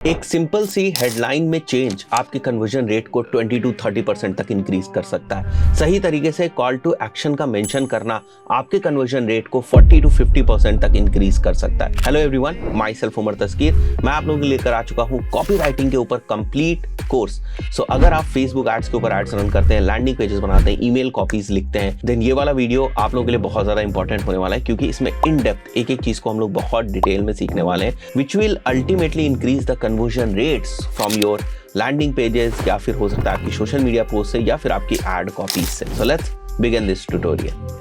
एक सिंपल सी हेडलाइन में चेंज आपके कन्वर्जन रेट को 20 to 30% तक इंक्रीज कर सकता है। सही तरीके से कॉल टू एक्शन का मेंशन करना आपके कन्वर्जन रेट को 40 to 50% तक इंक्रीज कर सकता है। Hello everyone, myself Umar Taskeer, मैं आप लोगों के लिए लेकर आ चुका हूँ कॉपी राइटिंग के ऊपर कंप्लीट कोर्स। सो अगर आप फेसबुक एड्स के ऊपर एड्स रन करते हैं, लैंडिंग पेजेस बनाते हैं, ईमेल कॉपीज लिखते हैं, देन ये वाला वीडियो आप लोगों के लिए बहुत ज्यादा इंपॉर्टेंट होने वाला है, क्योंकि इसमें इन डेप्थ एक एक चीज को हम लोग बहुत डिटेल में सीखने वाले हैं, which will ultimately increase the conversion rates from your landing pages, या फिर हो सकता है आपकी सोशल मीडिया पोस्ट से, या फिर आपकी एड कॉपीज से। So let's begin this tutorial.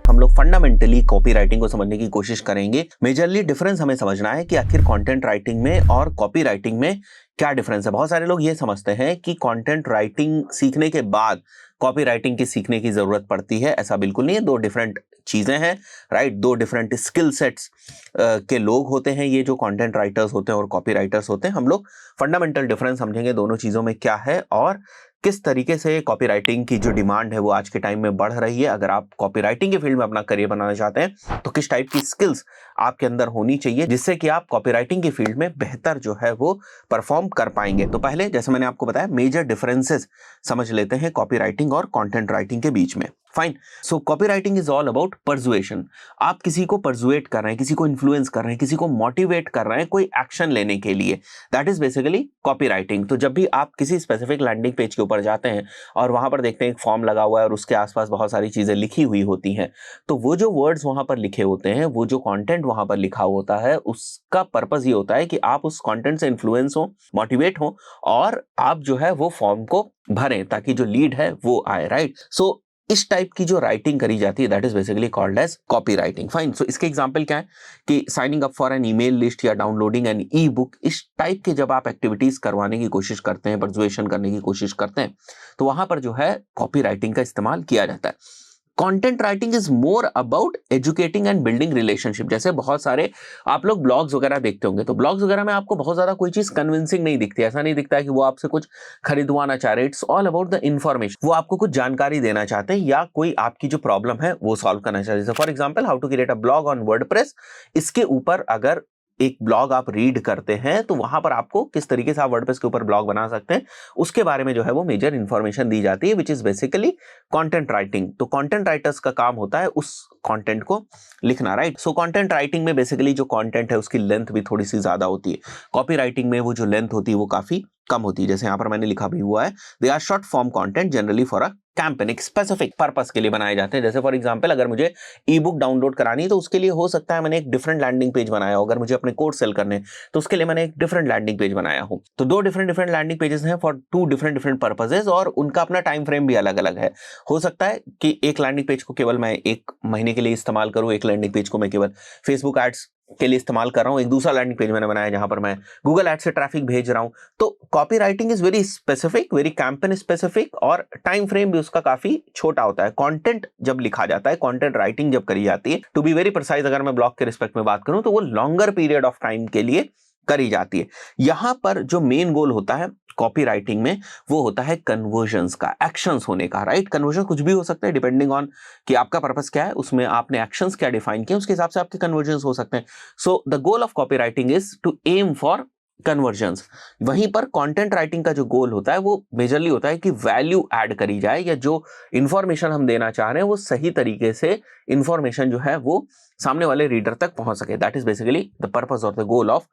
हम लोग फंडामेंटली कॉपी राइटिंग को समझने की कोशिश करेंगे। मेजरली डिफरेंस हमें समझना है कि आखिर कंटेंट राइटिंग में और कॉपी राइटिंग में क्या डिफरेंस है। बहुत सारे लोग ये समझते हैं कि कंटेंट राइटिंग सीखने के बाद कॉपी राइटिंग की सीखने की जरूरत पड़ती है। ऐसा बिल्कुल नहीं है, दो डिफरेंट चीजें हैं, राइट। दो डिफरेंट स्किल सेट्स के लोग होते हैं, ये जो कंटेंट राइटर्स होते हैं और कॉपी राइटर्स होते हैं। हम लोग फंडामेंटल डिफरेंस समझेंगे दोनों चीजों में क्या है और किस तरीके से कॉपी राइटिंग की जो डिमांड है वो आज के टाइम में बढ़ रही है। अगर आप कॉपी राइटिंग के फील्ड में अपना करियर बनाना चाहते हैं तो किस टाइप की स्किल्स आपके अंदर होनी चाहिए जिससे कि आप कॉपी राइटिंग के फील्ड में बेहतर जो है वो परफॉर्म कर पाएंगे। तो पहले जैसे मैंने आपको बताया, मेजर डिफरेंसेस समझ लेते हैं कॉपी राइटिंग और कंटेंट राइटिंग के बीच में। Fine. So copy writing is all about persuasion. आप किसी को परसुएट कर रहे हैं, किसी को इन्फ्लुएंस कर रहे हैं, किसी को मोटिवेट कर रहे हैं कोई एक्शन लेने के लिए, that is basically copy writing. तो जब भी आप किसी स्पेसिफिक लैंडिंग पेज के ऊपर जाते हैं और वहां पर देखते हैं एक फॉर्म लगा हुआ है और उसके आसपास बहुत सारी चीजें लिखी हुई होती हैं, तो वो जो वर्ड्स वहां पर लिखे होते हैं, वो जो कंटेंट वहां पर लिखा होता है, उसका पर्पस ये होता है कि आप उस कंटेंट से इन्फ्लुएंस हो, मोटिवेट हो और आप जो है वो फॉर्म को भरें ताकि जो लीड है वो आए, राइट। सो इस टाइप की जो राइटिंग करी जाती है that is basically called as copy writing. Fine. So इसके एग्जांपल क्या है कि signing up for an email list या डाउनलोडिंग एन ई बुक, इस टाइप के जब आप एक्टिविटीज करवाने की कोशिश करते हैं, परसुएशन करने की कोशिश करते हैं, तो वहां पर जो है कॉपी राइटिंग का इस्तेमाल किया जाता है। Content writing is more about educating and building relationship. जैसे बहुत सारे आप लोग ब्लॉग्स वगैरह देखते होंगे, तो ब्लॉग्स वगैरह में आपको बहुत ज्यादा कोई चीज कन्विंसिंग नहीं दिखती। ऐसा नहीं दिखता है कि वो आपसे कुछ खरीदवाना चाह रहे। It's all about the information. वो आपको कुछ जानकारी देना चाहते हैं या कोई आपकी जो प्रॉब्लम है वो सॉल्व करना चाहते हैं। For example, how to create a blog on WordPress, इसके ऊपर अगर एक ब्लॉग आप रीड करते हैं तो वहां पर आपको किस तरीके से आप वर्डप्रेस के ऊपर ब्लॉग बना सकते हैं उसके बारे में जो है वो मेजर इंफॉर्मेशन दी जाती है, which is basically content writing. तो कंटेंट राइटर्स का काम होता है उस कंटेंट को लिखना, राइट। सो कंटेंट राइटिंग में बेसिकली जो कंटेंट है उसकी लेंथ भी थोड़ी सी ज्यादा होती है। कॉपी राइटिंग में वो जो लेंथ होती है वो काफी कम होती है। जैसे यहां पर मैंने लिखा भी हुआ है, they are short form content generally for a campaign, एक स्पेसिफिक पर्पस के लिए बनाए जाते हैं। जैसे फॉर एग्जांपल, अगर मुझे ई बुक डाउनलोड करानी है तो उसके लिए हो सकता है मैंने एक डिफरेंट लैंडिंग पेज बनाया हो। अगर मुझे अपने कोर्स सेल करने हैं तो उसके लिए मैंने एक डिफरेंट लैंडिंग पेज बनाया हो। तो दो डिफरेंट लैंडिंग पेजेस हैं फॉर टू डिफरेंट पर्पसेस और उनका अपना टाइम फ्रेम भी अलग अलग है। हो सकता है कि एक लैंडिंग पेज को केवल मैं एक महीने के लिए इस्तेमाल करूं, एक लैंडिंग पेज को मैं केवल फेसबुक एड्स के लिए इस्तेमाल कर रहा हूं, एक दूसरा लैंडिंग पेज मैंने बनाया जहां पर मैं गूगल एड से ट्रैफिक भेज रहा हूं। तो copy writing is very specific, very campaign specific, और टाइम फ्रेम भी उसका काफी छोटा होता है। कंटेंट जब लिखा जाता है, कंटेंट राइटिंग जब करी जाती है, टू बी वेरी प्रिसाइज, अगर मैं ब्लॉग के रिस्पेक्ट में बात करूं तो वो लॉन्गर पीरियड ऑफ टाइम के लिए करी जाती है। यहां पर जो मेन गोल होता है कॉपी राइटिंग में वो होता है कन्वर्जन्स का, एक्शंस होने का, राइट। कन्वर्जन कुछ भी हो सकता है डिपेंडिंग ऑन कि आपका पर्पस क्या है, उसमें आपने एक्शंस क्या डिफाइन किए, उसके हिसाब से आपके कन्वर्जन्स हो सकते हैं। So the goal of copy writing is to aim for conversions. वहीं पर कंटेंट राइटिंग का जो गोल होता है वो मेजरली होता है कि वैल्यू ऐड करी जाए, या जो इंफॉर्मेशन हम देना चाह रहे हैं वो सही तरीके से इंफॉर्मेशन जो है वो सामने वाले रीडर तक पहुंच सके। That is basically the purpose और the goal of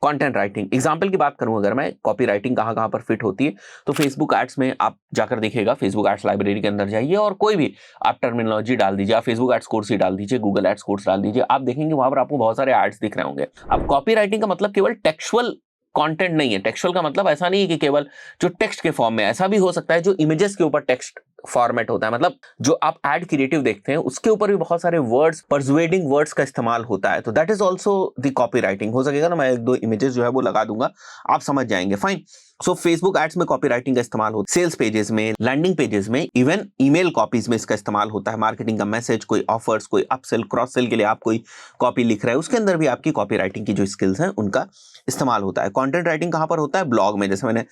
content writing. Example की बात करूं अगर मैं, कॉपी राइटिंग कहां कहां पर फिट होती है, तो फेसबुक एड्स में आप जाकर देखिएगा, फेसबुक एड्स लाइब्रेरी के अंदर जाइए और कोई भी आप टर्मिनोलॉजी डाल दीजिए, आप फेसबुक एड्स कोर्स ही डाल दीजिए, गूगल एड्स कोर्स डाल दीजिए, आप देखेंगे वहां पर आपको बहुत सारे एड्स दिख रहे होंगे। अब कॉपी राइटिंग का मतलब केवल टेक्सुअल कंटेंट नहीं है। टेक्सुअल का मतलब ऐसा नहीं है कि केवल जो टेक्स्ट के फॉर्म में, ऐसा भी हो सकता है जो इमेजेस के ऊपर टेक्स्ट फॉर्मेट होता है। मतलब जो आप एड क्रिएटिव देखते हैं उसके ऊपर भी बहुत सारे वर्ड्स, परसुएडिंग वर्ड्स का इस्तेमाल होता है। तो that is also the copy writing. हो सकेगा ना, मैं एक दो इमेजेस जो है वो लगा दूंगा, आप समझ जाएंगे। फाइन। सो फेसबुक एड्स में कॉपी राइटिंग का इस्तेमाल होता है, सेल्स पेजेस में, लैंडिंग पेजेस में, इवन ईमेल कॉपीज में इसका इस्तेमाल होता है। मार्केटिंग का मैसेज, कोई ऑफर्स, कोई अपसेल, क्रॉस सेल के लिए आप कोई कॉपी लिख रहे हैं, उसके अंदर भी आपकी कॉपी राइटिंग की जो स्किल्स हैं उनका इस्तेमाल होता है। कंटेंट राइटिंग कहां पर होता है? ब्लॉग में। जैसे मैंने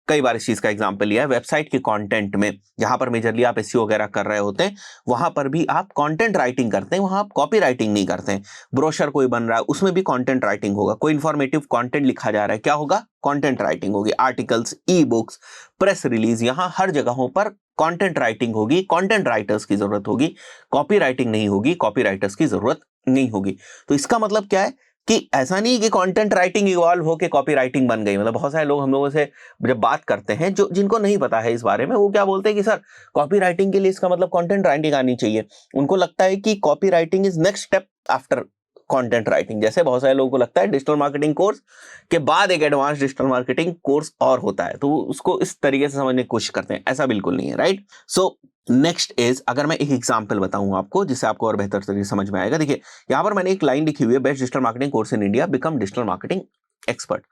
कई बार इस चीज का एग्जांपल लिया है, वेबसाइट के कंटेंट में जहां पर मेजरली आप एसईओ वगैरह कर रहे होते हैं, वहां पर भी आप कंटेंट राइटिंग करते हैं, वहां आप कॉपी राइटिंग नहीं करते हैं। ब्रोशर कोई बन रहा है, उसमें भी कंटेंट राइटिंग होगा। कोई इंफॉर्मेटिव कंटेंट लिखा जा रहा है, क्या होगा? कंटेंट राइटिंग होगी। Articles, e books, press release, यहां हर जगहों पर कंटेंट राइटिंग होगी। कंटेंट राइटर्स की जरूरत होगी, कॉपी राइटिंग नहीं होगी, कॉपी राइटर्स की जरूरत नहीं होगी। तो इसका मतलब क्या है कि ऐसा नहीं कि कंटेंट राइटिंग इवॉल्व होकर कॉपी राइटिंग बन गई। मतलब बहुत सारे लोग हम लोगों से जब बात करते हैं, जो जिनको नहीं पता है इस बारे में, वो क्या बोलते हैं कि सर कॉपी राइटिंग के लिए इसका मतलब कंटेंट राइटिंग आनी चाहिए। उनको लगता है कि copy writing is next step after content writing. जैसे बहुत सारे लोगों को लगता है डिजिटल मार्केटिंग कोर्स के बाद एक एडवांस डिजिटल मार्केटिंग कोर्स और होता है, तो उसको इस तरीके से समझने की कोशिश करते हैं। ऐसा बिल्कुल नहीं है, राइट। सो नेक्स्ट इज, अगर मैं एक एग्जांपल बताऊं आपको जिससे आपको और बेहतर तरीके से समझ में आएगा। देखिए यहां पर मैंने एक लाइन लिखी हुई है, best digital marketing course in India, become digital marketing expert.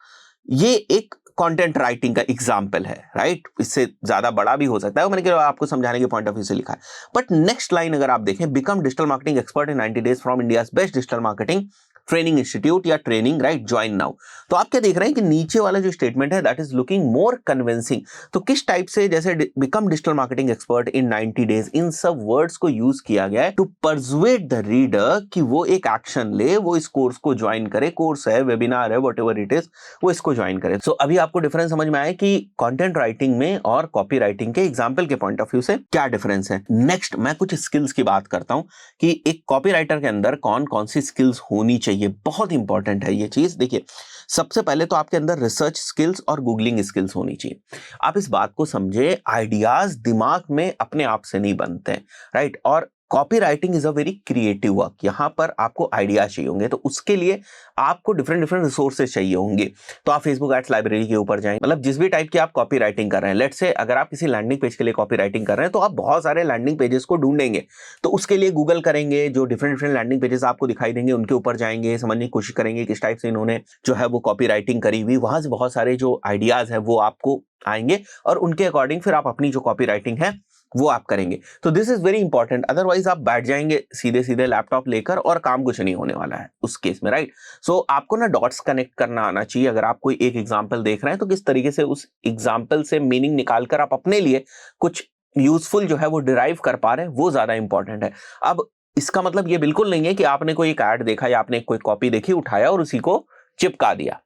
ये एक कंटेंट राइटिंग का एग्जांपल है, राइट। इससे ज्यादा बड़ा भी हो सकता है, मैंने केवल आपको समझाने के पॉइंट ऑफ व्यू से लिखा है। बट नेक्स्ट लाइन अगर आप देखें, become digital marketing expert in 90 days from India's best digital marketing training institute या ट्रेनिंग, राइट, ज्वाइन नाउ। तो आप क्या देख रहे हैं कि नीचे वाला जो स्टेटमेंट है that is looking more convincing. तो किस टाइप से, जैसे become digital marketing expert in 90 days, इन सब वर्ड्स को यूज किया गया है टू परसुएट द रीडर कि वो एक एक्शन ले, वो इस कोर्स को ज्वाइन करे। कोर्स है, वेबिनार है, व्हाटएवर इट इज, वो इसको ज्वाइन करे। सो अभी आपको डिफरेंस समझ में आया कि कंटेंट राइटिंग में और कॉपी राइटिंग के एग्जाम्पल के पॉइंट ऑफ व्यू से क्या डिफरेंस है। नेक्स्ट मैं कुछ स्किल्स की बात करता हूं कि एक कॉपी राइटर के अंदर कौन कौन सी स्किल्स होनी चाहिए। बहुत इंपॉर्टेंट है ये चीज। देखिए सबसे पहले तो आपके अंदर रिसर्च स्किल्स और गूगलिंग स्किल्स होनी चाहिए। आप इस बात को समझे, आइडियाज दिमाग में अपने आप से नहीं बनते हैं, राइट। और copy writing is a very creative work. यहां पर आपको आइडिया चाहिए होंगे, तो उसके लिए आपको डिफरेंट डिफरेंट रिसोर्सेज चाहिए होंगे। तो आप फेसबुक एड्स लाइब्रेरी के ऊपर जाएं, मतलब जिस भी टाइप की आप कॉपी राइटिंग कर रहे हैं। लेट्स से अगर आप किसी लैंडिंग पेज के लिए कॉपी राइटिंग कर रहे हैं, तो आप बहुत सारे लैंडिंग पेजेस को ढूंढेंगे। तो उसके लिए गूगल करेंगे, जो डिफरेंट डिफरेंट लैंडिंग पेजेस आपको दिखाई देंगे उनके ऊपर जाएंगे, समझने की कोशिश करेंगे किस टाइप से इन्होंने जो है वो कॉपी राइटिंग करी हुई। वहां से बहुत सारे जो आइडियाज है वो आपको आएंगे, और उनके अकॉर्डिंग फिर आप अपनी जो कॉपी राइटिंग है वो आप करेंगे। तो this is very important. Otherwise आप बैठ जाएंगे सीधे सीधे लैपटॉप लेकर और काम कुछ नहीं होने वाला है उस केस में, राइट। सो आपको ना डॉट्स कनेक्ट करना आना चाहिए। अगर आप कोई एक एग्जांपल देख रहे हैं, तो किस तरीके से उस एग्जांपल से मीनिंग निकालकर आप अपने लिए कुछ यूजफुल जो है वो डिराइव कर पा रहे हैं, वो ज्यादा इंपॉर्टेंट है। अब इसका मतलब ये बिल्कुल नहीं है कि आपने कोई एक ऐड देखा या आपने कोई कॉपी देखी, उठाया और उसी को चिपका दिया,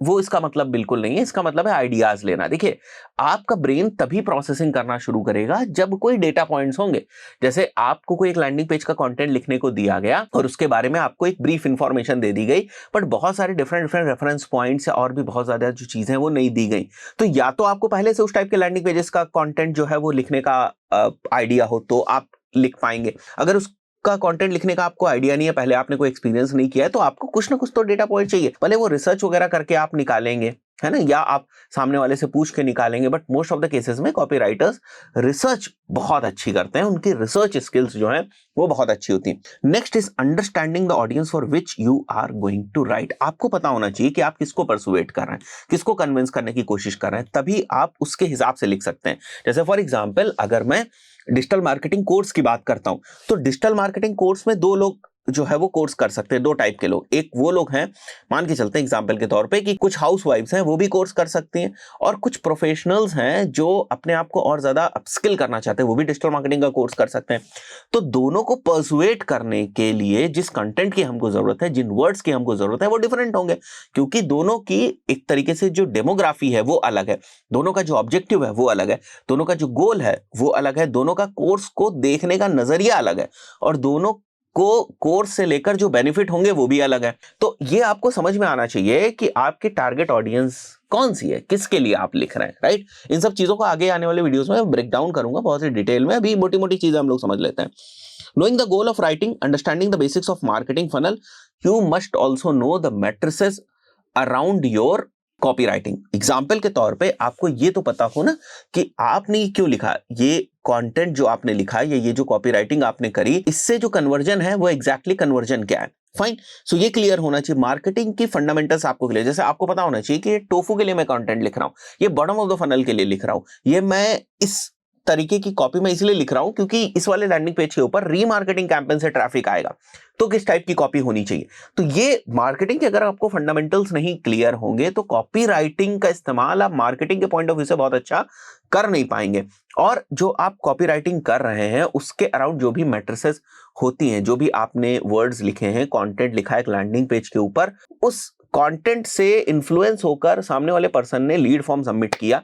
वो इसका मतलब बिल्कुल नहीं है। इसका मतलब है आइडियाज लेना। देखिए आपका ब्रेन तभी प्रोसेसिंग करना शुरू करेगा जब कोई डेटा पॉइंट्स होंगे। जैसे आपको कोई एक लैंडिंग पेज का कंटेंट लिखने को दिया गया और उसके बारे में आपको एक ब्रीफ इंफॉर्मेशन दे दी गई, बट बहुत सारे डिफरेंट डिफरेंट रेफरेंस पॉइंट्स और भी बहुत ज्यादा जो चीजें वो नहीं दी गई। तो या तो आपको पहले से उस टाइप के लैंडिंग पेजेस का कंटेंट जो है वो लिखने का आइडिया हो, तो आप लिख पाएंगे। अगर उस का कंटेंट लिखने का आपको आइडिया नहीं है, पहले आपने कोई एक्सपीरियंस नहीं किया है, तो आपको कुछ ना कुछ तो डेटा पॉइंट चाहिए। भले वो रिसर्च वगैरह करके आप निकालेंगे, है ना, या आप सामने वाले से पूछ के निकालेंगे, but most of the cases में कॉपी राइटर्स रिसर्च बहुत अच्छी करते हैं। उनकी रिसर्च स्किल्स जो है वो बहुत अच्छी होती है। Next is understanding the audience for which you are going to write. आपको पता होना चाहिए कि आप किसको परसुएट कर रहे हैं, किसको कन्विंस करने की कोशिश कर रहे हैं, तभी आप उसके हिसाब से लिख सकते हैं। जैसे फॉर एग्जाम्पल अगर मैं डिजिटल मार्केटिंग कोर्स की बात करता हूं, तो डिजिटल मार्केटिंग कोर्स में दो लोग जो है वो कोर्स कर सकते हैं, दो टाइप के लोग। एक वो लोग हैं, मान के चलते हैं एग्जांपल के तौर पे कि कुछ हाउसवाइफ्स हैं, वो भी कोर्स कर सकती हैं, और कुछ प्रोफेशनल्स हैं जो अपने आप को और ज्यादा अपस्किल करना चाहते हैं, वो भी डिजिटल मार्केटिंग का कोर्स कर सकते हैं। तो दोनों को परसुएट करने के लिए जिस कंटेंट की हमको जरूरत है, जिन वर्ड्स की हमको जरूरत है, वो डिफरेंट होंगे, क्योंकि दोनों की एक तरीके से जो डेमोग्राफी है वो अलग है, दोनों का जो ऑब्जेक्टिव है वो अलग है, दोनों का जो गोल है वो अलग है, दोनों का कोर्स को देखने का नजरिया अलग है, और दोनों को कोर्स से लेकर जो बेनिफिट होंगे वो भी अलग है। तो ये आपको समझ में आना चाहिए कि आपकी टारगेट ऑडियंस कौन सी है, किसके लिए आप लिख रहे हैं, राइट। इन सब चीजों को आगे आने वाले वीडियोस में ब्रेक डाउन करूंगा बहुत ही डिटेल में। अभी मोटी मोटी चीजें हम लोग समझ लेते हैं। Knowing the goal of writing, understanding the basics of marketing funnel, you must also know the matrices around your copy writing. Example के तौर पे आपको ये तो पता हो ना कि आपने ये क्यों लिखा, ये कंटेंट जो आपने लिखा है, ये जो कॉपी राइटिंग आपने करी, इससे जो कन्वर्जन है वो एग्जैक्टली कन्वर्जन क्या है। फाइन, सो ये क्लियर होना चाहिए। मार्केटिंग की फंडामेंटल्स आपको क्लियर, जैसे आपको पता होना चाहिए कि ये टोफू के लिए मैं कंटेंट लिख रहा हूं, ये बॉटम ऑफ द फनल के लिए लिख रहा हूं, ये मैं इस तरीके की कॉपी मैं इसलिए लिख रहा हूं क्योंकि इस वाले लैंडिंग पेज के ऊपर रीमार्केटिंग कैंपेन से ट्रैफिक आएगा, तो किस टाइप की कॉपी होनी चाहिए। तो ये मार्केटिंग के अगर आपको फंडामेंटल्स नहीं क्लियर होंगे तो कॉपी राइटिंग का इस्तेमाल आप मार्केटिंग के पॉइंट ऑफ व्यू से बहुत अच्छा कर नहीं पाएंगे। और जो आप कॉपी राइटिंग कर रहे हैं उसके अराउंड जो भी मैट्रिसेस होती हैं, जो भी आपने वर्ड्स लिखे हैं, कंटेंट लिखा है एक लैंडिंग पेज के ऊपर, उस कंटेंट से इन्फ्लुएंस होकर सामने वाले पर्सन ने लीड फॉर्म सबमिट किया,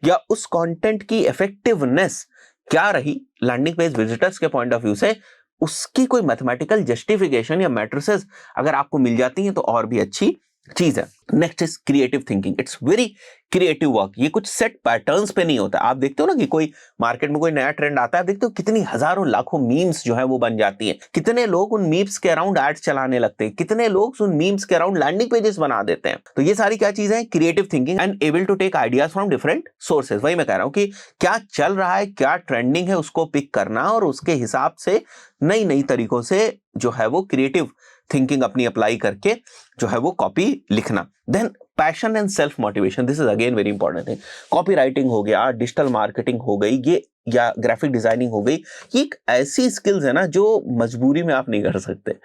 या उस कंटेंट की इफेक्टिवनेस क्या रही लैंडिंग पेज विजिटर्स के पॉइंट ऑफ व्यू से, उसकी कोई मैथमेटिकल जस्टिफिकेशन या मैट्रिसेस अगर आपको मिल जाती हैं तो और भी अच्छी चीज है। Next is creative thinking. It's very creative work. ये कुछ सेट पैटर्न्स पे नहीं होता। आप देखते हो ना कि कोई मार्केट में कोई नया ट्रेंड आता है, आप देखते हो कितनी हजारों लाखों मीम्स जो है वो बन जाती हैं, कितने लोग उन मीम्स के अराउंड एड्स चलाने लगते हैं, कितने लोग उन मीम्स के अराउंड लैंडिंग पेजेस बना देते हैं। तो ये सारी क्या चीजें हैं? Creative thinking and able to take ideas from different sources. वही मैं कह रहा हूं कि क्या चल रहा है, क्या ट्रेंडिंग है, उसको पिक करना और उसके हिसाब से नई नई तरीकों से जो है वो क्रिएटिव थिंकिंग अपनी अप्लाई करके जो है वो कॉपी लिखना। Then passion and self motivation, this is again very important thing. Copy writing हो गया, डिजिटल मार्केटिंग हो गई, ये या ग्राफिक डिजाइनिंग हो गई, ये एक ऐसी स्किल्स है ना जो मजबूरी में आप नहीं कर सकते।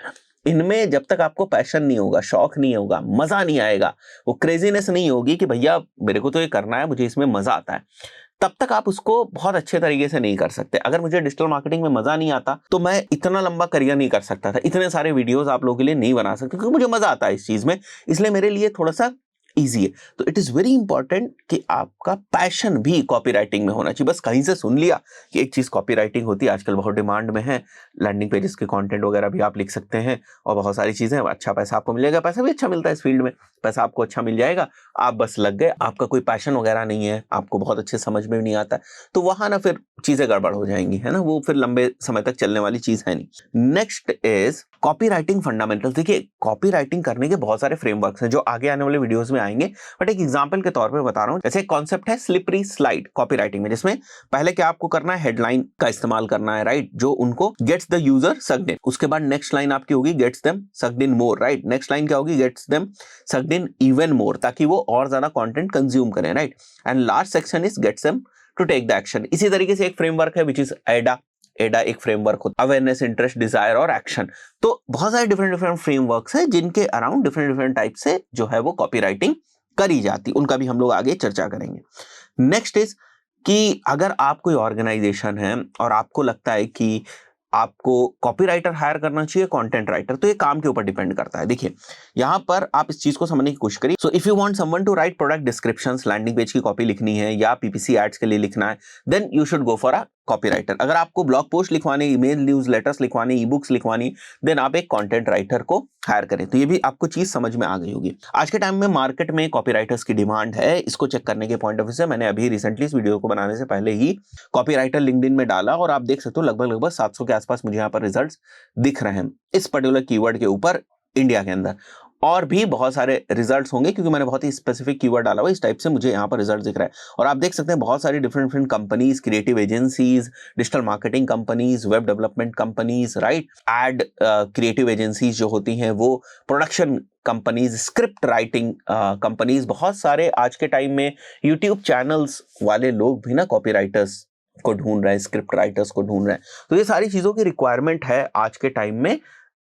इनमें जब तक आपको पैशन नहीं होगा, शौक नहीं होगा, मजा नहीं आएगा, वो क्रेजीनेस नहीं होगी कि भैया मेरे को तो ये करना है, मुझे इसमें मजा आता है, तब तक आप उसको बहुत अच्छे तरीके से नहीं कर सकते। अगर मुझे डिजिटल मार्केटिंग में मजा नहीं आता तो मैं इतना लंबा करियर नहीं कर सकता था, इतने सारे वीडियोस आप लोगों के लिए नहीं बना सकते, क्योंकि मुझे मजा आता है इस चीज में, इसलिए मेरे लिए थोड़ा सा ईजी है। तो इट इज वेरी इंपॉर्टेंट कि आपका पैशन भी कॉपी राइटिंग में होना चाहिए। बस कहीं से सुन लिया कि एक चीज कॉपी राइटिंग होती है, आजकल बहुत डिमांड में है, लैंडिंग पेजेस के कंटेंट वगैरह भी आप लिख सकते हैं और बहुत सारी चीजें, अच्छा पैसा आपको मिलेगा, पैसा भी अच्छा मिलता है इस फील्ड में, पैसा आपको अच्छा मिल जाएगा, आप बस लग गए, आपका कोई पैशन वगैरह नहीं है, आपको बहुत अच्छे समझ में भी नहीं आता, तो वहां ना फिर चीजें गड़बड़ हो जाएंगी, है ना, वो फिर लंबे समय तक चलने वाली चीज है नहीं। Next is copy writing fundamentals. देखिए कॉपी राइटिंग करने के बहुत सारे फ्रेमवर्क्स हैं जो आगे आने वाले वीडियोस में आएंगे, बट एक एग्जांपल के तौर पे बता रहा हूं। जैसे कॉन्सेप्ट है स्लिपरी स्लाइड कॉपी राइटिंग में, जिसमें पहले क्या आपको करना है, हेडलाइन का इस्तेमाल करना है, राइट, जो उनको gets the user sucked in. उसके बाद नेक्स्ट लाइन आपकी होगी gets them sucked in more, right. Next line क्या होगी, gets them sucked in even more, ताकि वो और ज्यादा कंटेंट कंज्यूम करें, right. And last section is gets them to take the action. इसी तरीके से एक फ्रेमवर्क है विच इज एडा। एडा एक फ्रेमवर्क होता है, अवेयरनेस, इंटरेस्ट, डिजायर और एक्शन। तो बहुत सारे डिफरेंट डिफरेंट फ्रेमवर्क्स हैं जिनके अराउंड डिफरेंट डिफरेंट टाइप से जो है वो कॉपी राइटिंग करी जाती, उनका भी हम लोग आगे चर्चा करेंगे। नेक्स्ट इज कि अगर आप कोई ऑर्गेनाइजेशन है और आपको लगता है कि आपको कॉपीराइटर हायर करना चाहिए, कंटेंट राइटर, तो ये काम के ऊपर डिपेंड करता है। देखिए यहां पर आप इस चीज को समझने की कोशिश करिए। So if you want someone to write product descriptions, landing page की कॉपी लिखनी है या पीपीसी एड्स के लिए लिखना है, then you should go for a copywriter. अगर आपको ब्लॉग पोस्ट लिखवाने, ईमेल न्यूज लेटर्स लिखवाने, ई बुक्स लिखवानी, देन आप एक कंटेंट राइटर को हायर करें। तो ये भी आपको चीज समझ में आ गई होगी। आज के टाइम में मार्केट में कॉपीराइटर्स की डिमांड है, इसको चेक करने के पॉइंट ऑफ व्यू से मैंने अभी रिसेंटली इस वीडियो को बनाने से पहले ही कॉपीराइटर लिंक्डइन में डाला और आप देख सकते हो लगभग 700 के आसपास मुझे यहाँ पर रिजल्ट्स दिख रहे हैं इस पर्टिकुलर कीवर्ड के ऊपर इंडिया के अंदर। और भी बहुत सारे रिजल्ट्स होंगे क्योंकि मैंने बहुत ही स्पेसिफिक कीवर्ड डाला हुआ, इस टाइप से मुझे यहाँ पर रिजल्ट दिख रहा है। और आप देख सकते हैं बहुत सारी different different companies, creative agencies, digital marketing companies, web development companies, right, ad creative agencies जो होती हैं वो, production companies, script writing companies, बहुत सारे आज के टाइम में यूट्यूब चैनल्स वाले लोग भी ना कॉपी राइटर्स को ढूंढ रहे हैं, स्क्रिप्ट राइटर्स को ढूंढ रहे हैं। तो ये सारी चीजों की रिक्वायरमेंट है आज के टाइम में,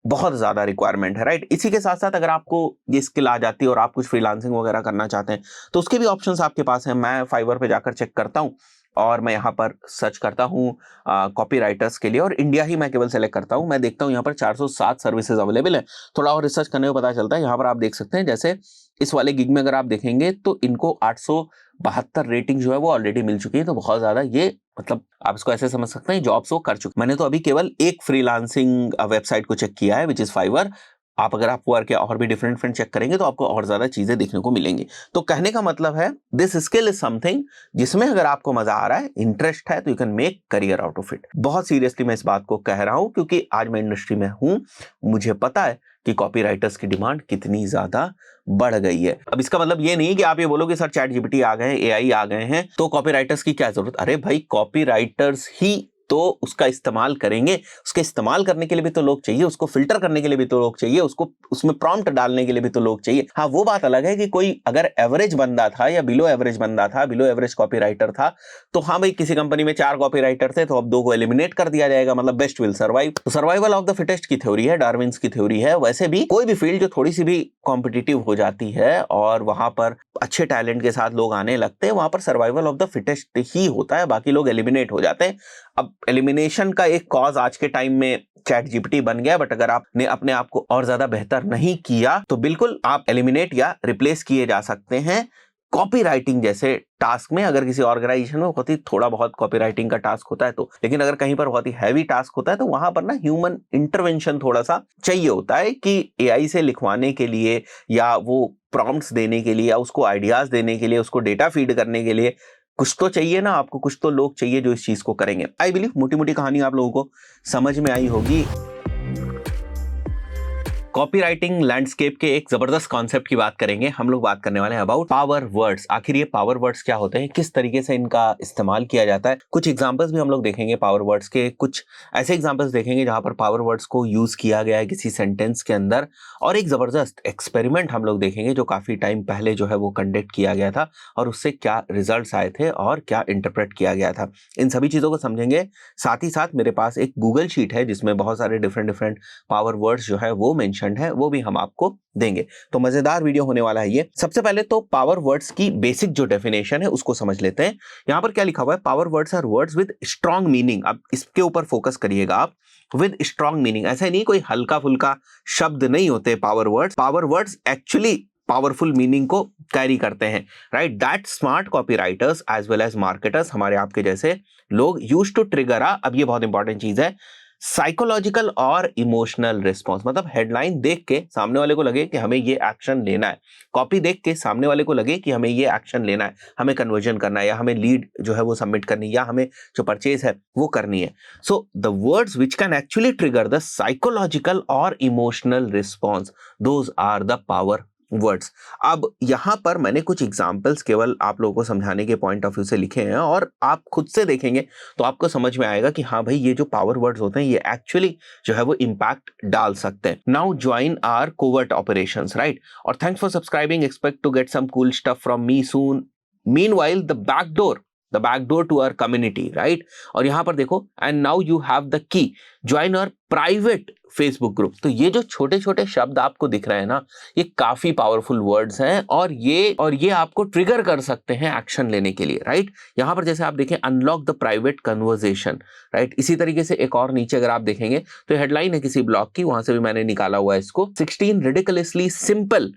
बहुत ज्यादा रिक्वायरमेंट है, राइट। इसी के साथ साथ अगर आपको ये स्किल आ जाती है और आप कुछ फ्रीलांसिंग वगैरह करना चाहते हैं तो उसके भी ऑप्शंस आपके पास हैं। मैं फाइवर पे जाकर चेक करता हूँ और मैं यहाँ पर सर्च करता हूँ कॉपी राइटर्स के लिए, और इंडिया ही मैं केवल सेलेक्ट करता हूँ। मैं देखता हूँ यहाँ पर 407 सर्विसेज अवेलेबल है। थोड़ा और रिसर्च करने में पता चलता है। यहाँ पर आप देख सकते हैं जैसे इस वाले गिग में अगर आप देखेंगे तो इनको 872 रेटिंग जो है वो ऑलरेडी मिल चुकी है। तो बहुत ज्यादा ये, मतलब आप इसको ऐसे समझ सकते हैं जॉब्स वो कर चुके। मैंने तो अभी केवल एक फ्रीलांसिंग वेबसाइट को चेक किया है विच इज फाइवर। आप अगर आप वर्क या और भी डिफरेंट चेक करेंगे तो आपको और ज्यादा चीजें देखने को मिलेंगी। तो कहने का मतलब है दिस स्किल इज समथिंग जिसमें अगर आपको मजा आ रहा है, इंटरेस्ट है, तो you can make career out of it. बहुत सीरियसली मैं इस बात को कह रहा हूं क्योंकि आज मैं इंडस्ट्री में हूं, मुझे पता है कि कॉपीराइटर्स की डिमांड कितनी ज्यादा बढ़ गई है। अब इसका मतलब ये नहीं कि आप ये बोलो कि सर चैट जीपीटी आ गए हैं, एआई आ गए हैं, तो कॉपीराइटर्स की क्या जरूरत। अरे भाई कॉपीराइटर्स ही तो उसका इस्तेमाल करेंगे। उसके इस्तेमाल करने के लिए भी तो लोग चाहिए, उसको फिल्टर करने के लिए भी तो लोग चाहिए, उसको उसमें प्रॉम्प्ट डालने के लिए भी तो लोग चाहिए। हाँ, वो बात अलग है कि कोई अगर एवरेज बंदा था या बिलो एवरेज बंदा था, बिलो एवरेज कॉपीराइटर था, तो हाँ भाई, किसी कंपनी में 4 कॉपीराइटर थे तो अब 2 को एलिमिनेट कर दिया जाएगा, मतलब बेस्ट विल सर्वाइव। तो सर्वाइवल ऑफ द फिटेस्ट की थ्योरी है, डार्विन्स की थ्योरी है। वैसे भी कोई भी फील्ड जो थोड़ी सी भी कॉम्पिटिटिव हो जाती है और वहां पर अच्छे टैलेंट के साथ लोग आने लगते हैं, वहां पर सर्वाइवल ऑफ द फिटेस्ट ही होता है, बाकी लोग एलिमिनेट हो जाते हैं। अब एलिमिनेशन का एक कॉज आज के टाइम में चैट जीपीटी बन गया, बट अगर आपने अपने आप को और ज्यादा बेहतर नहीं किया तो बिल्कुल आप एलिमिनेट या रिप्लेस किए जा सकते हैं। कॉपी राइटिंग जैसे टास्क में, अगर किसी ऑर्गेनाइजेशन में बहुत ही थोड़ा बहुत कॉपी राइटिंग का टास्क होता है तो, लेकिन अगर कहीं पर बहुत ही हैवी टास्क होता है तो वहां पर ना ह्यूमन इंटरवेंशन थोड़ा सा चाहिए होता है कि एआई से लिखवाने के लिए या वो प्रॉम्प्ट्स देने के लिए या उसको आइडियाज देने के लिए, उसको डेटा फीड करने के लिए कुछ तो चाहिए ना, आपको कुछ तो लोग चाहिए जो इस चीज को करेंगे। आई बिलीव मोटी मोटी कहानी आप लोगों को समझ में आई होगी। कॉपीराइटिंग लैंडस्केप के एक जबरदस्त कॉन्सेप्ट की बात करेंगे। हम लोग बात करने वाले हैं अबाउट पावर वर्ड्स। आखिर ये पावर वर्ड्स क्या होते हैं, किस तरीके से इनका इस्तेमाल किया जाता है। कुछ एग्जांपल्स भी हम लोग देखेंगे पावर वर्ड्स के, कुछ ऐसे एग्जांपल्स देखेंगे जहां पर पावर वर्ड्स को यूज किया गया है किसी सेंटेंस के अंदर, और एक जबरदस्त एक्सपेरिमेंट हम लोग देखेंगे जो काफी टाइम पहले जो है वो कंडक्ट किया गया था और उससे क्या रिजल्ट आए थे और क्या इंटरप्रेट किया गया था। इन सभी चीजों को समझेंगे। साथ ही साथ मेरे पास एक गूगल शीट है जिसमें बहुत सारे डिफरेंट पावर वर्ड्स जो है वो मेंशन है, वो भी हम आपको देंगे। तो मजेदार वीडियो होने वाला है ये। सबसे पहले तो पावर वर्ड्स की बेसिक जो डेफिनेशन है उसको समझ लेते हैं। यहां पर क्या लिखा हुआ है, power words are words with strong meaning. अब इसके ऊपर फोकस करिएगा आप, विद स्ट्रॉन्ग मीनिंग। ऐसा नहीं कोई हल्का फुल्का शब्द नहीं होते power words. Power words actually powerful meaning को कैरी करते हैं, right. That smart copywriters as well as marketers, हमारे आपके जैसे लोग, यूज्ड टू ट्रिगर अब ये बहुत इंपॉर्टेंट चीज है, साइकोलॉजिकल और इमोशनल रिस्पॉन्स। मतलब हेडलाइन देख के सामने वाले को लगे कि हमें ये एक्शन लेना है, कॉपी देख के सामने वाले को लगे कि हमें ये एक्शन लेना है, हमें कन्वर्जन करना है, या हमें लीड जो है वो सबमिट करनी है, या हमें जो परचेज है वो करनी है। So the words which can actually trigger the psychological और emotional response, those are the power words. अब यहां पर मैंने कुछ एग्जांपल्स केवल आप लोगों को समझाने के पॉइंट ऑफ व्यू से लिखे हैं, और आप खुद से देखेंगे तो आपको समझ में आएगा कि हाँ भाई, ये जो पावर वर्ड्स होते हैं ये एक्चुअली जो है वो इंपैक्ट डाल सकते हैं। Now join our covert operations, right. और thanks for subscribing, expect to get some cool stuff from me soon. Meanwhile the backdoor to our community, right. और यहां पर देखो, and now you have the key, join our private Facebook group. तो ये जो छोटे छोटे शब्द आपको दिख रहे हैं ना, ये काफी पावरफुल वर्ड्स हैं, और ये आपको ट्रिगर कर सकते हैं एक्शन लेने के लिए, राइट। यहां पर जैसे आप देखें, unlock the private conversation, right. इसी तरीके से एक और नीचे अगर आप देखेंगे तो हेडलाइन है किसी ब्लॉग की, वहां से भी मैंने निकाला हुआ है इसको, 16 ridiculously simple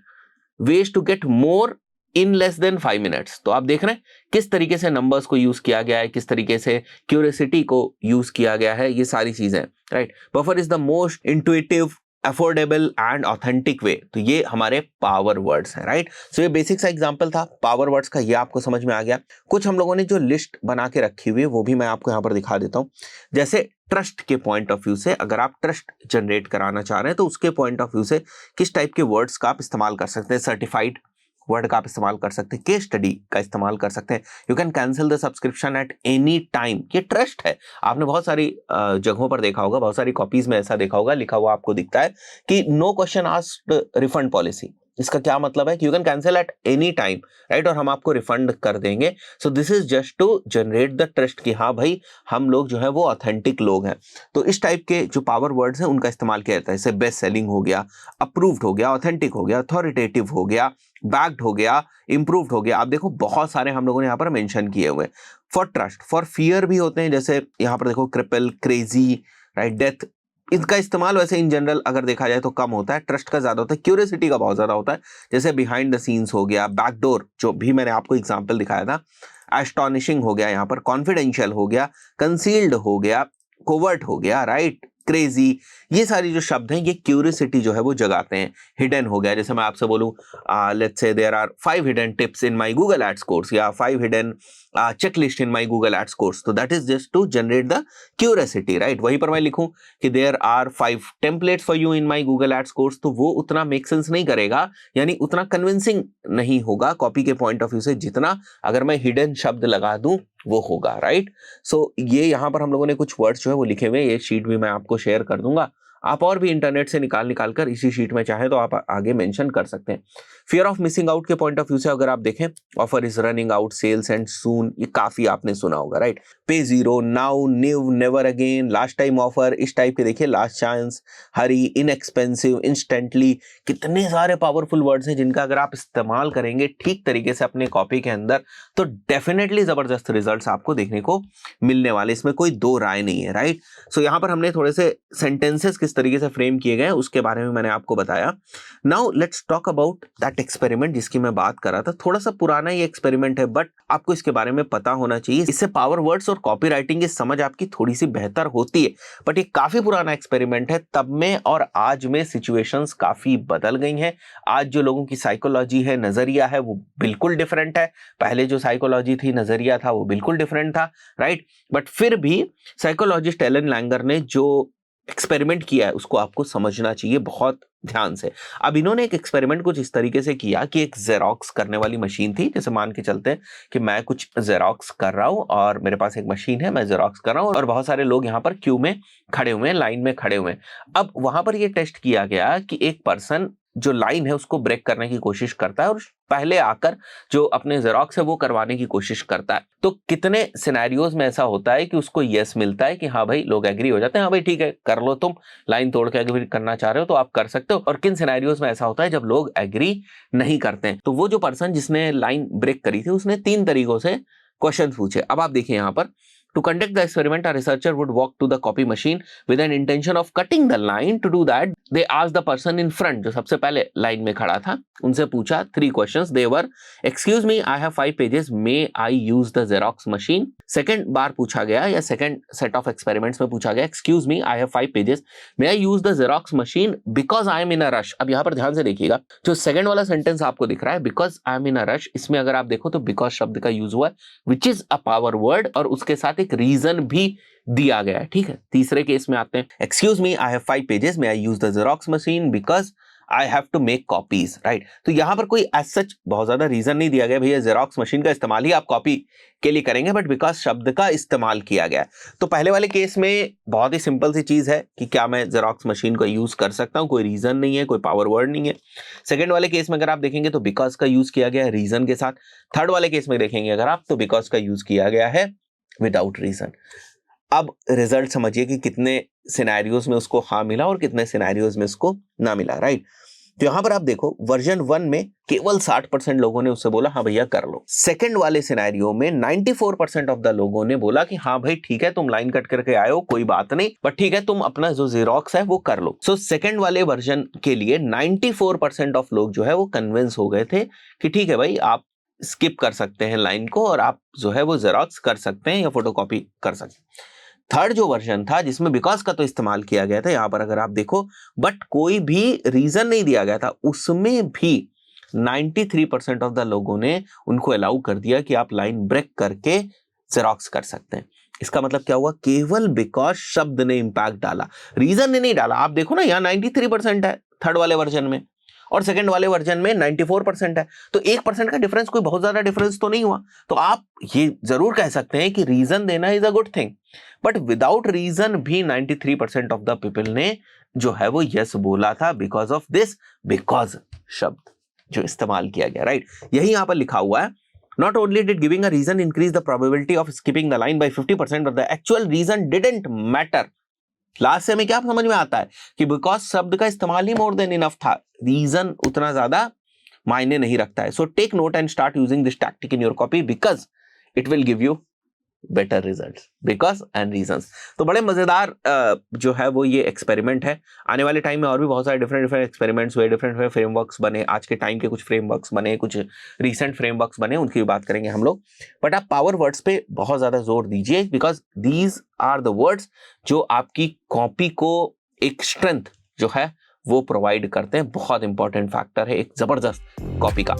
ways to get more in less than 5 minutes. तो आप देख रहे हैं किस तरीके से नंबर्स को यूज किया गया है, किस तरीके से क्यूरियोसिटी को यूज किया गया है, ये सारी चीजें, right. Buffer is the most intuitive, affordable and authentic way. तो ये हमारे पावर वर्ड्स हैं, राइट। सो ये बेसिक सा एग्जांपल था पावर वर्ड्स का, ये आपको समझ में आ गया। कुछ हम लोगों ने जो लिस्ट बना के रखी हुई है वो भी मैं आपको यहाँ पर दिखा देता हूँ। जैसे ट्रस्ट के पॉइंट ऑफ व्यू से, अगर आप ट्रस्ट जनरेट कराना चाह रहे हैं तो उसके पॉइंट ऑफ व्यू से किस टाइप के वर्ड्स का आप इस्तेमाल कर सकते हैं। सर्टिफाइड वर्ड का आप इस्तेमाल कर सकते हैं, केस स्टडी का इस्तेमाल कर सकते हैं, you can cancel the subscription eight any time. ये ट्रस्ट है। आपने बहुत सारी जगहों पर देखा होगा, बहुत सारी कॉपीज में ऐसा देखा होगा, लिखा हुआ आपको दिखता है कि no question asked refund policy. इसका क्या मतलब है कि you can cancel at any time, right, और हम आपको रिफंड कर देंगे। So this is just to generate the trust कि हाँ भाई, हम लोग जो है वो ऑथेंटिक लोग हैं। तो इस टाइप के जो पावर वर्ड्स हैं उनका इस्तेमाल किया जाता है। जैसे बेस्ट सेलिंग हो गया, अप्रूव्ड हो गया, ऑथेंटिक हो गया, अथॉरिटेटिव हो गया, बैक्ड हो गया, इंप्रूव्ड हो गया। आप देखो बहुत सारे हम लोगों ने यहाँ पर मेंशन किए हुए। फॉर ट्रस्ट, फॉर फियर भी होते हैं, जैसे यहाँ पर देखो क्रिपल, क्रेजी, राइट, डेथ। इसका इस्तेमाल वैसे इन जनरल अगर देखा जाए तो कम होता है, ट्रस्ट का ज्यादा होता है, क्यूरियोसिटी का बहुत ज्यादा होता है। जैसे बिहाइंड द सीन्स हो गया, बैकडोर जो भी मैंने आपको एग्जांपल दिखाया था, एस्टोनिशिंग हो गया, यहाँ पर कॉन्फिडेंशियल हो गया, कंसील्ड हो गया, कोवर्ट हो गया, राइट, क्रेजी। ये सारी जो शब्द हैं ये क्यूरियोसिटी जो है वो जगाते हैं। हिडन हो गया, जैसे मैं आपसे बोलूं let's say there are 5 hidden tips in my Google ads course, या 5 hidden checklist in my Google ads course. तो that is just to generate the curiosity, right. वहीं पर मैं लिखूं कि there are 5 templates for you in my Google ads course, तो वो उतना मेक सेंस नहीं करेगा, यानी उतना कन्विंसिंग नहीं होगा कॉपी के पॉइंट ऑफ व्यू से, जितना अगर मैं हिडन शब्द लगा दूं वो होगा, राइट। सो ये यहाँ पर हम लोगों ने कुछ वर्ड्स जो है वो लिखे हुए हैं, ये शीट भी मैं आपको शेयर कर दूंगा, आप और भी इंटरनेट से निकाल निकाल कर इसी शीट में चाहे तो आप आगे मेंशन कर सकते हैं। फियर ऑफ मिसिंग आउट के पॉइंट ऑफ व्यू से अगर आप देखें, offer is running out, sales end soon, ये काफी आपने सुना होगा, राइट। Pay zero, now, new, never again, last time offer, इस टाइप के देखिए, last chance, hurry, inexpensive, instantly, कितने सारे पावरफुल वर्ड्स हैं जिनका अगर आप इस्तेमाल करेंगे ठीक तरीके से अपने कॉपी के अंदर तो डेफिनेटली जबरदस्त रिजल्ट्स आपको देखने को मिलने वाले, इसमें कोई दो राय नहीं है, राइट। सो यहाँ पर हमने थोड़े से सेंटेंसेस किस तरीके से फ्रेम किए गए उसके बारे में मैंने आपको बताया। Now let's talk about that experiment जिसकी मैं बात कर रहा था। थोड़ा सा पुराना ये एक्सपेरिमेंट है बट आपको इसके बारे में पता होना चाहिए, इससे पावर वर्ड्स और कॉपी राइटिंग की समझ आपकी थोड़ी सी बेहतर होती है। बट ये काफी पुराना एक्सपेरिमेंट है, तब में और आज में सिचुएशंस काफी बदल गई हैं। आज जो लोगों की साइकोलॉजी है, नजरिया है, वो बिल्कुल डिफरेंट है। पहले जो साइकोलॉजी थी, नजरिया था, वो बिल्कुल डिफरेंट था, राइट। बट फिर भी साइकोलॉजिस्ट एलन लैंगर ने जो एक्सपेरिमेंट किया है उसको आपको समझना चाहिए बहुत ध्यान से। अब इन्होंने एक एक्सपेरिमेंट कुछ इस तरीके से किया कि एक जेरोक्स करने वाली मशीन थी, जैसे मान के चलते हैं कि मैं कुछ जेरोक्स कर रहा हूं और मेरे पास एक मशीन है, मैं जेरोक्स कर रहा हूं और बहुत सारे लोग यहां पर क्यू में खड़े हुए हैं, लाइन में खड़े हुए हैं। अब वहां पर यह टेस्ट किया गया कि एक पर्सन जो लाइन है उसको ब्रेक करने की कोशिश करता है और पहले आकर जो अपने जेरोक्स है वो करवाने की कोशिश करता है। तो कितने सिनेरियोज में ऐसा होता है कि उसको यस मिलता है कि हाँ भाई, लोग एग्री हो जाते हैं, हाँ भाई ठीक है कर लो, तुम लाइन तोड़ के एग्री करना चाह रहे हो तो आप कर सकते हो। और किन सिनेरियोज में ऐसा होता है जब लोग एग्री नहीं करते हैं। तो वो जो पर्सन जिसने लाइन ब्रेक करी थी उसने 3 तरीकों से क्वेश्चन पूछे। अब आप देखिए यहाँ पर, To conduct the experiment, a researcher would walk to the copy machine with an intention of cutting the line. To do that, they asked the person in front, जो सबसे पहले लाइन में खड़ा था, उनसे पूछा 3 questions. They were, excuse me, I have 5 pages. May I use the Xerox machine? Second बार पूछा गया या सेकेंड सेट ऑफ एक्सपेरिमेंट्स में पूछा गया, excuse me, I have 5 pages, may I use the Xerox machine because I am in a rush. अब यहां पर ध्यान से देखिएगा, जो सेकंड वाला सेंटेंस आपको दिख रहा है because I am in a rush, इसमें अगर आप देखो तो बिकॉज शब्द का यूज हुआ है which is a power word और उसके साथ एक रीजन भी दिया गया है, ठीक है। तीसरे केस में आते हैं, excuse me, I have 5 pages, may I use the Xerox machine because I have to make copies, right. तो यहां पर कोई एज सच बहुत ज्यादा रीजन नहीं दिया गया, भैया जेरोक्स मशीन का इस्तेमाल ही आप कॉपी के लिए करेंगे, बट बिकॉज शब्द का इस्तेमाल किया गया। तो पहले वाले केस में बहुत ही सिंपल सी चीज है कि क्या मैं जेरोक्स मशीन का यूज कर सकता हूं, कोई रीजन नहीं है, कोई पावर वर्ड नहीं है। सेकंड वाले केस में अगर आप देखेंगे तो बिकॉज का यूज किया गया है रीजन के साथ। थर्ड वाले केस में देखेंगे अगर आप, तो बिकॉज का यूज किया गया है विदाउट रीजन। अब रिजल्ट समझिए कि कितने सिनेरियोज में उसको हाँ मिला और कितने सिनेरियोज में उसको ना मिला, राइट। तो यहां पर आप देखो, वर्जन 1 में केवल 60% लोगों ने उससे बोला हाँ भैया कर लो। सेकंड वाले सिनेरियो में 94% ऑफ द लोगों ने बोला कि हाँ भाई ठीक है, तुम लाइन कट करके आए हो, कोई बात नहीं, बट ठीक है तुम अपना जो जेरोक्स है वो कर लो। सो सेकंड वाले वर्जन के लिए 94% ऑफ लोग जो है वो कन्विंस हो गए थे कि ठीक है भाई, आप स्किप कर सकते हैं लाइन को और आप जो है वो जेरोक्स कर सकते हैं या फोटोकॉपी कर सकते हैं। थर्ड जो वर्जन था जिसमें बिकॉज का तो इस्तेमाल किया गया था, यहां पर अगर आप देखो, बट कोई भी रीजन नहीं दिया गया था, उसमें भी 93% ऑफ द लोगों ने उनको अलाउ कर दिया कि आप लाइन ब्रेक करके जेरोक्स कर सकते हैं। इसका मतलब क्या हुआ, केवल बिकॉज शब्द ने इंपैक्ट डाला, रीजन ने नहीं डाला। आप देखो ना, यहाँ 93% है थर्ड वाले वर्जन में और सेकंड वाले वर्जन में 94% है, तो 1% का डिफरेंस कोई बहुत ज्यादा डिफरेंस तो नहीं हुआ। तो आप ये जरूर कह सकते हैं कि रीजन देना is a good thing, but without reason भी 93% ऑफ द पीपल ने जो है वो यस बोला था बिकॉज ऑफ दिस बिकॉज शब्द जो इस्तेमाल किया गया, राइट। यही यहां पर लिखा हुआ है, Not only did giving a reason increase the probability of skipping the line by 50%, but the actual reason didn't matter. Last से हमें क्या समझ में आता है कि बिकॉज शब्द का इस्तेमाल ही मोर देन इनफ था, रीजन उतना ज्यादा मायने नहीं रखता है। So take note and start using this tactic in your copy because it will give you better results, because and reasons. तो बड़े मजेदार जो है वो ये एक्सपेरिमेंट है। आने वाले टाइम में और भी बहुत सारे डिफरेंट एक्सपेरिमेंट्स हुए, डिफरेंट फ्रेमवर्क्स बने, आज के टाइम के कुछ फ्रेमवर्क्स बने, कुछ रीसेंट फ्रेमवर्क्स बने, उनकी भी बात करेंगे हम लोग। बट आप पावर वर्ड्स पे बहुत ज्यादा जोर दीजिए because these are the words जो आपकी कॉपी को एक स्ट्रेंथ जो है वो प्रोवाइड करते हैं। बहुत इंपॉर्टेंट फैक्टर है एक जबरदस्त कॉपी का।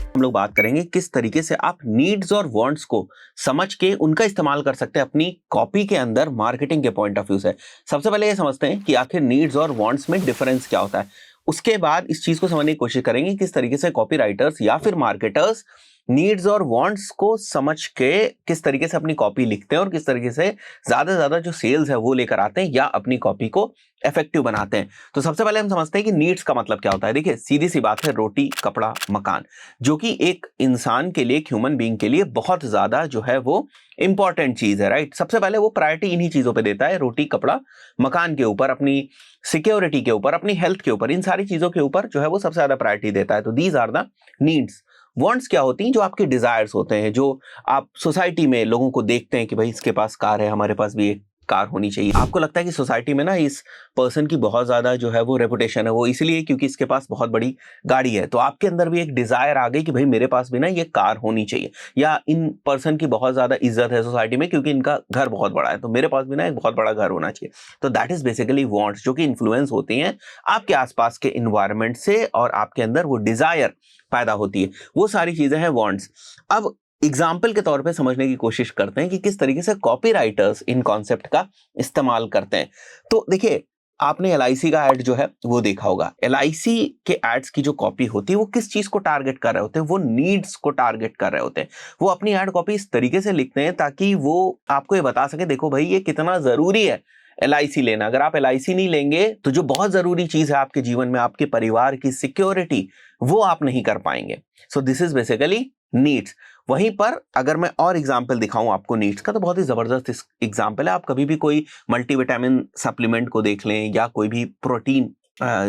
हम लोग बात करेंगे किस तरीके से आप नीड्स और वांट्स को समझ के उनका इस्तेमाल कर सकते हैं अपनी कॉपी के अंदर मार्केटिंग के पॉइंट ऑफ व्यू से। सबसे पहले ये समझते हैं कि आखिर नीड्स और वांट्स में डिफरेंस क्या होता है। उसके बाद इस चीज को समझने की कोशिश करेंगे किस तरीके से कॉपी राइटर्स या फिर मार्केटर्स नीड्स और वांट्स को समझ के किस तरीके से अपनी कॉपी लिखते हैं और किस तरीके से ज्यादा जो सेल्स है वो लेकर आते हैं या अपनी कॉपी को इफेक्टिव बनाते हैं। तो सबसे पहले हम समझते हैं कि नीड्स का मतलब क्या होता है। देखिए सीधी सी बात है, रोटी कपड़ा मकान, जो कि एक इंसान के लिए, एक ह्यूमन बीइंग के लिए बहुत ज्यादा जो है वो इंपॉर्टेंट चीज है, राइट। सबसे पहले वो प्रायोरिटी इन्हीं चीजों पे देता है, रोटी कपड़ा मकान के ऊपर, अपनी सिक्योरिटी के ऊपर, अपनी हेल्थ के ऊपर, इन सारी चीजों के ऊपर जो है वो सबसे ज्यादा प्रायोरिटी देता है। तो these are the needs. Wants क्या होती हैं? जो आपके डिजायर्स होते हैं, जो आप सोसाइटी में लोगों को देखते हैं कि भाई इसके पास कार है, हमारे पास भी एक कार होनी चाहिए। आपको लगता है कि सोसाइटी में ना इस पर्सन की बहुत ज्यादा जो है वो रेपुटेशन है, वो इसलिए क्योंकि इसके पास बहुत बड़ी गाड़ी है। तो आपके अंदर भी एक डिजायर आ गई कि भाई मेरे पास भी ना ये कार होनी चाहिए, या इन पर्सन की बहुत ज्यादा इज्जत है सोसाइटी में क्योंकि इनका घर बहुत बड़ा है, तो मेरे पास भी ना एक बहुत बड़ा घर होना चाहिए। तो दैट इज बेसिकली वांट्स, जो कि इन्फ्लुएंस होती हैं आपके आसपास के इन्वायरमेंट से और आपके अंदर वो डिजायर पैदा होती है, वो सारी चीजें हैं वांट्स। अब एग्जाम्पल के तौर पे समझने की कोशिश करते हैं कि किस तरीके से कॉपीराइटर्स इन कॉन्सेप्ट का इस्तेमाल करते हैं। तो देखिए, आपने LIC का एड जो है वो देखा होगा। LIC के एड्स की जो कॉपी होती है वो किस चीज को टारगेट कर रहे होते हैं? वो नीड्स को टारगेट कर रहे होते हैं। वो अपनी एड कॉपी इस तरीके से लिखते हैं ताकि वो आपको ये बता सके, देखो भाई ये कितना जरूरी है LIC लेना। अगर आप LIC नहीं लेंगे तो जो बहुत जरूरी चीज है आपके जीवन में, आपके परिवार की सिक्योरिटी, वो आप नहीं कर पाएंगे। सो दिस इज बेसिकली नीड्स। वहीं पर अगर मैं और एग्जाम्पल दिखाऊं आपको नीड्स का, तो बहुत ही जबरदस्त एग्जाम्पल है। आप कभी भी कोई मल्टीविटामिन सप्लीमेंट को देख लें या कोई भी प्रोटीन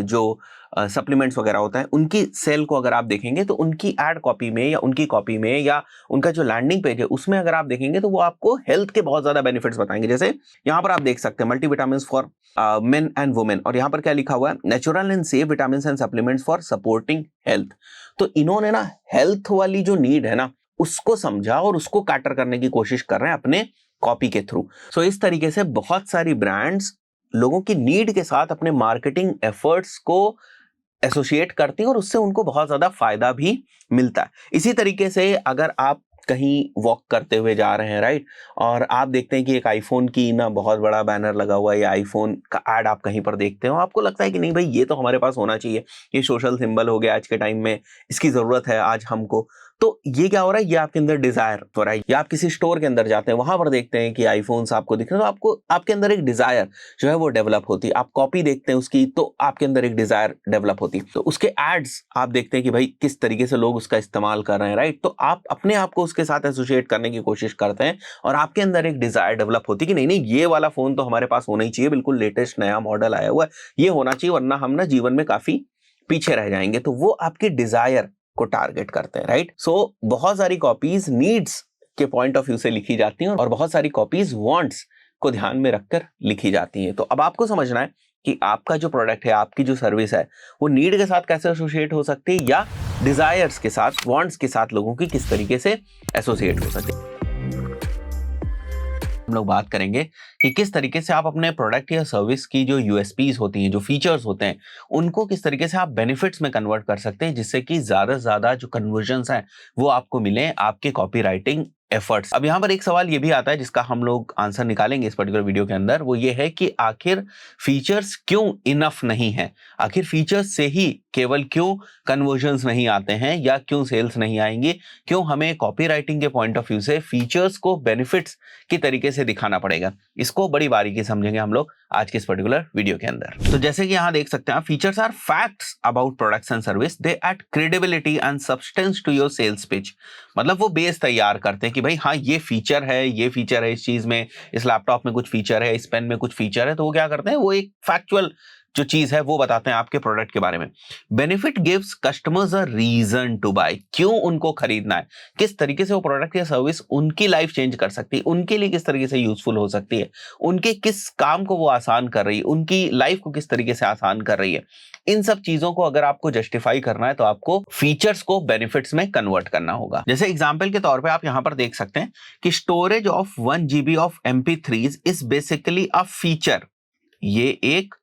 जो सप्लीमेंट्स वगैरह होता है, उनकी सेल को अगर आप देखेंगे तो उनकी एड कॉपी में या उनकी कॉपी में या उनका जो लैंडिंग पेज है उसमें अगर आप देखेंगे तो वो आपको हेल्थ के बहुत ज्यादा बेनिफिट्स बताएंगे। जैसे यहाँ पर आप देख सकते हैं multivitamins for main and women, और यहाँ पर क्या लिखा हुआ है? Natural and safe vitamin and supplements for supporting health. तो इन्होंने ना हेल्थ वाली जो नीड है ना उसको समझा और उसको कैटर करने की कोशिश कर रहे हैं अपने कॉपी के थ्रू। सो इस तरीके से बहुत सारी ब्रांड्स लोगों की नीड के साथ अपने मार्केटिंग एफर्ट्स को एसोसिएट करती हैं और उससे उनको बहुत ज्यादा फायदा भी मिलता है। इसी तरीके से अगर आप कहीं वॉक करते हुए जा रहे हैं, राइट, और आप देखते हैं कि एक आईफोन की ना बहुत बड़ा बैनर लगा हुआ है या आईफोन का एड आप कहीं पर देखते हो, आपको लगता है कि नहीं भाई ये तो हमारे पास होना चाहिए, ये सोशल सिंबल हो गया आज के टाइम में, इसकी जरूरत है आज हमको। तो ये क्या हो रहा है? ये आपके अंदर डिजायर हो रहा है। या आप किसी स्टोर के अंदर जाते हैं, वहां पर देखते हैं कि आईफोन्स आपको दिख रहे हैं, तो आपको आपके अंदर एक डिजायर जो है वो डेवलप होती है। आप कॉपी देखते हैं उसकी तो आपके अंदर एक डिजायर डेवलप होती है। तो उसके एड्स आप देखते हैं कि भाई किस तरीके से लोग उसका इस्तेमाल कर रहे हैं, राइट। तो आप अपने आप को उसके साथ एसोसिएट करने की कोशिश करते हैं और आपके अंदर एक डिजायर डेवलप होती है कि नहीं नहीं ये वाला फोन तो हमारे पास होना ही चाहिए, बिल्कुल लेटेस्ट नया मॉडल आया हुआ है, ये होना चाहिए, वरना हम ना जीवन में काफी पीछे रह जाएंगे। तो वो आपकी डिजायर को टारगेट करते हैं, राइट। सो बहुत सारी कॉपीज नीड्स के पॉइंट ऑफ व्यू से लिखी जाती हैं और बहुत सारी कॉपीज वांट्स को ध्यान में रखकर लिखी जाती हैं। तो अब आपको समझना है कि आपका जो प्रोडक्ट है, आपकी जो सर्विस है, वो नीड के साथ कैसे एसोसिएट हो सकती है या डिजायर्स के साथ, वांट्स के साथ लोगों की किस तरीके से एसोसिएट हो सकती है। हम लोग बात करेंगे कि किस तरीके से आप अपने प्रोडक्ट या सर्विस की जो यूएसपीज होती हैं, जो फीचर्स होते हैं, उनको किस तरीके से आप बेनिफिट्स में कन्वर्ट कर सकते हैं, जिससे कि ज्यादा से ज्यादा जो कन्वर्जन्स हैं वो आपको मिले आपके कॉपीराइटिंग एफर्ट्स। अब यहाँ पर एक सवाल ये भी आता है जिसका हम लोग आंसर निकालेंगे इस पर्टिकुलर वीडियो के अंदर, वो ये है कि आखिर फीचर्स क्यों इनफ नहीं है? आखिर फीचर्स से ही केवल क्यों कन्वर्जन्स नहीं आते हैं या क्यों सेल्स नहीं आएंगे? क्यों हमें कॉपीराइटिंग के पॉइंट ऑफ व्यू से फीचर्स को बेनिफिट्स की तरीके से दिखाना पड़ेगा? इसको बड़ी बारीकी समझेंगे हम लोग आज के इस पर्टिकुलर वीडियो के अंदर। तो जैसे कि यहाँ देख सकते हैं, features are facts about products and service, they add credibility and substance to your sales pitch. मतलब वो बेस तैयार करते हैं कि भाई हाँ ये फीचर है, ये फीचर है, इस चीज में, इस लैपटॉप में कुछ फीचर है, इस पेन में कुछ फीचर है, तो वो क्या करते हैं, वो एक फैक्चुअल जो चीज है वो बताते हैं आपके प्रोडक्ट के बारे में। Benefit gives customers a reason to buy, क्यों उनको खरीदना है, किस तरीके से वो प्रोडक्ट या सर्विस उनकी लाइफ चेंज कर सकती है, उनके लिए किस तरीके से यूजफुल हो सकती है, उनके किस काम को वो आसान कर रही है, उनकी लाइफ को किस तरीके से आसान कर रही है। इन सब चीजों को अगर आपको जस्टिफाई करना है तो आपको फीचर्स को बेनिफिट्स में कन्वर्ट करना होगा। जैसे एग्जांपल के तौर पे आप यहां पर देख सकते हैं कि storage of 1 GB of MP3 is basically a feature. ये एक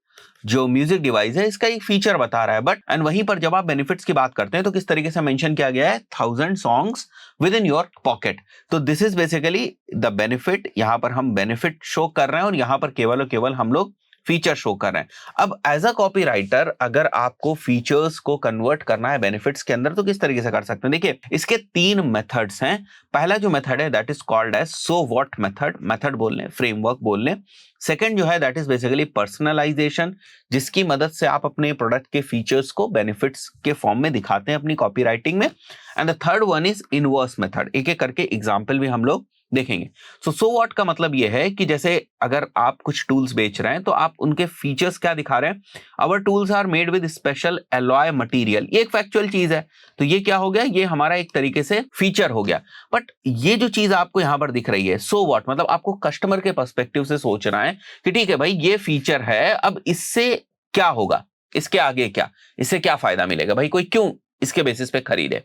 जो म्यूजिक डिवाइस है इसका एक फीचर बता रहा है, बट एंड वहीं पर जब आप बेनिफिट्स की बात करते हैं तो किस तरीके से मेंशन किया गया है, 1000 songs with in your pocket. तो this is basically the benefit. यहां पर हम बेनिफिट शो कर रहे हैं और यहां पर केवल और केवल हम लोग फीचर शो कर रहे हैं। अब एज अ कॉपीराइटर अगर आपको फीचर्स को कन्वर्ट करना है बेनिफिट्स के अंदर तो किस तरीके से कर सकते हैं? देखिए इसके 3 मेथड्स हैं। पहला जो मेथड है that is called as so what method, method बोल लें, फ्रेमवर्क बोल लें। सेकंड जो है दैट इज बेसिकली पर्सनलाइजेशन, जिसकी मदद से आप अपने प्रोडक्ट के फीचर्स को बेनिफिट्स के फॉर्म में दिखाते हैं अपनी कॉपीराइटिंग में। And the third one is inverse method. एक एक करके एग्जांपल भी हम लोग देखेंगे। सो व्हाट का मतलब यह है कि जैसे अगर आप कुछ टूल्स बेच रहे हैं तो आप उनके फीचर्स क्या दिखा रहे हैं? Our tools are made with special alloy material. ये एक फैक्चुअल चीज है, तो ये क्या हो गया? ये हमारा एक तरीके से फीचर हो गया। बट ये जो चीज आपको यहां पर दिख रही है सो व्हाट, मतलब आपको कस्टमर के पर्सपेक्टिव से सोचना है कि ठीक है भाई ये फीचर है, अब इससे क्या होगा, इसके आगे क्या, इससे क्या फायदा मिलेगा, भाई कोई क्यों इसके बेसिस पे खरीदे।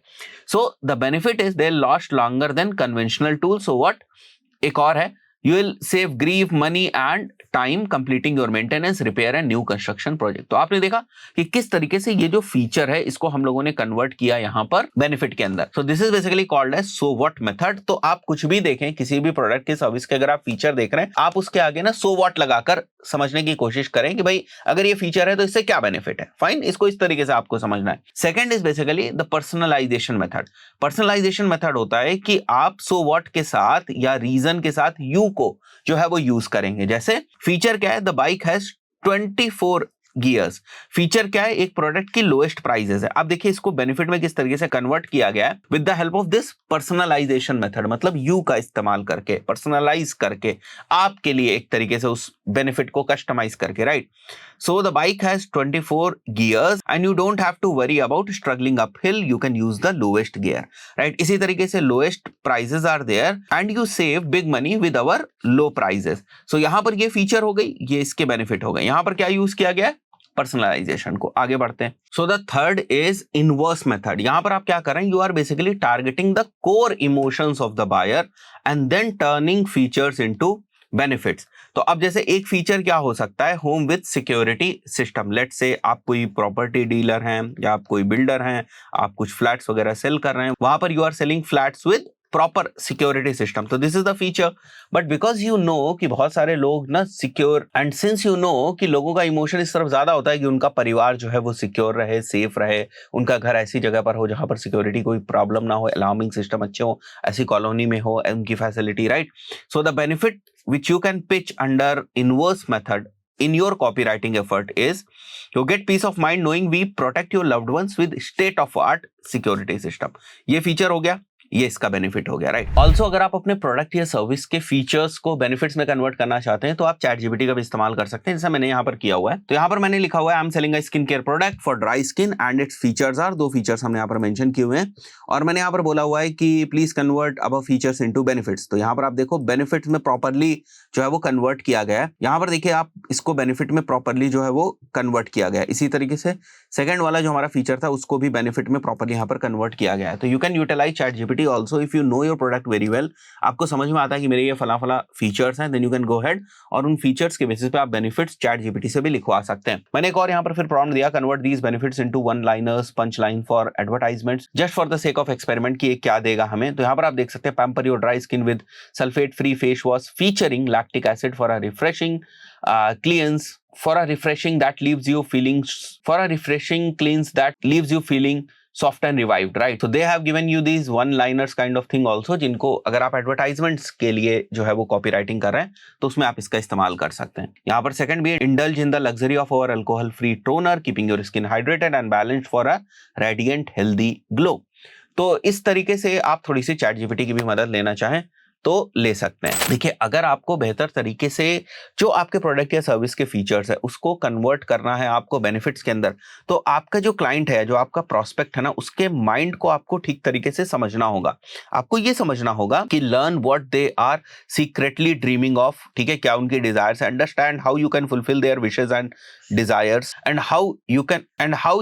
So the benefit is they last longer than conventional tool. So what एक और है, you will save grief money and time completing your maintenance repair and new construction project. तो आपने देखा कि किस तरीके से ये जो फीचर है इसको हम लोगों ने कन्वर्ट किया यहां पर बेनिफिट के अंदर। So this is basically called as so what method. तो आप कुछ भी देखें, किसी भी प्रोडक्ट के सर्विस के अगर आप फीचर देख रहे हैं, आप उसके आगे ना सो व्हाट लगाकर समझने की कोशिश करें कि भाई अगर ये फीचर है तो इससे क्या बेनिफिट है। फाइन, इसको इस तरीके से आपको समझना है। Second is basically the personalisation method. Personalisation method होता है कि आप सो व्हाट के साथ या रीजन के साथ यू को जो है वो यूज करेंगे। जैसे फीचर क्या है? The bike has 24 gears. Feature क्या है? एक प्रोडक्ट की लोएस्ट प्राइसेस है। अब देखिए इसको बेनिफिट में किस तरीके से कन्वर्ट किया गया है with the help of this personalisation method, मतलब यू का इस्तेमाल करके, पर्सनलाइज करके, आपके लिए एक तरीके से उस बेनिफिट को कस्टमाइज करके, right. So the bike has 24 gears and you don't have to worry about struggling uphill, you can use the lowest gear, right. इसी तरीके से lowest prices are there and you save big money with our low prices. So यहां पर ये feature हो गई, ये इसके बेनिफिट हो गए। यहां पर क्या यूज किया गया है? पर्सनलाइजेशन को। आगे बढ़ते हैं। So the third is inverse method. यहां पर आप क्या कर रहे हैं? You are basically targeting the core emotions of the buyer and then turning features into benefits. तो अब जैसे एक फीचर क्या हो सकता है? Home with security system. Let's say आप कोई प्रॉपर्टी डीलर हैं या आप कोई बिल्डर हैं, आप कुछ फ्लैट्स वगैरह सेल कर रहे हैं, वहां पर you are selling flats with proper security system. तो this is the feature. But because you know कि बहुत सारे लोग ना secure, and since you know कि लोगों का इमोशन इस तरफ ज्यादा होता है कि उनका परिवार जो है वो सिक्योर रहे, सेफ रहे, उनका घर ऐसी जगह पर हो जहां पर सिक्योरिटी कोई प्रॉब्लम ना हो, अलार्मिंग सिस्टम अच्छे हो, ऐसी कॉलोनी में हो उनकी facility, right. So the benefit which you can pitch under inverse method in your copywriting effort is you get peace of mind knowing we protect your loved ones with state of art security system। ये feature हो गया, ये इसका benefit हो गया, right. Also अगर आप अपने प्रोडक्ट या सर्विस के फीचर्स को बेनिफिट्स में कन्वर्ट करना चाहते हैं तो आप चैट जीपीटी का भी इस्तेमाल कर सकते हैं, जैसा मैंने यहाँ पर किया हुआ है। तो यहाँ पर मैंने लिखा हुआ है I am selling a skin care product for dry skin and it's features are, 2 features हमने यहाँ पर मेंशन किए हुए हैं और मैंने यहाँ पर बोला हुआ है कि please convert above features into benefits. तो यहाँ पर आप देखो बेनिफिट्स में प्रॉपरली जो है वो कन्वर्ट किया गया है। यहाँ पर देखिए आप इसको बेनिफिट में प्रॉपरली जो है वो कन्वर्ट किया गया है। इसी तरीके से सेकंड वाला जो हमारा फीचर था उसको भी बेनिफिट में प्रॉपरली यहाँ पर कन्वर्ट किया गया है। तो you can utilize chat GPT also if you know your product very well. आपको समझ में आता है कि मेरे ये फला फला फीचर्स हैं, then you can go head और उन फीचर्स के बेसिस पे आप बेनिफिट्स चैट जीपीटी से भी लिखवा सकते हैं। मैंने एक और यहाँ पर फिर प्रॉम्प्ट दिया, convert these benefits into one liners punch line for advertisements just for the sake of experiment कि ये क्या देगा हमें। तो यहाँ पर आप देख सकते हैं pamper your dry skin with sulphate free face wash featuring lactic acid for a refreshing cleanse for a refreshing that leaves you feeling for a refreshing cleanse that leaves you feeling soft and revived, right? So they have given you these one liners kind of thing also, जिनको अगर आप advertisements के लिए जो है वो copy writing कर रहे हैं तो उसमें आप इसका इस्तेमाल कर सकते हैं। यहाँ पर सेकंड भी indulge in the luxury of our alcohol free toner keeping your skin hydrated and balanced for a radiant healthy glow. तो इस तरीके से आप थोड़ी सी चैट जीपीटी की भी मदद लेना चाहें तो ले सकते हैं। देखिए अगर आपको बेहतर तरीके से जो आपके प्रोडक्ट या सर्विस के फीचर्स है उसको कन्वर्ट करना है आपको बेनिफिट्स के अंदर, तो आपका जो क्लाइंट है, जो आपका प्रोस्पेक्ट है ना, उसके माइंड को आपको ठीक तरीके से समझना होगा। आपको ये समझना होगा कि learn what they are secretly dreaming of, ठीक है, क्या उनकी desires, understand how you can fulfil their wishes and desires and how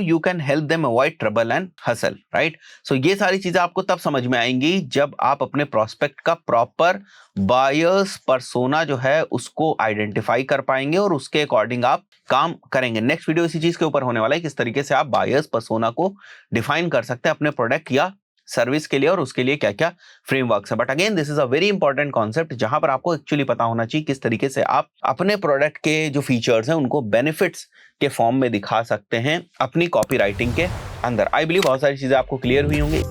you can help them avoid trouble and hassle, right. So ये सारी चीजें आपको तब समझ में आएंगी जब आप अपने प्रोस्पेक्ट का प्रॉपर बायर्स पर्सोना जो है उसको आइडेंटिफाई कर पाएंगे और उसके अकॉर्डिंग आप काम करेंगे। नेक्स्ट वीडियो इसी चीज के ऊपर होने वाला है, किस तरीके से आप बायर्स पर्सोना को डिफाइन कर सकते हैं अपने प्रोडक्ट या सर्विस के लिए और उसके लिए क्या क्या फ्रेमवर्क्स है। But again this is a very important concept जहां पर आपको एक्चुअली पता होना चाहिए किस तरीके से आप अपने प्रोडक्ट के जो फीचर्स हैं उनको बेनिफिट्स के फॉर्म में दिखा सकते हैं अपनी कॉपी राइटिंग के अंदर। आई बिलीव बहुत सारी चीजें आपको क्लियर हुई होंगी।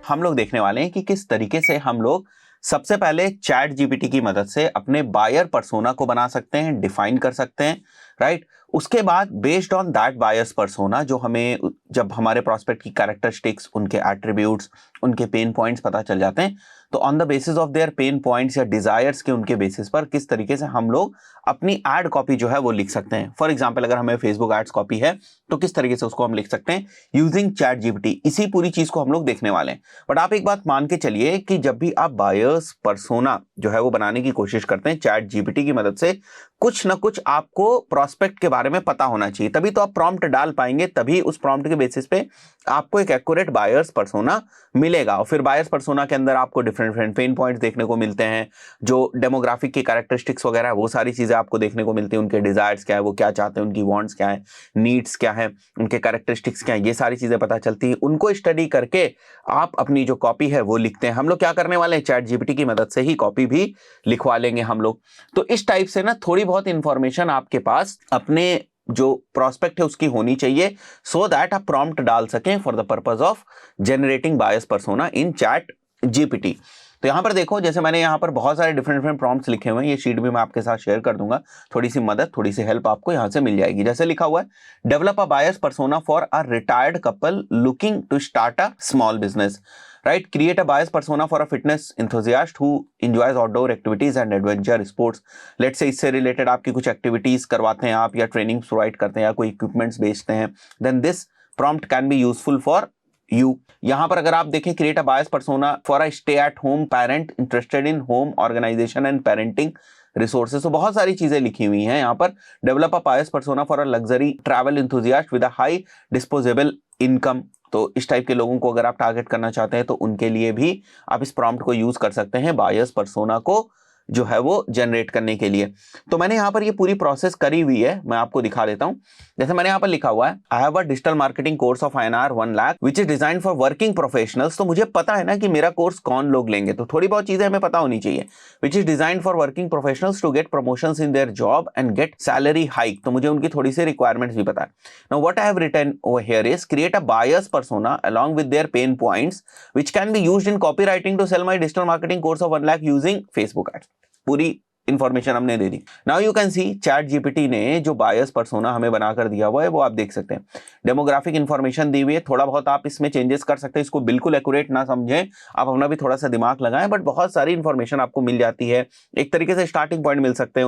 हम लोग देखने वाले हैं कि किस तरीके से हम लोग सबसे पहले चैट जीपीटी की मदद से अपने बायर पर्सोना को बना सकते हैं, डिफाइन कर सकते हैं, राइट। उसके बाद based on that buyers persona, जो हमें जब हमारे प्रोस्पेक्ट की कैरेक्टरिस्टिक्स, उनके एट्रीब्यूट्स, उनके पेन पॉइंट्स पता चल जाते हैं, तो on the basis of their pen points या डिजायर्स के उनके बेसिस पर किस तरीके से हम लोग अपनी एड कॉपी जो है वो लिख सकते हैं। फॉर एग्जांपल अगर हमें फेसबुक एड्स कॉपी है तो किस तरीके से उसको हम लिख सकते हैं यूजिंग चैट जीपीटी। इसी पूरी चीज को हम लोग देखने वाले हैं। बट आप एक बात मान के चलिए कि जब भी आप बायर्स पर्सोना जो है वो बनाने की कोशिश करते हैं चैट जीपीटी की मदद से, कुछ ना कुछ आपको प्रोस्पेक्ट के बारे में पता होना चाहिए, तभी तो आप प्रॉम्प्ट डाल पाएंगे, तभी उस प्रॉम्प्ट के बेसिस पे आपको एक एक्यूरेट बायर्स पर्सोना मिलेगा। और फिर बायर्स पर्सोना के अंदर आपको डिफरेंट पेन पॉइंट्स देखने को मिलते हैं, जो डेमोग्राफिक की कैरेक्टरिस्टिक्स वगैरह है वो सारी चीजें आपको देखने को मिलती हैं। उनके डिजायर्स क्या है, वो क्या चाहते हैं, उनकी वांट्स क्या है, नीड्स क्या है, उनके कैरेक्टरिस्टिक्स क्या है, ये सारी चीजें पता चलती हैं। उनको स्टडी करके आप अपनी जो कॉपी है वो लिखते हैं। हम लोग क्या करने वाले हैं, चैट जीपीटी की मदद से ही कॉपी भी लिखवा लेंगे हम लोग। तो इस टाइप से ना थोड़ी बहुत इंफॉर्मेशन आपके पास अपने जो प्रोस्पेक्ट है उसकी होनी चाहिए, सो दैट आप प्रॉम्प्ट डाल सकें for the purpose of generating bias persona in chat GPT. तो यहां पर देखो, जैसे मैंने यहां पर बहुत सारे डिफरेंट प्रॉम्प्ट्स लिखे हुए हैं, ये शीट भी मैं आपके साथ शेयर कर दूंगा, थोड़ी सी मदद, थोड़ी सी हेल्प आपको यहां से मिल जाएगी। जैसे लिखा हुआ है, develop a buyer's persona for a retired couple looking to start a small business, right? Create a bias persona for a fitness enthusiast who enjoys outdoor activities and adventure sports. Let's say इससे related आपकी कुछ activities करवाते हैं आप, या training provide करते हैं, या कोई इक्विपमेंट्स बेचते हैं, then this prompt can be useful for you. यहां पर अगर आप देखें, create a buyer's persona for a stay at home parent interested in home organization and parenting resources. तो बहुत सारी चीजें लिखी हुई हैं यहाँ पर। Develop a buyer's persona for a luxury travel enthusiast with a high disposable income. तो इस टाइप के लोगों को अगर आप टारगेट करना चाहते हैं तो उनके लिए भी आप इस प्रॉम्प्ट को यूज कर सकते हैं बायस पर्सोना को जो है वो जनरेट करने के लिए। तो मैंने यहां पर ये पूरी प्रोसेस करी हुई है, मैं आपको दिखा देता हूं। जैसे मैंने यहां पर लिखा हुआ है, I have a digital marketing course of INR 1 lakh which is design for working professionals. तो मुझे पता है ना कि मेरा कोर्स कौन लोग लेंगे, तो थोड़ी बहुत चीजें हमें पता होनी चाहिए। Which is design for working professionals to get promotions in their job and get salary hike. तो मुझे उनकी थोड़ी सी रिक्वायरमेंट्स भी पता है। Now what I have written over here is create a buyer's persona along with their pain points which can be used in copywriting to sell my digital marketing course of 1 lakh using Facebook ads। पूरी information हमने दे दी। Now you can see chat GPT ने जो बायस persona हमें बनाकर दिया हुआ है वो आप देख सकते हैं। डेमोग्राफिक इंफॉर्मेशन दी हुई है, थोड़ा बहुत आप इसमें चेंजेस कर सकते हैं, इसको बिल्कुल एक्यूरेट ना समझें, आप अपना भी थोड़ा सा दिमाग लगाएं, बट बहुत सारी इंफॉर्मेशन आपको मिल जाती है। एक तरीके से स्टार्टिंग पॉइंट मिल सकते हैं,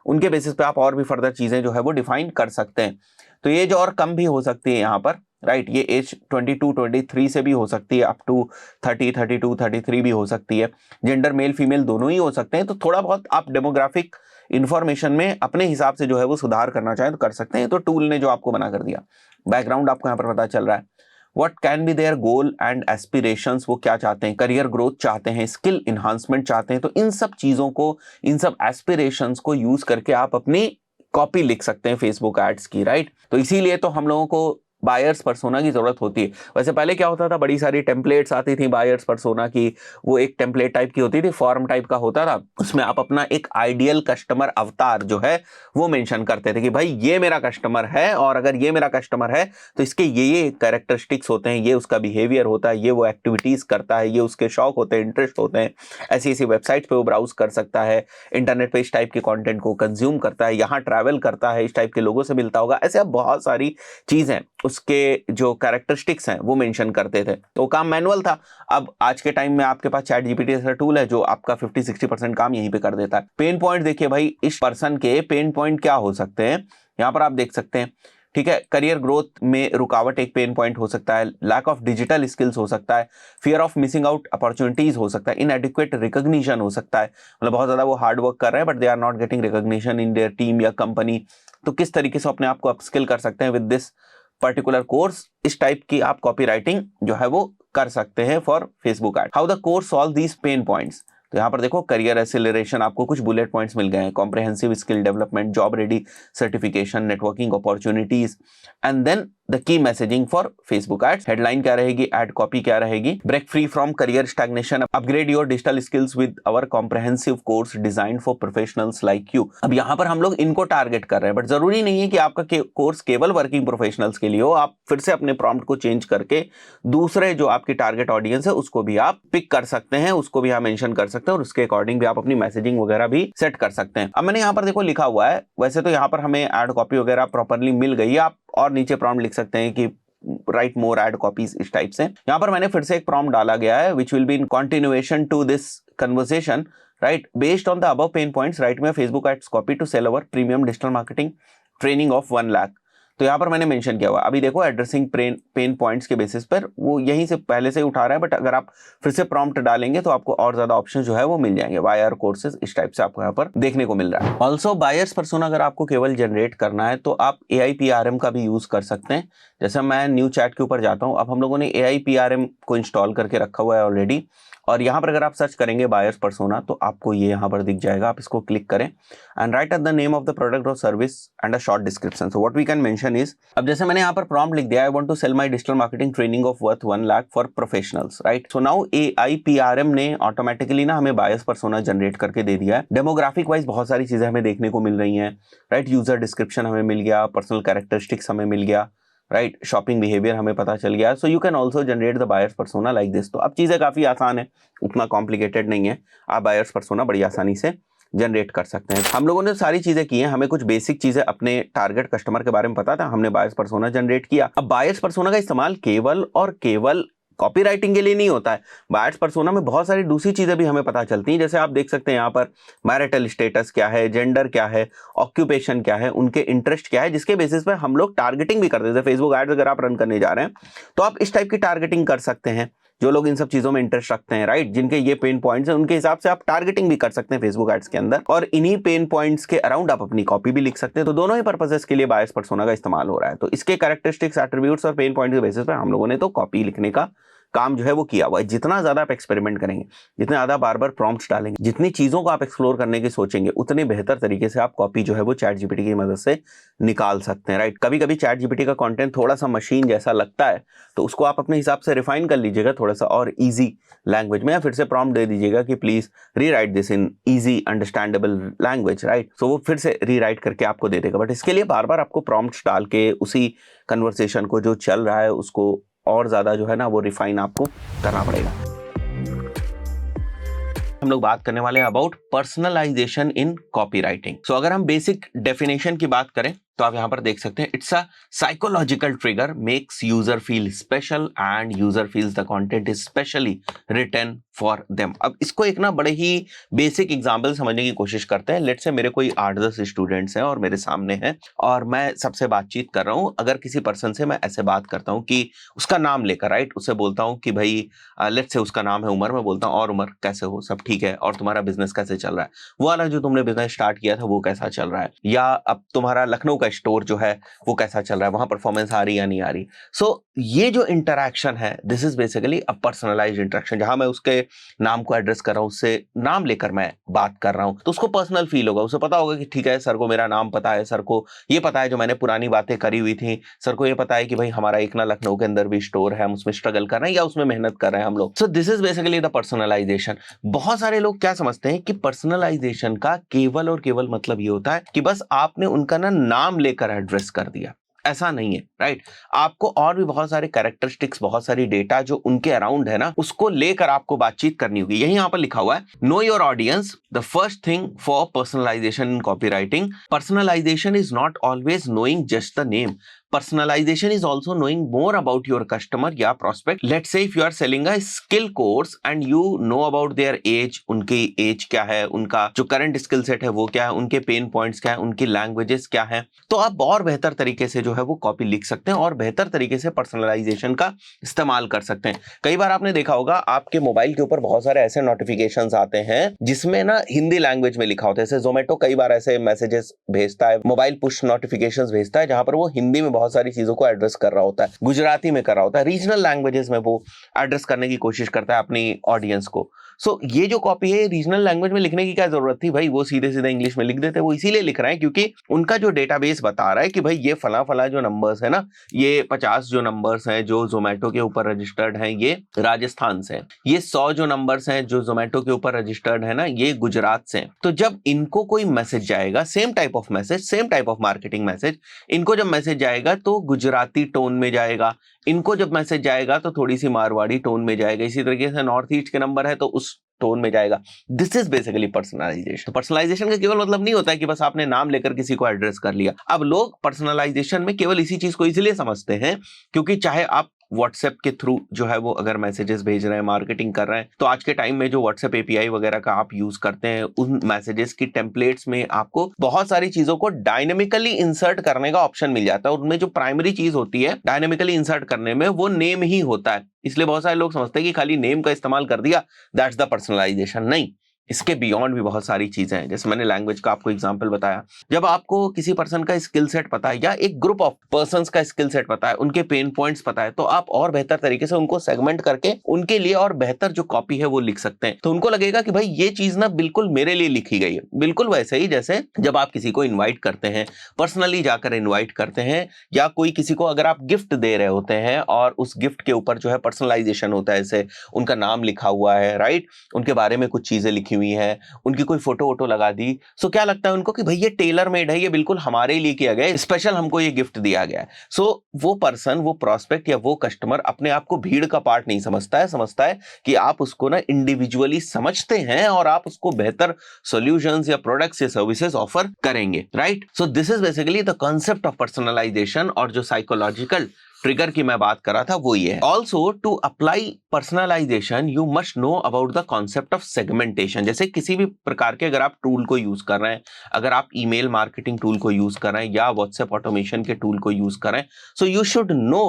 उनके बेसिस पे आप और भी फर्दर चीजें जो है वो डिफाइन कर सकते हैं। तो ये जो और कम भी हो सकती है यहाँ पर, राइट, ये एज 22 23 से भी हो सकती है, अप टू 30 32 33 भी हो सकती है। जेंडर मेल फीमेल दोनों ही हो सकते हैं। तो थोड़ा बहुत आप डेमोग्राफिक इंफॉर्मेशन में अपने हिसाब से जो है वो सुधार करना चाहें तो कर सकते हैं। तो टूल ने जो आपको बना कर दिया, बैकग्राउंड आपको यहाँ पर पता चल रहा है। What can be there goal and aspirations, वो क्या चाहते हैं, करियर ग्रोथ चाहते हैं, स्किल इन्हांसमेंट चाहते हैं। तो इन सब चीजों को, इन सब एस्पिरेशंस को यूज करके आप अपनी कॉपी लिख सकते हैं फेसबुक एड्स की, राइट। तो इसीलिए तो हम लोगों को बायर्स पर्सोना की जरूरत होती है। वैसे पहले क्या होता था, बड़ी सारी टेम्पलेट्स आती थी बायर्स पर्सोना की, वो एक टेम्पलेट टाइप की होती थी, फॉर्म टाइप का होता था, उसमें आप अपना एक आइडियल कस्टमर अवतार जो है वो मेंशन करते थे कि भाई ये मेरा कस्टमर है, और अगर ये मेरा कस्टमर है तो इसके ये कैरेक्टरिस्टिक्स होते हैं, ये उसका बिहेवियर होता है, ये वो एक्टिविटीज करता है, ये उसके शौक होते हैं, इंटरेस्ट होते हैं, ऐसी ऐसी वेबसाइट पे वो ब्राउज कर सकता है, इंटरनेट पे इस टाइप के कंटेंट को कंज्यूम करता है, यहाँ ट्रैवल करता है, इस टाइप के लोगों से मिलता होगा। ऐसे अब बहुत सारी चीजें उसके जो कैरेक्टरिस्टिक्स हैं वो मेंशन करते थे। तो काम मैनुअल था। अब आज के टाइम में आपके पास चैट जीपीटी जैसा टूल है जो आपका 50-60% काम यहीं पे कर देता है। पेन पॉइंट देखिए भाई, इस पर्सन के पेन पॉइंट क्या हो सकते हैं, यहां पर आप देख सकते हैं, ठीक है। करियर ग्रोथ में रुकावट एक पेन पॉइंट हो सकता है, लैक ऑफ डिजिटल स्किल्स हो सकता है, fear of missing out opportunities हो सकता है, इनएडिक्वेट रिकॉग्निशन हो सकता है, मतलब बहुत ज्यादा वो हार्ड वर्क कर रहे हैं but they are not getting recognition in their team या कंपनी। तो किस तरीके से अपने आप को अपस्किल कर सकते हैं विद दिस पर्टिकुलर कोर्स, इस टाइप की आप कॉपी राइटिंग जो है वो कर सकते हैं for Facebook ad. How the course solve these pen points, तो यहाँ पर देखो करियर एक्सेलरेशन, आपको कुछ बुलेट पॉइंट्स मिल गए हैं, comprehensive skill development, job ready certification, networking opportunities, and then the key messaging for Facebook ads. Headline क्या रहेगी, एड कॉपी क्या रहेगी, break free from career stagnation, upgrade your digital skills with our comprehensive course design for professionals like you. अब यहाँ पर हम लोग इनको टारगेट कर रहे हैं, बट जरूरी नहीं है कि आपका कोर्स केवल वर्किंग प्रोफेशनल्स के लिए हो। आप फिर से अपने प्रॉम्प्ट को चेंज करके दूसरे जो आपकी टारगेट ऑडियंस है उसको भी आप पिक कर सकते हैं, उसको भी आप मेंशन कर सकते हैं और उसके अकॉर्डिंग भी आप अपनी मैसेजिंग वगैरह भी सेट कर सकते हैं। अब मैंने यहाँ पर देखो लिखा हुआ है, वैसे तो यहाँ पर हमें एड कॉपी वगैरह प्रॉपर्ली मिल गई है, आप और नीचे प्रॉम्प्ट लिख सकते हैं कि राइट मोर एड कॉपीज, इस टाइप से। यहाँ पर मैंने फिर से एक प्रॉम्प्ट डाला गया है, which will be in continuation to this conversation, right, based on the above pain points write में Facebook ads copy to sell our premium digital marketing training of 1 lakh. तो यहाँ पर मैंने मेंशन किया हुआ, अभी देखो एड्रेसिंग पेन पॉइंट्स के बेसिस पर वो यहीं से पहले से ही उठा रहा है, बट अगर आप फिर से प्रॉम्प्ट डालेंगे तो आपको और ज्यादा ऑप्शन जो है वो मिल जाएंगे। वायर कोर्सेज, इस टाइप से आपको यहाँ पर देखने को मिल रहा है। ऑल्सो बायर्स पर्सोना अगर आपको केवल जनरेट करना है तो आप AIPRM का भी यूज कर सकते हैं। जैसे मैं न्यू चैट के ऊपर जाता हूँ, अब हम लोगों ने AIPRM को इंस्टॉल करके रखा हुआ है ऑलरेडी, और यहाँ पर अगर आप सर्च करेंगे बायर्स पर्सोना तो आपको ये यहाँ पर दिख जाएगा। आप इसको क्लिक करें and write at the name of the product और service and a short description. So what we can mention is, अब जैसे मैंने यहाँ पर प्रॉम्प्ट लिख दिया, I want to sell my digital marketing training of worth 1 lakh for professionals, right. So now AIPRM ने automatically ना हमें बायर्स पर्सोना जनरेट करके दे दिया है। डेमोग्राफिक वाइज बहुत सारी चीजें हमें देखने को मिल रही हैं, राइट। यूजर डिस्क्रिप्शन हमें मिल गया, पर्सनल कैरेक्टरिस्टिक्स हमें मिल गया, राइट, शॉपिंग बिहेवियर हमें पता चल गया। सो you can also generate the buyers persona like this. तो अब चीजें काफी आसान है, उतना कॉम्प्लिकेटेड नहीं है, आप बायर्स पर्सोना बड़ी आसानी से जनरेट कर सकते हैं। हम लोगों ने सारी चीजें की हैं, हमें कुछ बेसिक चीजें अपने टारगेट कस्टमर के बारे में पता था, हमने बायर्स पर्सोना जनरेट किया। अब बायर्स पर्सोना का इस्तेमाल केवल और केवल कॉपी राइटिंग के लिए नहीं होता है, बायर्स पर्सोना में बहुत सारी दूसरी चीजें भी हमें पता चलती हैं। जैसे आप देख सकते हैं यहाँ पर मैरिटल स्टेटस क्या है, जेंडर क्या है, ऑक्यूपेशन क्या है, उनके इंटरेस्ट क्या है, जिसके बेसिस पे हम लोग टारगेटिंग भी करते हैं। फेसबुक एड्स अगर आप रन करने जा रहे हैं तो आप इस टाइप की टारगेटिंग कर सकते हैं, जो लोग इन सब चीजों में इंटरेस्ट रखते हैं, राइट, जिनके ये पेन पॉइंट्स हैं, उनके हिसाब से आप टारगेटिंग भी कर सकते हैं फेसबुक एड्स के अंदर, और इन्हीं पेन पॉइंट्स के अराउंड आप अपनी कॉपी भी लिख सकते हैं। तो दोनों ही पर्पसेस के लिए बायर्स पर्सोना का इस्तेमाल हो रहा है। तो इसके कैरेक्टरिस्टिक्स, एट्रीब्यूट्स और पेन पॉइंट के बेसिस पर हम लोगों ने तो कॉपी लिखने का काम जो है वो किया हुआ है। जितना ज्यादा आप एक्सपेरिमेंट करेंगे, जितने ज्यादा बार बार प्रॉम्प्ट्स डालेंगे, जितनी चीजों को आप एक्सप्लोर करने की सोचेंगे, उतने बेहतर तरीके से आप कॉपी जो है वो चैट जीपीटी की मदद से निकाल सकते हैं, राइट। कभी कभी चैट जीपीटी का कंटेंट थोड़ा सा मशीन जैसा लगता है, तो उसको आप अपने हिसाब से रिफाइन कर लीजिएगा थोड़ा सा और इजी लैंग्वेज में, या फिर से प्रॉम्प्ट दे दीजिएगा कि please rewrite this in easy understandable language, right. So वो फिर से रीराइट करके आपको दे देगा। बट इसके लिए बार बार आपको प्रॉम्प्ट्स डाल के उसी कन्वर्सेशन को जो चल रहा है उसको और ज्यादा जो है ना वो रिफाइन आपको करना पड़ेगा। हम लोग बात करने वाले हैं अबाउट पर्सनलाइजेशन इन कॉपीराइटिंग। सो अगर हम बेसिक डेफिनेशन की बात करें तो आप यहां पर देख सकते हैं, it's a psychological trigger makes user feel special and user feels the content is specially written for them. अब इसको एक ना बड़े ही बेसिक एग्जांपल समझने की कोशिश करते हैं। लेट्स से मेरे कोई 8-10 स्टूडेंट्स हैं और मेरे सामने हैं और मैं सबसे बातचीत कर रहा हूं। अगर किसी पर्सन से मैं ऐसे बात करता हूं कि उसका नाम लेकर, राइट, उससे बोलता हूं कि भाई लेट्स से उसका नाम है उमर, मैं बोलता हूं और उमर कैसे हो, सब ठीक है, और तुम्हारा बिजनेस कैसे चल रहा है, वो वाला जो तुमने बिजनेस स्टार्ट किया था वो कैसा चल रहा है, या अब तुम्हारा लखनऊ का स्टोर जो है वो कैसा चल रहा है, वहां परफॉर्मेंस आ रही या नहीं आ रही। सो ये जो इंटरैक्शन है, this is basically a personalised interaction, जहां मैं उसके नाम को एड्रेस कर रहा हूं, उससे नाम लेकर मैं बात कर रहा हूं, तो उसको पर्सनल फील होगा। उसे पता होगा कि ठीक है, सर को मेरा नाम पता है, सर को ये पता है जो मैंने पुरानी बातें करी हुई थी, सर को ये पता है कि भाई हमारा एक ना लखनऊ के अंदर भी स्टोर है, हम उसमें स्ट्रगल कर रहे हैं या उसमें मेहनत कर रहे हैं हम लोग। So this is basically the personalization. बहुत सारे लोग क्या समझते हैं कि पर्सनलाइजेशन का केवल और केवल मतलब ये होता है कि बस आपने उनका ना नाम लेकर एड्रेस कर दिया। ऐसा नहीं है, राइट। आपको और भी बहुत सारे कैरेक्टरिस्टिक्स, बहुत सारी डेटा जो उनके अराउंड है ना, उसको लेकर आपको बातचीत करनी होगी। यही यहाँ पर लिखा हुआ है, know your audience, the first thing for personalization in copywriting. Personalization is not always knowing just the name, personalization is also knowing more about your customer या prospect. Let's say if you are selling a skill course and you know about their age, उनकी as क्या है, उनका जो current skill set है वो क्या है, उनके पेन पॉइंट्स क्या है, उनकी लैंग्वेजेस क्या है, तो आप और बेहतर तरीके से जो है वो कॉपी लिख सकते हैं और बेहतर तरीके से पर्सनलाइजेशन का इस्तेमाल कर सकते हैं। कई बार आपने देखा होगा आपके मोबाइल के ऊपर बहुत सारे ऐसे नोटिफिकेशंस आते हैं जिसमें ना हिंदी लैंग्वेज में लिखा होता है। जैसे जोमेटो कई बार ऐसे मैसेजेस भेजता है, मोबाइल पुश नोटिफिकेशंस भेजता है जहां पर वो हिंदी में बहुत सारी चीजों को एड्रेस कर रहा होता है, गुजराती में कर रहा होता है, रीजनल लैंग्वेजेस में वो एड्रेस करने की कोशिश करता है अपनी ऑडियंस को। सो ये जो कॉपी है रीजनल लैंग्वेज में लिखने की क्या जरूरत थी भाई, वो सीधे सीधे इंग्लिश में लिख देते। वो इसीलिए लिख रहे हैं क्योंकि उनका जो डेटाबेस बता रहा है कि भाई ये फला फला जो नंबर्स है ना, ये 50 जो नंबर्स हैं जो जोमेटो के ऊपर रजिस्टर्ड हैं ये राजस्थान से, ये 100 जो नंबर्स हैं जो जोमेटो के ऊपर रजिस्टर्ड है ना ये गुजरात से। तो जब इनको कोई मैसेज जाएगा, same type of message, same type of marketing message, इनको जब मैसेज जाएगा तो गुजराती टोन में जाएगा, इनको जब मैसेज जाएगा तो थोड़ी सी मारवाड़ी टोन में जाएगा, इसी तरीके से नॉर्थ ईस्ट के नंबर है तो उस टोन में जाएगा। This is basically personalization. Personalization का केवल मतलब नहीं होता है कि बस आपने नाम लेकर किसी को एड्रेस कर लिया। अब लोग पर्सनलाइजेशन में केवल इसी चीज को इसलिए समझते हैं क्योंकि चाहे आप व्हाट्सएप के थ्रू जो है वो अगर मैसेजेस भेज रहे हैं, मार्केटिंग कर रहे हैं, तो आज के टाइम में जो व्हाट्सएप एपीआई वगैरह का आप यूज करते हैं, उन मैसेजेस की टेम्पलेट्स में आपको बहुत सारी चीजों को डायनेमिकली इंसर्ट करने का ऑप्शन मिल जाता है। उनमें जो प्राइमरी चीज होती है डायनेमिकली इंसर्ट करने में, वो नेम ही होता है। इसलिए बहुत सारे लोग समझते हैं कि खाली नेम का इस्तेमाल कर दिया दैट्स द पर्सनलाइजेशन। नहीं, इसके बियॉन्ड भी बहुत सारी चीजें हैं। जैसे मैंने लैंग्वेज का आपको एग्जांपल बताया, जब आपको किसी पर्सन का स्किल सेट पता है या एक ग्रुप ऑफ पर्संस का स्किल सेट पता है, उनके पेन पॉइंट्स पता है, तो आप और बेहतर तरीके से उनको सेगमेंट करके उनके लिए और बेहतर जो कॉपी है वो लिख सकते हैं। तो उनको लगेगा कि भाई ये चीज ना बिल्कुल मेरे लिए लिखी गई है। बिल्कुल वैसे ही जैसे जब आप किसी को इन्वाइट करते हैं, पर्सनली जाकर इन्वाइट करते हैं, या कोई किसी को अगर आप गिफ्ट दे रहे होते हैं और उस गिफ्ट के ऊपर जो है पर्सनलाइजेशन होता है, जैसे उनका नाम लिखा हुआ है, राइट, उनके बारे में कुछ चीजें लिखी हुई है, उनकी कोई फोटो वोटो लगा दी, सो क्या लगता है उनको कि भाई ये टेलर मेड है, ये बिल्कुल हमारे लिए किया गया है, स्पेशल हमको ये गिफ्ट दिया गया है। सो वो पर्सन, वो प्रोस्पेक्ट या वो कस्टमर अपने आप को भीड़ का पार्ट नहीं समझता है, समझता है कि आप उसको ना इंडिविजुअली समझते हैं और आप उसको बेहतर सॉल्यूशंस या प्रोडक्ट्स या सर्विसेज ऑफर करेंगे, right. So this is basically the concept of personalization. और जो साइकोलॉजिकल ट्रिगर की मैं बात कर रहा था वो ये है। Also to apply personalization you must know about the concept of segmentation. जैसे किसी भी प्रकार के अगर आप टूल को यूज कर रहे हैं, अगर आप ईमेल मार्केटिंग टूल को यूज कर रहे हैं या व्हाट्सएप ऑटोमेशन के टूल को यूज कर रहे हैं, सो यू शुड नो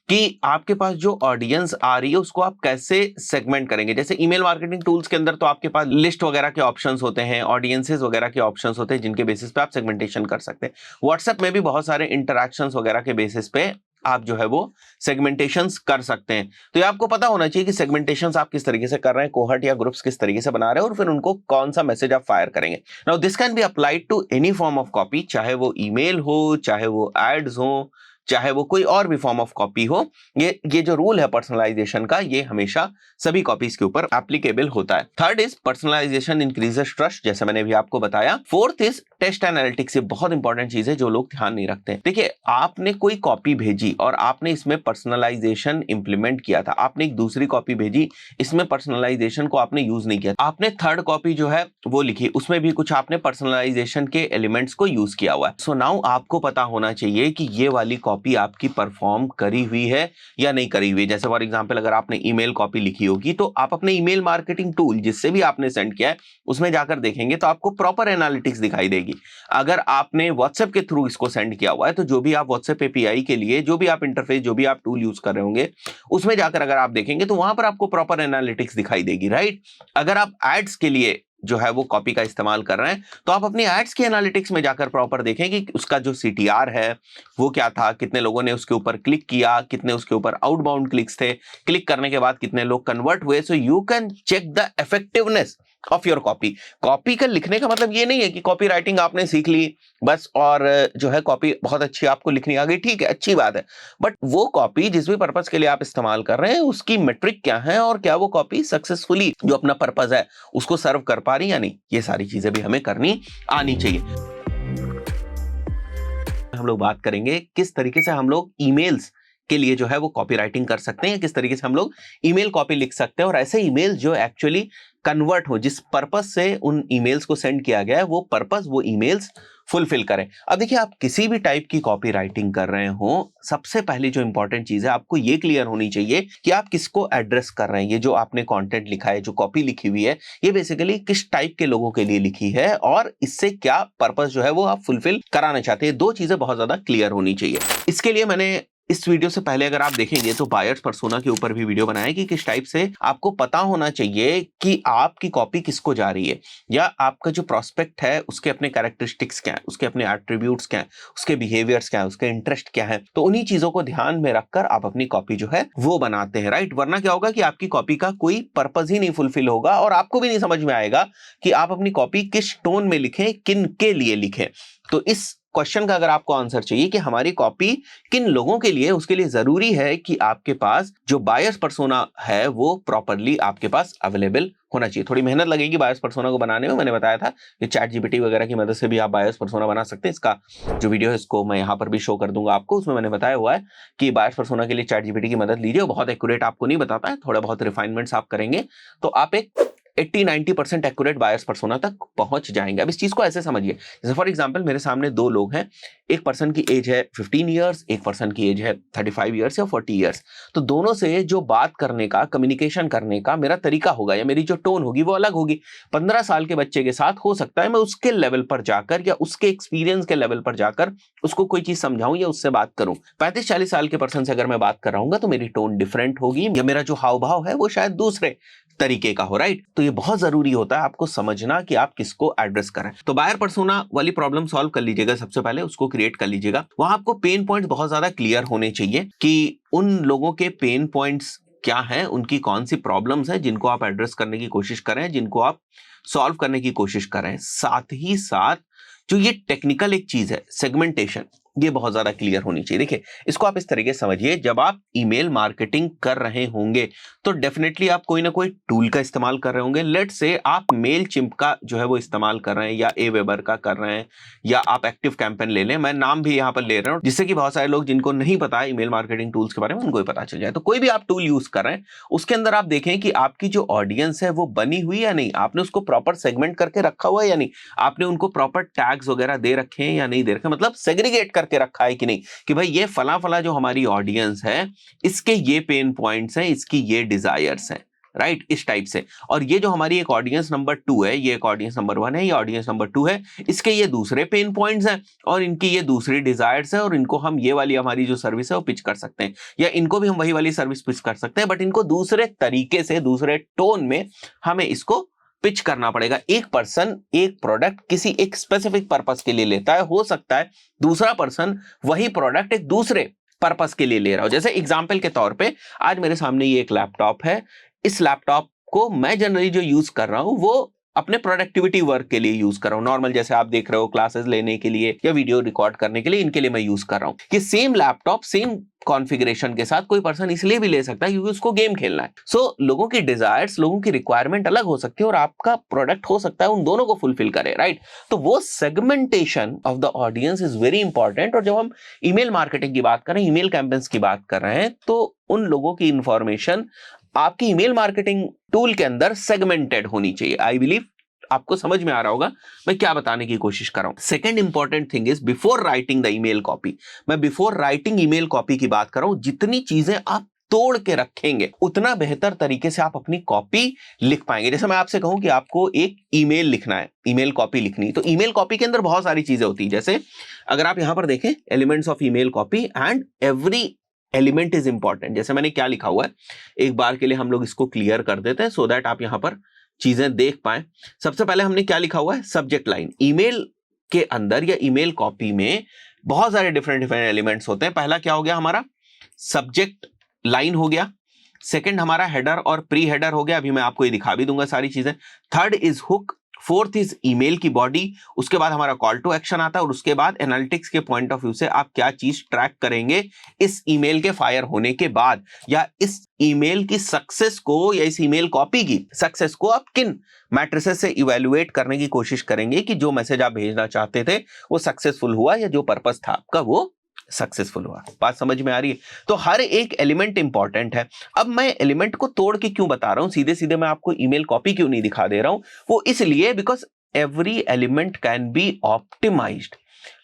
कि आपके पास जो ऑडियंस आ रही है उसको आप कैसे सेगमेंट करेंगे। जैसे ईमेल मार्केटिंग टूल्स के अंदर तो आपके पास लिस्ट वगैरह के ऑप्शंस होते हैं, ऑडियंसेस वगैरह के ऑप्शंस होते हैं जिनके बेसिस पे आप सेगमेंटेशन कर सकते हैं। व्हाट्सएप में भी बहुत सारे इंटरैक्शंस वगैरह के बेसिस पे आप जो है वो सेगमेंटेशंस कर सकते हैं। तो ये आपको पता होना चाहिए कि सेगमेंटेशंस आप किस तरीके से कर रहे हैं, कोहर्ट या ग्रुप्स किस तरीके से बना रहे हैं और फिर उनको कौन सा मैसेज आप फायर करेंगे। Now this can be applied to any form of copy, चाहे वो ईमेल हो, चाहे वो एड्स हो, चाहे वो कोई और भी फॉर्म ऑफ कॉपी हो। ये जो रूल है पर्सनलाइजेशन का, ये हमेशा सभी कॉपीज के ऊपर एप्लीकेबल होता है। Third is personalization increases trust, जैसे मैंने भी आपको बताया। Fourth is test analytics. ये बहुत इंपॉर्टेंट चीज है जो लोग ध्यान नहीं रखते। देखिए, आपने कोई कॉपी भेजी और आपने इसमें पर्सनलाइजेशन इंप्लीमेंट किया था, आपने एक दूसरी कॉपी भेजी, इसमें पर्सनलाइजेशन को आपने यूज नहीं किया, आपने थर्ड कॉपी जो है वो लिखी, उसमें भी कुछ आपने पर्सनलाइजेशन के एलिमेंट्स को यूज किया हुआ है। सो नाउ आपको पता होना चाहिए कि ये वाली कॉपी आपकी परफॉर्म करी हुई है या नहीं करी हुई है। जैसे फॉर एग्जांपल अगर आपने ईमेल कॉपी लिखी होगी तो आप अपने ईमेल मार्केटिंग टूल जिससे भी आपने सेंड किया है उसमें जाकर देखेंगे तो आपको प्रॉपर एनालिटिक्स दिखाई देगी। अगर आपने व्हाट्सएप के थ्रू इसको सेंड किया हुआ है तो जो भी आप व्हाट्सएप एपीआई के लिए जो भी आप इंटरफेस, जो भी आप टूल यूज कर रहे होंगे, उसमें जाकर अगर आप देखेंगे तो वहां पर आपको प्रॉपर एनालिटिक्स दिखाई देगी, राइट। अगर आप एड्स के लिए जो है वो कॉपी का इस्तेमाल कर रहे हैं तो आप अपनी एड्स की एनालिटिक्स में जाकर प्रॉपर देखें कि उसका जो सीटीआर है वो क्या था, कितने लोगों ने उसके ऊपर क्लिक किया, कितने उसके ऊपर आउटबाउंड क्लिक्स थे, क्लिक करने के बाद कितने लोग कन्वर्ट हुए। So you can check the effectiveness of your copy. Copy का लिखने का मतलब ये नहीं है कि कॉपी राइटिंग आपने सीख ली बस और जो है कॉपी बहुत अच्छी आपको लिखनी आ गई, ठीक है, अच्छी बात है, बट वो कॉपी जिस भी पर्पस के लिए आप इस्तेमाल कर रहे हैं उसकी मेट्रिक क्या है और क्या वो कॉपी सक्सेसफुली जो अपना पर्पस है उसको सर्व कर पा रही या नहीं, ये सारी चीजें भी हमें करनी आनी चाहिए। हम लोग बात करेंगे किस तरीके से हम लोग ईमेल्स के लिए जो है वो कॉपी राइटिंग कर सकते हैं, किस तरीके से हम लोग ईमेल कॉपी लिख सकते हैं और ऐसे ईमेल जो एक्चुअली कन्वर्ट हो, जिस पर्पस से उन ईमेल्स को सेंड किया गया है वो पर्पस वो ईमेल्स फुलफिल करें। अब देखिए, आप किसी भी टाइप की कॉपी राइटिंग कर रहे हो, सबसे पहली जो इंपॉर्टेंट चीज है आपको ये क्लियर होनी चाहिए कि आप किसको एड्रेस कर रहे हैं। ये जो आपने कंटेंट लिखा है, जो कॉपी लिखी हुई है, ये बेसिकली किस टाइप के लोगों के लिए लिखी है और इससे क्या पर्पस जो है वो आप फुलफिल कराना चाहते हैं। दो चीजें बहुत ज्यादा क्लियर होनी चाहिए। इसके लिए मैंने इस वीडियो से पहले अगर आप देखेंगे तो बायर्स पर्सोना के ऊपर भी वीडियो बनाया कि किस टाइप से आपको पता होना चाहिए कि आपकी कॉपी किसको जा रही है, या आपका जो प्रोस्पेक्ट है उसके अपने कैरेक्टरिस्टिक्स क्या है, उसके अपने एट्रीब्यूट्स क्या है, उसके बिहेवियर्स क्या है, उसके इंटरेस्ट क्या है। तो उन्हीं चीजों को ध्यान में रखकर आप अपनी कॉपी जो है वो बनाते हैं, राइट। वरना क्या होगा कि आपकी कॉपी का कोई पर्पज ही नहीं फुलफिल होगा और आपको भी नहीं समझ में आएगा कि आप अपनी कॉपी किस टोन में लिखें, किन के लिए लिखें। तो इस क्वेश्चन का अगर आपको आंसर चाहिए कि हमारी कॉपी किन लोगों के लिए, उसके लिए जरूरी है कि आपके पास जो बायर्स पर्सोना है वो प्रॉपरली आपके पास अवेलेबल होना चाहिए। थोड़ी मेहनत लगेगी बायर्स पर्सोना को बनाने में, मैंने बताया था कि चैट जीपीटी वगैरह की मदद से भी आप बायर्स पर्सोना बना सकते हैं। इसका जो वीडियो है इसको मैं यहाँ पर भी शो कर दूंगा आपको, उसमें मैंने बताया हुआ है कि बायर्स पर्सोना के लिए चैट जीपीटी की मदद लीजिए। वो बहुत एक्यूरेट आपको नहीं बताता है, थोड़ा बहुत रिफाइनमेंट्स आप करेंगे तो आप एक 80-90% एक्यूरेट बायर्स पर्सोना तक पहुंच जाएंगे। अब इस चीज को ऐसे समझिए, जैसे फॉर एग्जांपल मेरे सामने दो लोग हैं, एक पर्सन की एज है 15 ईयर्स, एक पर्सन की एज है 35 ईयर्स या 40 ईयर्स। तो दोनों से जो बात करने का, कम्युनिकेशन करने का मेरा तरीका होगा या मेरी जो टोन होगी वो अलग होगी। 15 साल के बच्चे के साथ हो सकता है मैं उसके लेवल पर जाकर या उसके एक्सपीरियंस के लेवल पर जाकर उसको कोई चीज समझाऊं या उससे बात करूं। 35-40 साल के पर्सन से अगर मैं बात कर रहा हूं तो मेरी टोन डिफरेंट होगी या मेरा जो हाव भाव है वो शायद दूसरे तरीके का हो, राइट। तो ये बहुत जरूरी होता है आपको समझना कि आप किसको एड्रेस करें। तो बायर पर्सोना वाली प्रॉब्लम सॉल्व कर लीजिएगा, सबसे पहले उसको क्रिएट कर लीजिएगा। वहां आपको पेन पॉइंट्स बहुत ज्यादा क्लियर होने चाहिए कि उन लोगों के पेन पॉइंट्स क्या हैं, उनकी कौन सी प्रॉब्लम्स हैं जिनको आप एड्रेस करने की कोशिश करें, जिनको आप सॉल्व करने की कोशिश करें। साथ ही साथ जो ये टेक्निकल एक चीज है सेगमेंटेशन, ये बहुत ज्यादा क्लियर होनी चाहिए। देखिए इसको आप इस तरीके से समझिए, जब आप ईमेल मार्केटिंग कर रहे होंगे तो डेफिनेटली आप कोई ना कोई टूल का इस्तेमाल कर रहे होंगे। लेट से आप मेल चिंप का जो है वो इस्तेमाल कर रहे हैं या एवेबर का कर रहे हैं या आप एक्टिव कैंपेन ले लें, मैं नाम भी यहाँ पर ले रहा हूँ जिससे कि बहुत सारे लोग जिनको नहीं पता है ईमेल मार्केटिंग टूल्स के बारे में उनको भी पता चल जाए। तो कोई भी आप टूल यूज कर रहे हैं उसके अंदर आप देखें कि आपकी जो ऑडियंस है वो बनी हुई या नहीं, आपने उसको प्रॉपर सेगमेंट करके रखा हुआ है या नहीं, आपने उनको प्रॉपर टैग्स वगैरह दे रखे हैं या नहीं दे रखे, मतलब सेग्रीगेट करके रखा है कि नहीं कि भाई ये फला फला जो हमारी ऑडियंस है इसके ये पेन पॉइंट्स हैं, इसकी ये डिजायर्स हैं, राइट, इस टाइप से। और ये जो हमारी एक ऑडियंस नंबर 2 है, ये एक ऑडियंस नंबर 1 है, ये ऑडियंस नंबर 2 है, इसके ये दूसरे पेन पॉइंट्स हैं और इनकी ये दूसरी डिजायर्स है और इनको हम ये वाली हमारी जो सर्विस है वो पिच कर सकते हैं या इनको भी हम वही वाली सर्विस पिच कर सकते हैं, बट इनको दूसरे तरीके से, दूसरे टोन में हमें इसको पिच करना पड़ेगा। एक पर्सन एक प्रोडक्ट किसी एक स्पेसिफिक पर्पस के लिए लेता है, हो सकता है दूसरा पर्सन वही प्रोडक्ट एक दूसरे पर्पस के लिए ले रहा हो। जैसे एग्जांपल के तौर पे आज मेरे सामने ये एक लैपटॉप है, इस लैपटॉप को मैं जनरली जो यूज कर रहा हूं वो अपने प्रोडक्टिविटी वर्क के लिए यूज कर रहा हूं, नॉर्मल जैसे आप देख रहे हो क्लासेस लेने के लिए या वीडियो रिकॉर्ड करने के लिए, इनके लिए मैं यूज कर रहा हूं। कि सेम लैपटॉप सेम कॉन्फ़िगरेशन के साथ कोई पर्सन इसलिए भी ले सकता है क्योंकि उसको गेम खेलना है। सो लोगों की डिजायर्स, लोगों की रिक्वायरमेंट अलग हो सकती है और आपका प्रोडक्ट हो सकता है उन दोनों को फुलफिल करे, राइट। तो वो segmentation of the audience is very important. और जब हम ईमेल मार्केटिंग की बात कर रहे हैं, ईमेल कैंपेन्स की बात कर रहे हैं, तो उन लोगों की इंफॉर्मेशन आपकी ईमेल मार्केटिंग टूल के अंदर सेगमेंटेड होनी चाहिए। आई बिलीव आपको समझ में आ रहा होगा मैं क्या बताने की कोशिश कर रहा हूं। Second important thing is before writing the email copy, मैं बिफोर राइटिंग ईमेल कॉपी की बात कर रहा हूं। जितनी चीजें आप तोड़ के रखेंगे उतना बेहतर तरीके से आप अपनी कॉपी लिख पाएंगे। जैसे मैं आपसे कहूं कि आपको एक ईमेल लिखना है, ईमेल कॉपी लिखनी, तो ईमेल कॉपी के अंदर बहुत सारी चीजें होती है। जैसे अगर आप यहां पर देखें elements of email copy, and every element is important. जैसे मैंने क्या लिखा हुआ है, एक बार के लिए हम लोग इसको क्लियर कर देते हैं सो दैट आप यहां पर चीजें देख पाए। सबसे पहले हमने क्या लिखा हुआ है, सब्जेक्ट लाइन। ईमेल के अंदर या ईमेल कॉपी में बहुत सारे डिफरेंट एलिमेंट्स होते हैं। पहला क्या हो गया हमारा, सब्जेक्ट लाइन हो गया। सेकंड हमारा हेडर और प्री हेडर हो गया, अभी मैं आपको ये दिखा भी दूंगा सारी चीजें। Third is hook, fourth is email की बॉडी, उसके बाद हमारा कॉल टू एक्शन आता है और उसके बाद एनालिटिक्स के पॉइंट ऑफ व्यू से आप क्या चीज ट्रैक करेंगे इस ईमेल के फायर होने के बाद, या इस ईमेल की सक्सेस को या इस ईमेल कॉपी की सक्सेस को आप किन मैट्रिसेस से इवैल्यूएट करने की कोशिश करेंगे कि जो मैसेज आप भेजना चाहते थे वो सक्सेसफुल हुआ या जो पर्पस था आपका वो सक्सेसफुल हुआ। बात समझ में आ रही है? तो हर एक एलिमेंट इंपॉर्टेंट है। अब मैं एलिमेंट को तोड़ के क्यों बता रहा हूं, सीधे सीधे मैं आपको ईमेल कॉपी क्यों नहीं दिखा दे रहा हूं, वो इसलिए because every element can be optimized.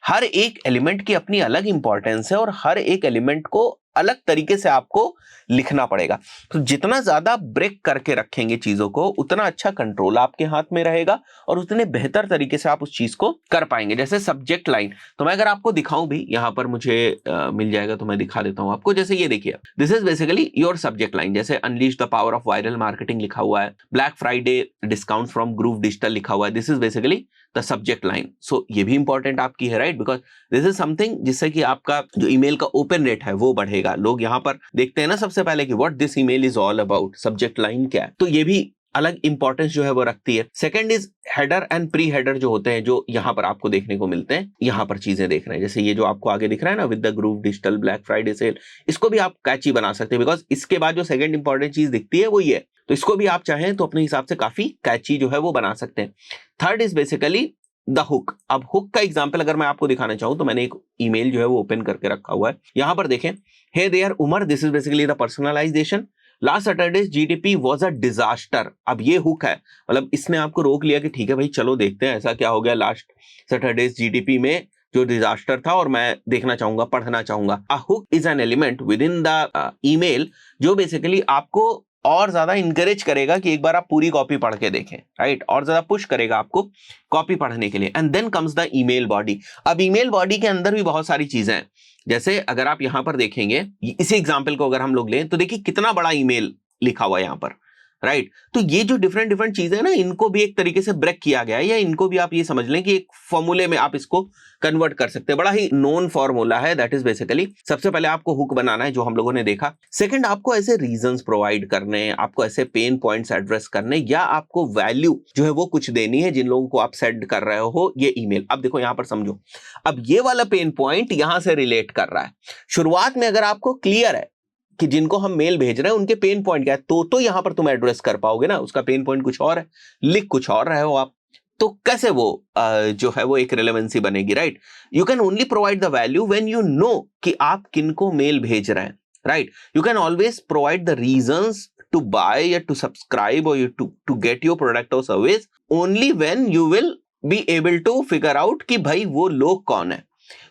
हर एक एलिमेंट की अपनी अलग इंपॉर्टेंस है और हर एक एलिमेंट को अलग तरीके से आपको लिखना पड़ेगा। तो जितना ज्यादा ब्रेक करके रखेंगे चीजों को, उतना अच्छा कंट्रोल आपके हाथ में रहेगा और उतने बेहतर तरीके से आप उस चीज को कर पाएंगे। जैसे सब्जेक्ट लाइन, तो मैं अगर आपको दिखाऊं भी, यहां पर मुझे मिल जाएगा तो मैं दिखा देता हूं आपको। जैसे ये देखिए, this is basically your subject line. जैसे unleash the power of viral marketing लिखा हुआ है, black Friday discount from groove digital लिखा हुआ है, this is basically the subject line. So ये भी इंपॉर्टेंट आपकी है, right, because this is something जिससे कि आपका जो ईमेल का ओपन रेट है वो बढ़ेगा। लोग यहाँ पर देखते हैं ना सबसे पहले कि what this email is all about, subject line क्या है, तो ये भी अलग इंपॉर्टेंस जो है वो रखती है। Second is header and pre header जो होते हैं, जो यहाँ पर आपको देखने को मिलते हैं। यहाँ पर चीजें देख रहे हैं, जैसे ये जो आपको आगे दिख रहा है ना, with the groove digital black Friday sale, इसको भी आप कैची बना सकते हैं, बिकॉज इसके बाद जो सेकंड इंपॉर्टेंट चीज दिखती है वो ये है। तो इसको भी आप चाहें तो अपने हिसाब से काफी कैची जो है वो बना सकते हैं। Third is basically the hook. अब हुक का एग्जांपल अगर मैं आपको दिखाना चाहूं तो मैंने एक ईमेल जो है वो ओपन करके रखा हुआ है। यहां पर देखें, hey there Umar, this is basically the personalization, last Saturday GDP was a disaster. अब ये हुक है, मतलब इसने आपको रोक लिया कि ठीक है भाई चलो देखते हैं ऐसा क्या हो गया लास्ट सैटरडे जीडीपी में जो डिजास्टर था, और मैं देखना चाहूंगा, पढ़ना चाहूंगा। A hook is an element with in the email जो बेसिकली आपको और ज्यादा इंकरेज करेगा कि एक बार आप पूरी कॉपी पढ़ के देखें, राइट, और ज्यादा पुश करेगा आपको कॉपी पढ़ने के लिए। And then comes the email body. अब ईमेल बॉडी के अंदर भी बहुत सारी चीजें हैं। जैसे अगर आप यहां पर देखेंगे, इसी एग्जांपल को अगर हम लोग लें तो देखिए कितना बड़ा ईमेल लिखा हुआ है यहां पर, राइट। तो ये जो डिफरेंट डिफरेंट चीजें हैं ना, इनको भी एक तरीके से ब्रेक किया गया है, या इनको भी आप ये समझ लें कि एक फॉर्मूले में आप इसको कन्वर्ट कर सकते हैं। बड़ा ही नोन फॉर्मूला है, दैट इज बेसिकली सबसे पहले आपको हुक बनाना है जो हम लोगों ने देखा। सेकंड, आपको ऐसे रीजंस प्रोवाइड करने हैं, आपको ऐसे पेन पॉइंट्स एड्रेस करने, या आपको वैल्यू जो है वो कुछ देनी है जिन लोगों को आप सेंड कर रहे हो ये ईमेल। अब देखो यहां पर समझो, अब ये वाला पेन पॉइंट यहां से रिलेट कर रहा है। शुरुआत में अगर आपको क्लियर है कि जिनको हम मेल भेज रहे हैं उनके पेन पॉइंट क्या है, तो यहां पर तुम एड्रेस कर पाओगे ना। उसका पेन पॉइंट कुछ और है, लिख कुछ और रहे हो आप, तो कैसे वो जो है वो एक रिलेवेंसी बनेगी, right. You can only provide the value when you know कि आप किनको मेल भेज रहे हैं, right. You can always provide the reasons to buy या टू सब्सक्राइब और टू गेट योर प्रोडक्ट और service only when you will be able to figure out कि भाई वो लोग कौन है।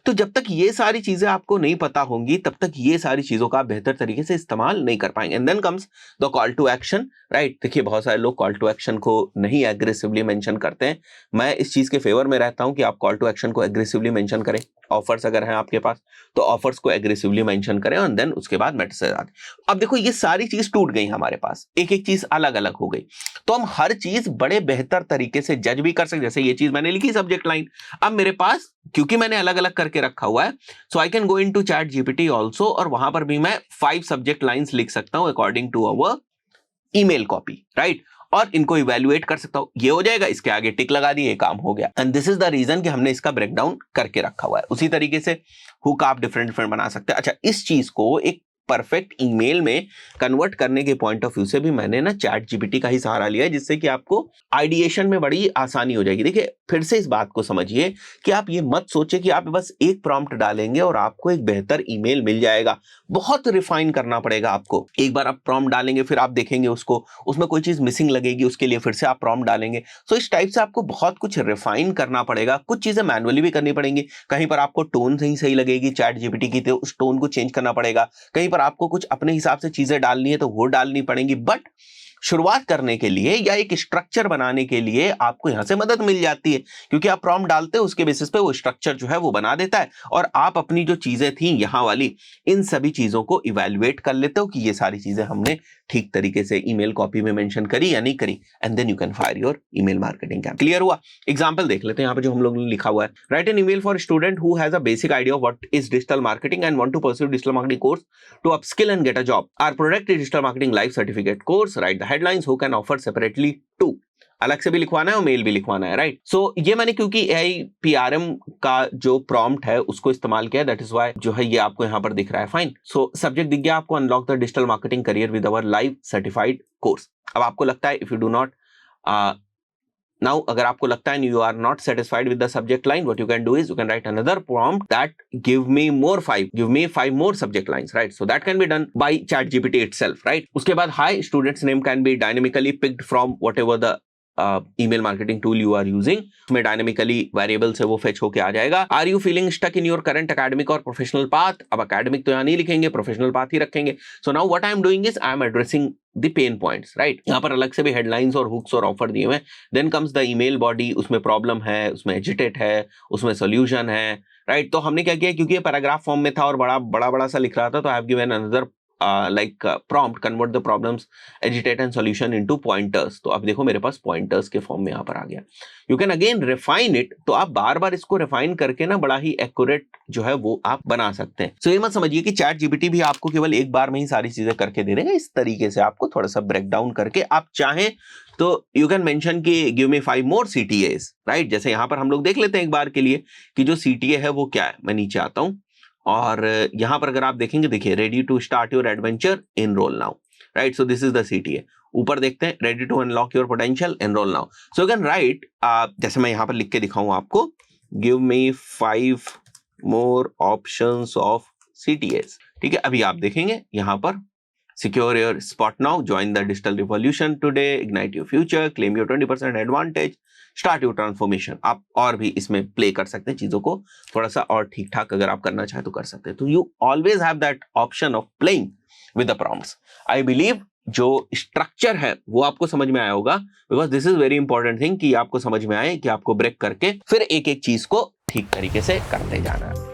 तो जब तक ये सारी चीजें आपको नहीं पता होंगी तब तक ये सारी चीजों का आप बेहतर तरीके से इस्तेमाल नहीं कर पाएंगे। And then comes the call to action, right. देखिए बहुत सारे लोग कॉल टू एक्शन को नहीं एग्रेसिवली मेंशन करते हैं। मैं इस चीज के फेवर में रहता हूं कि आप कॉल टू एक्शन को एग्रेसिवली मेंशन करें। ऑफर्स अगर हैं आपके पास तो ऑफर्स को एग्रेसिवली मेंशन करें, और देन उसके बाद मैसेज आते। अब देखो ये सारी चीज टूट गई हमारे पास, एक एक चीज अलग अलग हो गई, तो हम हर चीज बड़े बेहतर तरीके से जज भी कर सकते। जैसे ये चीज मैंने लिखी सब्जेक्ट लाइन, अब मेरे पास क्योंकि मैंने अलग अलग करके रखा हुआ है, so I can go into chat GPT also, और वहां पर भी मैं 5 सब्जेक्ट लाइंस लिख सकता हूं according to our email copy, right, और इनको इवेल्युएट कर सकता हूं। ये हो जाएगा, इसके आगे टिक लगा दिए, काम हो गया। And this is the reason कि हमने इसका ब्रेकडाउन करके रखा हुआ है। उसी तरीके से हुक आप डिफरेंट डिफरेंट बना सकते हैं। अच्छा, इस चीज को एक परफेक्ट ईमेल में कन्वर्ट करने के पॉइंट ऑफ व्यू से भी मैंने ना चैट जीपीटी का ही सहारा लिया है, जिससे कि आपको आइडिएशन में बड़ी आसानी हो जाएगी। देखिए फिर से इस बात को समझिए कि आप ये मत सोचे कि आप बस एक प्रॉम्प्ट डालेंगे और आपको एक बेहतर ईमेल मिल जाएगा। बहुत रिफाइन करना पड़ेगा आपको। एक बार आप प्रॉम्प्ट डालेंगे, फिर आप देखेंगे उसको, उसमें कोई चीज मिसिंग लगेगी, उसके लिए फिर से आप प्रॉम्प्ट डालेंगे। सो इस टाइप से आपको बहुत कुछ रिफाइन करना पड़ेगा। कुछ चीजें मैनुअली भी करनी पड़ेंगी। कहीं पर आपको टोन सही लगेगी चैट जीपीटी की, तो उस टोन को चेंज करना पड़ेगा। कहीं पर आपको कुछ अपने हिसाब से चीजें डालनी है तो वो डालनी पड़ेंगी। बट शुरुआत करने के लिए या एक स्ट्रक्चर बनाने के लिए आपको यहां से मदद मिल जाती है, क्योंकि आप प्रॉम्प्ट डालते हो, उसके बेसिस पे वो स्ट्रक्चर जो है वो बना देता है, और आप अपनी जो चीजें थी यहां वाली, इन सभी चीजों को इवैल्यूएट कर लेते हो कि ये सारी चीजें हमने ठीक तरीके से ईमेल कॉपी में मेंशन करी या नहीं करी, and then you can fire your email marketing campaign. Clear हुआ? एग्जांपल देख लेते हैं यहाँ पे जो हम लोगों ने लिखा हुआ है। Write an email for student who has a basic idea of what is digital marketing and want to pursue digital marketing course to upskill and get a job. Our product is digital marketing live certificate course. Write the headlines who can offer separately to. अलग से भी लिखवाना है और mail भी लिखवाना है, right. So ये मैंने क्योंकि AIPRM का जो प्रॉम्प्ट है उसको इस्तेमाल किया, दैट इज व्हाई जो है ये आपको यहाँ पर दिख रहा है। फाइन। सो सब्जेक्ट दिख गया आपको, unlock the digital marketing career with our live certified course. अब आपको लगता है if you do not now, अगर आपको लगता है you are not satisfied with the subject line, what you can do is you can write another prompt that give me 5 more subject lines, right? So that can be done by ChatGPT itself, right? उसके बाद hi, student's name can be dynamically picked from whatever the email marketing tool you are using, उसमें dynamically variable से वो fetch होके आ जाएगा। Are you feeling stuck in your current academic और professional path? अब एकेडमिक तो यहाँ नहीं लिखेंगे, प्रोफेशनल पाथ ही रखेंगे। So now what I am doing is I am addressing the pain points, right. यहाँ पर अलग से भी हेडलाइंस और हुक्स और ऑफर दिए हुए। Then comes the email body, उसमें प्रॉब्लम है, उसमें एजिटेट है, उसमें सोल्यूशन है, राइट। तो हमने क्या किया, क्योंकि ये पैराग्राफ फॉर्म में था और बड़ा सा लिख रहा था, तो I have given another prompt, convert the problems agitate and solution into pointers। तो अब देखो मेरे पास pointers के फॉर्म में यहाँ पर आ गया। You can again refine it, तो आप बार बार इसको रिफाइन करके ना बड़ा ही एक्यूरेट जो है वो आप बना सकते हैं। ये मत समझिए कि चैट जीपीटी भी आपको केवल एक बार में ही सारी चीजें करके दे देगा। इस तरीके से आपको थोड़ा सा ब्रेक डाउन करके आप चाहें तो यू कैन मेंशन कि give me 5 more CTAs, right. जैसे यहाँ पर हम लोग देख लेते हैं एक बार के लिए कि जो CTA है वो क्या है। मैं नीचे आता हूं और यहां पर अगर आप देखेंगे, देखिए ready to start your adventure, enroll now, right. So this is the CTA। ऊपर देखते हैं ready to unlock your potential, enroll now. So you can write, जैसे मैं यहां पर लिख के दिखाऊं आपको, give me 5 more options of CTAs, ठीक है। अभी आप देखेंगे यहां पर secure your spot now, join the digital revolution today, ignite your future, claim your 20% advantage, start your transformation। आप और भी इसमें प्ले कर सकते हैं चीजों को थोड़ा सा और ठीक ठाक, अगर आप करना चाहें तो कर सकते हैं। तो you always have that option of playing with the prompts. I believe जो स्ट्रक्चर है वो आपको समझ में आया होगा, because this is very important thing कि आपको समझ में आए कि आपको ब्रेक करके फिर एक एक चीज को ठीक तरीके से करते जाना है।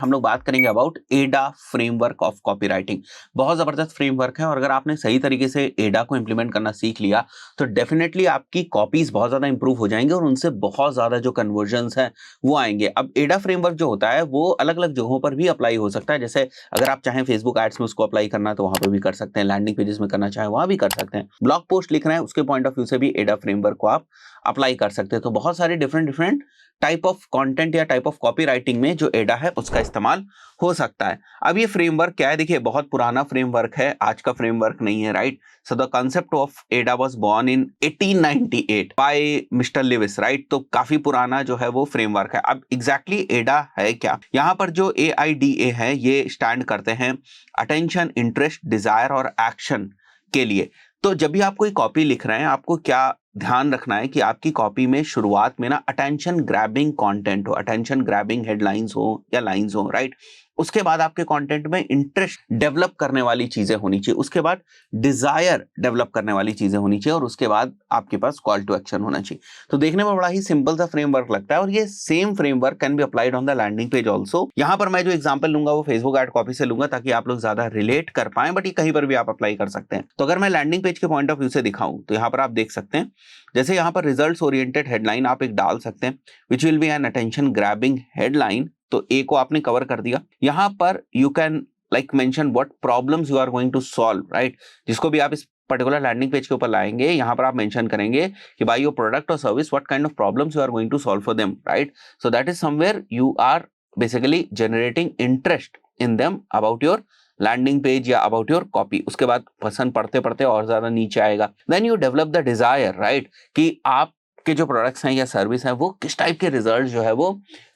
हम लोग बात करेंगे अबाउट एडा फ्रेमवर्क ऑफ कॉपीराइटिंग। बहुत जबरदस्त फ्रेमवर्क है और अगर आपने सही तरीके से एडा को इंप्लीमेंट करना सीख लिया तो डेफिनेटली आपकी कॉपीज बहुत ज्यादा इंप्रूव हो जाएंगे और उनसे बहुत ज्यादा जो कन्वर्जन्स हैं वो आएंगे। अब एडा फ्रेमवर्क जो होता है वो अलग अलग जगहों पर भी अप्लाई हो सकता है। जैसे अगर आप चाहें फेसबुक एड्स में उसको अप्लाई करना तो वहां पर भी कर सकते हैं, लैंडिंग पेजेस में करना चाहें वहां भी कर सकते हैं, ब्लॉग पोस्ट लिखना है उसके पॉइंट ऑफ व्यू से भी एडा फ्रेमवर्क को आप अप्लाई कर सकते हैं। तो बहुत सारे डिफरेंट टाइप ऑफ कंटेंट या टाइप ऑफ कॉपी राइटिंग में जो एडा है उसका इस्तेमाल हो सकता है। अब ये फ्रेमवर्क क्या है, देखिए बहुत पुराना फ्रेमवर्क है, आज का फ्रेमवर्क नहीं है, right. So the concept of AIDA was born in 1898 by mister Lewis, right. तो काफी पुराना जो है वो फ्रेमवर्क है। अब एग्जैक्टली एडा है क्या, यहाँ पर जो AIDA है ये स्टैंड करते हैं अटेंशन, इंटरेस्ट, डिजायर और एक्शन के लिए। तो जब भी आप कोई कॉपी लिख रहे हैं आपको क्या ध्यान रखना है कि आपकी कॉपी में शुरुआत में ना अटेंशन ग्रैबिंग कंटेंट हो, अटेंशन ग्रैबिंग हेडलाइंस हो या लाइंस हो, राइट। उसके बाद आपके कंटेंट में इंटरेस्ट डेवलप करने वाली चीजें होनी चाहिए, उसके बाद डिजायर डेवलप करने वाली चीजें होनी चाहिए और उसके बाद आपके पास कॉल टू एक्शन होना चाहिए। तो देखने में बड़ा ही सिंपल सा फ्रेमवर्क लगता है और ये same framework can be applied on the landing page also. यहाँ पर मैं जो एग्जांपल लूंगा वो फेसबुक एड कॉपी से लूंगा ताकि आप लोग ज्यादा रिलेट कर पाए, बट ये कहीं पर भी आप अप्लाई कर सकते हैं। तो अगर मैं लैंडिंग पेज के पॉइंट ऑफ व्यू से दिखाऊं तो यहाँ पर आप देख सकते हैं, जैसे यहाँ पर रिजल्ट्स ओरिएंटेड हेडलाइन आप एक डाल सकते हैं, which will be an attention grabbing headline. तो ए को आपने कवर कर दिया। यहां पर you can like mention what problems you are going to solve, right. जिसको भी आप इस पर्टिकुलर लैंडिंग पेज के ऊपर लाएंगे यहां पर आप मेंशन करेंगे कि बाय योर प्रोडक्ट और service what kind of problems you are going to solve for them, right. So that is somewhere you are basically generating interest in them about your landing page या about your copy. उसके बाद पसंद पढ़ते पढ़ते और ज्यादा नीचे आएगा। Then you develop the desire, right, कि आप के जो प्रोडक्ट्स हैं या सर्विस हैं वो किस टाइप के रिजल्ट जो है वो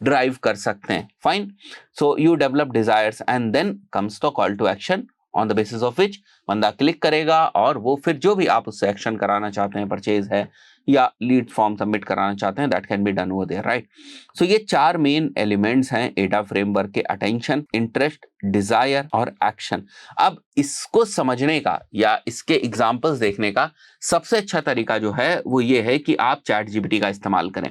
ड्राइव कर सकते हैं। Fine, so you develop desires and then comes the call to action on the basis of which बंदा क्लिक करेगा और वो फिर जो भी आप उससे एक्शन कराना चाहते हैं, परचेज है या लीड फॉर्म सबमिट कराना चाहते हैं, that can be done over there, right. So ये 4 मेन एलिमेंट्स हैं एडा फ्रेमवर्क के, अटेंशन, इंटरेस्ट, डिजायर और एक्शन। अब इसको समझने का या इसके एग्जांपल्स देखने का सबसे अच्छा तरीका जो है वो ये है कि आप चैट जीपीटी का इस्तेमाल करें।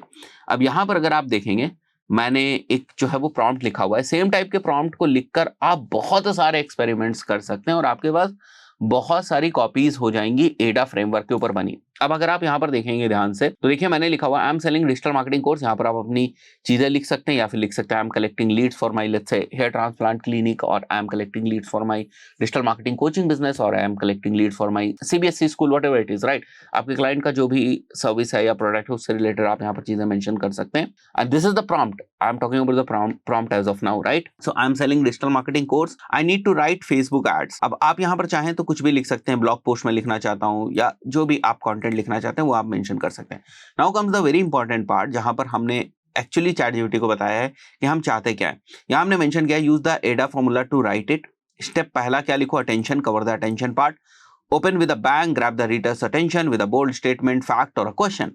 अब यहां पर अगर आप देखेंगे मैंने एक जो है वो प्रॉम्प्ट लिखा हुआ है, सेम टाइप के प्रॉम्प्ट को लिखकर आप बहुत सारे एक्सपेरिमेंट्स कर सकते हैं और आपके पास बहुत सारी कॉपीज हो जाएंगी एडा फ्रेमवर्क के ऊपर बनी। अब अगर आप यहाँ पर देखेंगे ध्यान से तो देखिए मैंने लिखा हुआ आई am selling digital marketing course. यहाँ पर आप अपनी चीजें लिख सकते हैं या फिर लिख सकते हैं I am collecting leads for my let's say hair transplant clinic, और I am collecting leads for my digital marketing coaching business, और I am collecting leads for my CBSE school, whatever it is, right. आपके client का जो भी service है या product है उससे रिलेटेड आप यहाँ पर चीजें मेंशन कर सकते हैं। And this is the prompt I am talking about the prompt as of now, right. So I am selling digital marketing course, I need to write Facebook ads. अब आप यहाँ पर चाहें तो कुछ भी लिख सकते हैं, ब्लॉग पोस्ट में लिखना चाहता हूँ या जो भी आप कंटेंट लिखना चाहते हैं वो आप मेंशन कर सकते हैं। Now comes the very important part जहां पर हमने एक्चुअली चैट जीपीटी को बताया है कि हम चाहते क्या है। यहां हमने मेंशन किया use the AIDA formula to write it. Step पहला क्या लिखो, attention, cover the attention part, open with a bang, grab the reader's attention with a bold statement, fact, or a question.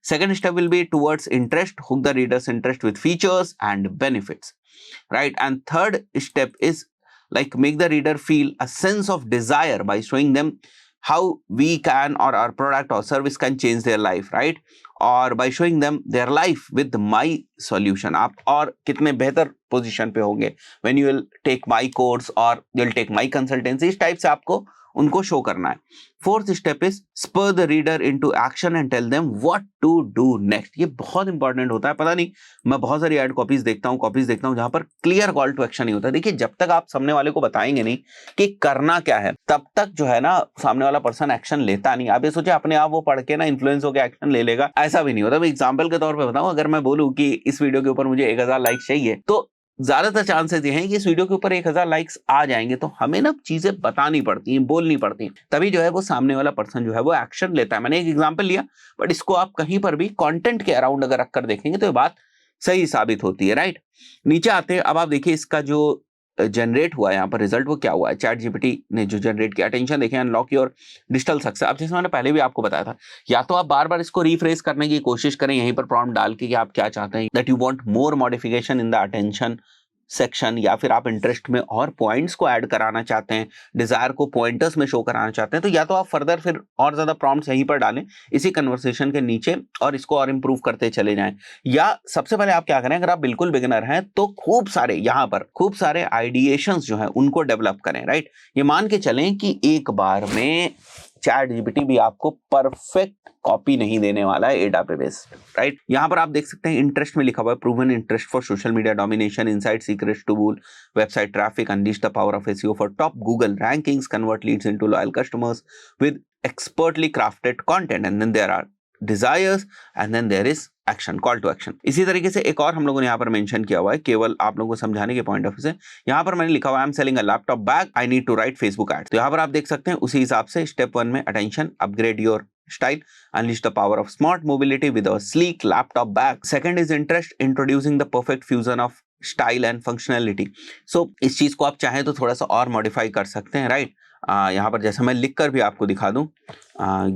Second step will be towards interest, hook the reader's interest with features and benefits, right? And third step is like make the reader feel a sense of desire by showing them how we can or our product or service can change their life, right? और by showing them their life with my solution. आप और कितने बेहतर position पे होंगे when you will take my course or you'll take my consultancy, इस टाइप से आपको उनको शो करना है. Fourth step is spur the reader into action and tell them what to do next. ये बहुत इंपॉर्टेंट होता है. पता नहीं, मैं बहुत सारी एड कॉपीज देखता हूं जहां पर क्लियर कॉल टू एक्शन नहीं होता. देखिए, जब तक आप सामने वाले को बताएंगे नहीं कि करना क्या है, तब तक जो है ना सामने वाला पर्सन एक्शन लेता नहीं. आप ये सोचे अपने आप वो पढ़ के ना इन्फ्लुएंस होकर एक्शन ले लेगा, ऐसा भी नहीं होता. मैं एग्जाम्पल के तौर पर बताऊं, अगर मैं बोलूं कि इस वीडियो के ऊपर मुझे 1000 लाइक चाहिए, तो ज्यादातर चांसेस ये हैं कि इस वीडियो के ऊपर 1000 लाइक्स आ जाएंगे. तो हमें ना चीजें बतानी पड़ती हैं, बोलनी पड़ती हैं, तभी जो है वो सामने वाला पर्सन जो है वो एक्शन लेता है. मैंने एक एग्जांपल लिया, बट इसको आप कहीं पर भी कंटेंट के अराउंड अगर रखकर देखेंगे तो ये बात सही साबित होती है, राइट? नीचे आते हैं. अब आप देखिए इसका जो जनरेट हुआ है यहाँ पर रिजल्ट, वो क्या हुआ है. चैट जीपीटी ने जो जनरेट किया, अटेंशन देखें, अनलॉक योर डिजिटल सक्सेस. अब जैसे मैंने पहले भी आपको बताया था, या तो आप बार बार इसको रिफ्रेश करने की कोशिश करें यहीं पर प्रॉम्प्ट डाल के कि आप क्या चाहते हैं, that you want more modification in the attention section, या फिर आप इंटरेस्ट में और पॉइंट्स को ऐड कराना चाहते हैं, डिजायर को पॉइंटर्स में शो कराना चाहते हैं, तो या तो आप फर्दर फिर और ज्यादा प्रॉम्प्ट्स यहीं पर डालें इसी कन्वर्सेशन के नीचे और इसको और इंप्रूव करते चले जाएं. या सबसे पहले आप क्या करें, अगर आप बिल्कुल बिगिनर हैं तो खूब सारे आइडिएशंस जो हैं उनको डेवलप करें, राइट? ये मान के चलें कि एक बार में चैट जीपीटी भी आपको परफेक्ट कॉपी नहीं देने वाला है एडा पे बेस्ड, राइट? यहां पर आप देख सकते हैं इंटरेस्ट में लिखा हुआ है proven interest for social media domination, inside secrets to pull website traffic, unleash the power of SEO for top Google rankings, convert leads into loyal customers with expertly crafted content, and then there are desires and then there is action, call to action. इसी तरीके से एक और हम लोगों ने यहाँ पर मेंशन किया हुआ है, केवल आप लोगों को समझाने के पॉइंट ऑफ व्यू से. यहाँ पर मैंने लिखा हुआ है I am selling a laptop bag, I need to write Facebook ads. तो यहाँ पर आप देख सकते हैं उसी हिसाब से स्टेप 1 में attention, upgrade your style, unleash the power of smart mobility with a sleek laptop bag. Second is interest, introducing the perfect fusion of style and functionality. So इस चीज को आप चाहें तो थोड़ा सा और मॉडिफाई कर सकते हैं, राइट? यहाँ पर जैसे मैं लिख कर भी आपको दिखा दूं,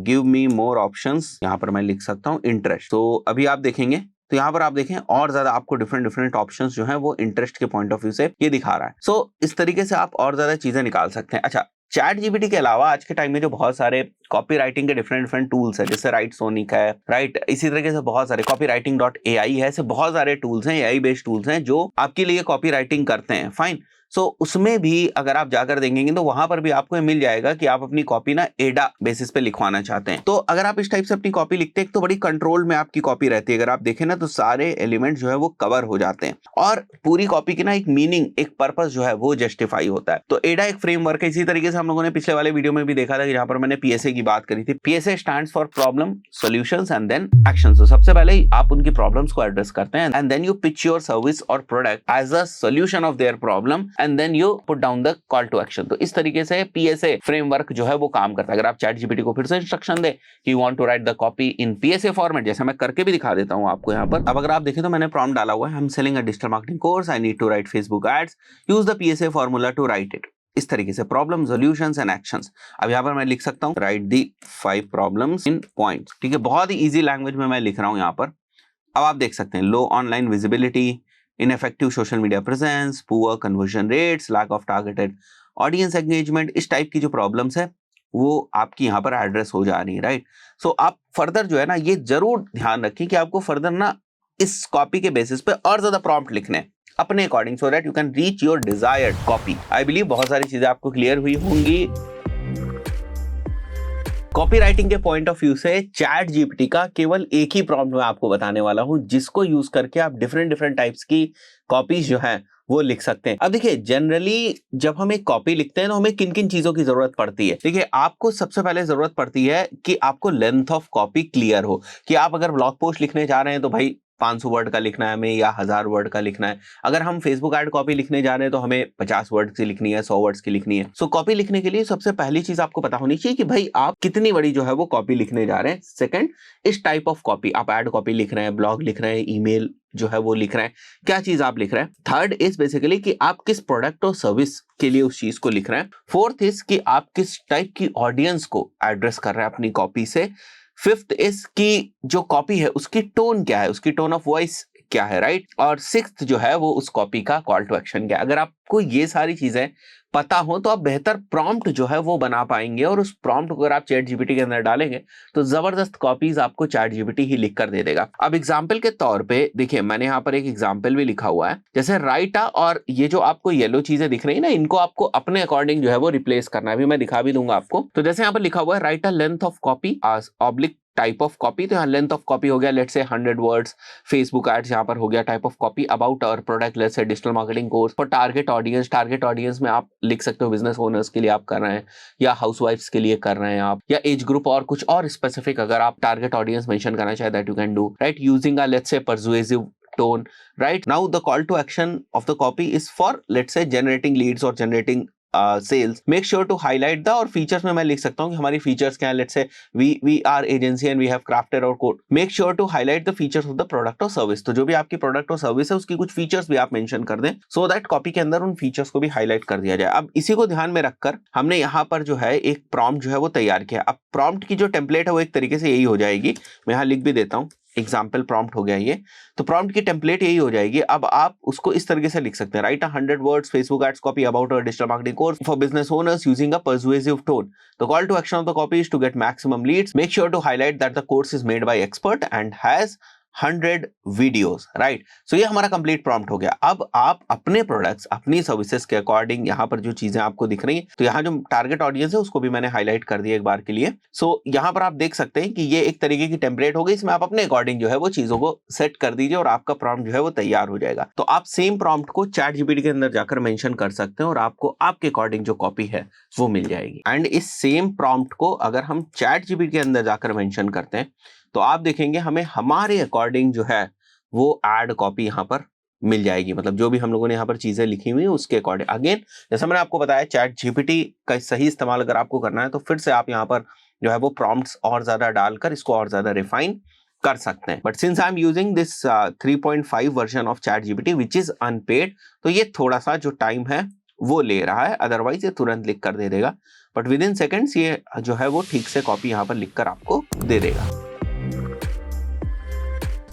गिव मी मोर ऑप्शंस, यहाँ पर मैं लिख सकता हूँ इंटरेस्ट. तो अभी आप देखेंगे तो यहाँ पर आप देखें और ज्यादा आपको डिफरेंट ऑप्शंस जो हैं वो इंटरेस्ट के पॉइंट ऑफ व्यू से ये दिखा रहा है. सो इस तरीके से आप और ज्यादा चीजें निकाल सकते हैं. अच्छा, चैट जीपीटी के अलावा आज के टाइम में जो बहुत सारे कॉपी राइटिंग के डिफरेंट टूल्स है, जैसे राइट सोनिक है, राइट, इसी तरीके से बहुत सारे copywriting.ai है, ऐसे बहुत सारे टूल्स हैं, एआई बेस्ड टूल्स हैं जो आपके लिए कॉपी राइटिंग करते हैं. फाइन. सो उसमें भी अगर आप जाकर देखेंगे तो वहां पर भी आपको मिल जाएगा कि आप अपनी कॉपी ना एडा बेसिस पे लिखवाना चाहते हैं. तो अगर आप इस टाइप से अपनी कॉपी लिखते हैं तो बड़ी कंट्रोल में आपकी कॉपी रहती है. अगर आप देखें ना तो सारे एलिमेंट जो है वो कवर हो जाते हैं और पूरी कॉपी की ना एक मीनिंग, एक पर्पस जो है वो जस्टिफाई होता है. तो एडा एक फ्रेमवर्क है. इसी तरीके से हम लोगों ने पिछले वाले वीडियो में भी देखा था कि जहां पर मैंने पीएसए की बात करी थी. PSA stands for problem, solutions and then action. तो सबसे पहले आप उनकी प्रॉब्लम्स को एड्रेस करते हैं and then you pitch your service और product as a solution of their problem and then you put down the call to action. तो इस तरीके से पीएसए फ्रेमवर्क जो है वो काम करता है. अगर आप चैट जीपीटी को फिर से इंस्ट्रक्शन दे कि you want to write the copy in PSA format, जैसे मैं करके भी दिखा देता हूं आपको यहाँ पर. अब अगर आप देखें तो मैंने प्रॉम्प्ट डाला हुआ है, I am selling a digital marketing course, I need to write Facebook ads, use the PSA formula to write it. इस तरीके से प्रॉब्लम, सॉल्यूशंस एंड एक्शंस. अब यहाँ पर मैं लिख सकता हूँ right the 5 problems in points. ठीक है, बहुत ही इजी लैंग्वेज में मैं लिख रहा हूँ यहाँ पर. अब आप देख सकते हैं low online visibility, ineffective social media presence, poor conversion rates, lack of targeted audience engagement. इस टाइप की जो प्रॉब्लम्स है वो आपकी यहाँ पर एड्रेस हो जा रही है, राइट? सो आप फर्दर जो है ना ये जरूर ध्यान रखें कि आपको फर्दर ना इस कॉपी के बेसिस पे और ज्यादा प्रॉम्प्ट लिखने हैं अपने according, so that you can reach your desired copy. I believe बहुत सारी चीजें आपको क्लियर हुई होंगी. कॉपी राइटिंग के पॉइंट ऑफ व्यू से चैट जीपीटी का केवल एक ही प्रॉम्प्ट मैं आपको बताने वाला हूं, जिसको यूज करके आप डिफरेंट टाइप्स की कॉपीज जो है वो लिख सकते हैं. अब देखिए, जनरली जब हम एक कॉपी लिखते हैं तो हमें किन किन चीजों की जरूरत पड़ती है. देखिए, आपको सबसे पहले जरूरत पड़ती है कि आपको लेंथ ऑफ कॉपी क्लियर हो, कि आप अगर ब्लॉग पोस्ट लिखने जा रहे हैं तो भाई 500 वर्ड का लिखना है हमें या 1000 वर्ड का लिखना है. अगर हम फेसबुक एड कॉपी लिखने जा रहे हैं तो हमें 50 वर्ड की लिखनी है, 100 वर्ड्स की लिखनी है. सो कॉपी लिखने के लिए सबसे पहली चीज आपको पता होनी चाहिए कि भाई आप कितनी बड़ी जो है वो कॉपी लिखने जा रहे हैं. सेकंड, इस टाइप ऑफ कॉपी, आप एड कॉपी लिख रहे हैं, ब्लॉग लिख रहे हैं, ईमेल जो है वो लिख रहे हैं, क्या चीज आप लिख रहे हैं। थर्ड इज बेसिकली कि आप किस प्रोडक्ट और सर्विस के लिए उस चीज को लिख रहे हैं। फोर्थ इज कि आप किस टाइप की ऑडियंस को एड्रेस कर रहे हैं अपनी कॉपी से। फिफ्थ इज कि जो कॉपी है उसकी टोन क्या है, उसकी टोन ऑफ वॉइस क्या है, राइट। और सिक्स्थ जो है वो उस कॉपी का कॉल टू एक्शन क्या है। अगर आपको ये सारी चीजें पता हो तो आप बेहतर प्रॉम्प्ट जो है वो बना पाएंगे, और उस प्रॉम्प्ट को अगर आप चैट जीपीटी के अंदर डालेंगे तो जबरदस्त कॉपीज आपको चैट जीपीटी ही लिख कर दे देगा। अब एग्जाम्पल के तौर पे देखिए, मैंने यहाँ पर एक एग्जाम्पल भी लिखा हुआ है, जैसे राइटा, और ये जो आपको येलो चीजें दिख रही है ना, इनको आपको अपने अकॉर्डिंग जो है वो रिप्लेस करना है। अभी मैं दिखा भी दूंगा आपको। तो जैसे यहाँ पर लिखा हुआ है raita length of copy oblique type of copy, तो यहाँ लेंथ ऑफ कॉपी हो गया let's say 100 words. Facebook ads यहाँ पर हो गया type of copy. About our product let's say digital marketing course. For target audience में आप लिख सकते हो बिजनेस ओनर्स के लिए आप कर रहे हैं, या हाउसवाइफ्स के लिए कर रहे हैं आप, या एज ग्रुप और कुछ और स्पेसिफिक अगर आप टारगेट ऑडियंस मेंशन करना चाहे that you can do, right, using a let's say persuasive tone, right? Now the call to action of the copy is for let's say generating leads or generating sales. Make sure to highlight the, और features में मैं लिख सकता हूँ कि हमारी features क्या है। Let's say we are agency and we have crafted our code. Make sure to highlight the features of the product or service. तो जो भी आपकी प्रोडक्ट और सर्विस है उसकी कुछ फीचर्स भी आप मेंशन कर दें, सो दैट कॉपी के अंदर उन फीचर्स को भी हाईलाइट कर दिया जाए। अब इसी को ध्यान में रखकर हमने यहाँ पर जो है एक प्रॉम्प्ट जो है वो तैयार किया। अब प्रॉम्प्ट की जो टेम्पलेट है वो एक तरीके से यही हो जाएगी, मैं यहाँ लिख भी देता हूँ, एग्जाम्पल प्रॉम्प्ट हो गया ये। तो प्रॉम्प्ट की टेम्पलेट यही हो जाएगी। अब आप उसको इस तरीके से लिख सकते हैं, write 100 words Facebook ads copy about our digital marketing course for business owners using a persuasive tone. The call to action of the copy is to get maximum leads. Make sure to highlight that the course is made by expert and has 100 videos, right. So ये हमारा complete prompt हो गया। अब आप अपने products अपनी services के according यहाँ पर जो चीजें आपको दिख रही हैं, तो यहाँ जो टारगेट ऑडियंस है उसको भी मैंने हाईलाइट कर दिया एक बार के लिए। सो यहाँ पर आप देख सकते हैं कि ये एक तरीके की टेम्पलेट हो गई, इसमें आप अपने अकॉर्डिंग जो है वो चीजों को सेट कर दीजिए और आपका प्रॉम्प्ट जो है वो तैयार हो जाएगा। तो आप सेम प्रॉम्प्ट को चैट जीपीटी के अंदर जाकर मेंशन कर सकते हैं और आपको आपके अकॉर्डिंग जो कॉपी है वो मिल जाएगी। एंड इस सेम प्रॉम्प्ट को अगर हम चैट जीपीटी के अंदर जाकर मेंशन करते हैं तो आप देखेंगे हमें हमारे अकॉर्डिंग जो है वो एड कॉपी यहाँ पर मिल जाएगी। मतलब जो भी हम लोगों ने यहाँ पर चीजें लिखी हुई है उसके अकॉर्डिंग। अगेन जैसा मैंने आपको बताया, चैट जीपीटी का सही इस्तेमाल अगर आपको करना है तो फिर से आप यहाँ पर जो है वो प्रॉम्प्ट्स और ज्यादा डालकर इसको और ज्यादा रिफाइन कर सकते हैं। But since I am using this 3.5 version of chat GPT which is unpaid, तो ये थोड़ा सा जो टाइम है वो ले रहा है, अदरवाइज ये तुरंत लिख कर दे देगा। बट विद इन सेकेंड्स ये जो है वो ठीक से कॉपी यहाँ पर लिख कर आपको दे देगा।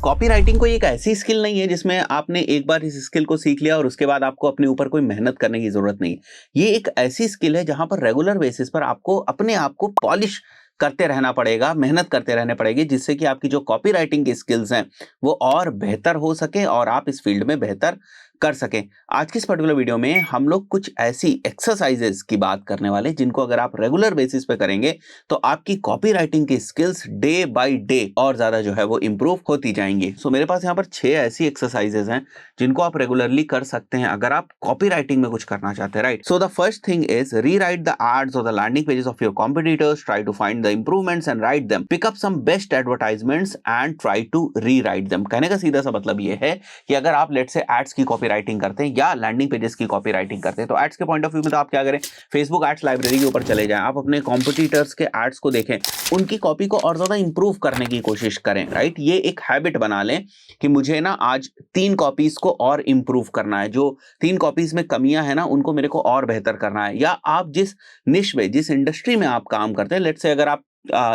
कॉपी राइटिंग कोई एक ऐसी स्किल नहीं है जिसमें आपने एक बार इस स्किल को सीख लिया और उसके बाद आपको अपने ऊपर कोई मेहनत करने की जरूरत नहीं। ये एक ऐसी स्किल है जहां पर रेगुलर बेसिस पर आपको अपने आप को पॉलिश करते रहना पड़ेगा, मेहनत करते रहने पड़ेगी, जिससे कि आपकी जो कॉपी राइटिंग की स्किल्स हैं वो और बेहतर हो सके और आप इस फील्ड में बेहतर कर सकें। आज की इस पर्टिकुलर वीडियो में हम लोग कुछ ऐसी एक्सरसाइजेस की बात करने वाले जिनको अगर आप रेगुलर बेसिस पे करेंगे तो आपकी कॉपी राइटिंग की स्किल्स डे बाय डे और ज्यादा जो है वो इंप्रूव होती जाएंगी। सो मेरे पास यहाँ पर 6 ऐसी एक्सरसाइजेस हैं जिनको आप रेगुलरली कर सकते हैं अगर आप कॉपी राइटिंग में कुछ करना चाहते हैं, right. So the first thing is rewrite the ads और the landing pages of your competitors, try to find the improvements and write them, pick up some best advertisements and try to rewrite them. कहने का सीधा सा मतलब ये है कि अगर आप लेट्स से एड्स की कॉपी राइटिंग करते हैं या लैंडिंग पेजेस की कॉपी राइटिंग करते हैं, तो एड्स के पॉइंट ऑफ व्यू में तो आप क्या करें, फेसबुक एड्स लाइब्रेरी के ऊपर चले जाएं, आप अपने कॉम्पिटिटर्स के एड्स को देखें, उनकी कॉपी को और ज्यादा इंप्रूव करने की कोशिश करें, राइट। ये एक हैबिट बना लें कि मुझे ना आज 3 कॉपीज को और इंप्रूव करना है, जो 3 कॉपीज में कमियां है ना उनको मेरे को और बेहतर करना है। या आप जिस निश में, जिस इंडस्ट्री में आप काम करते हैं, लेट्स से अगर आप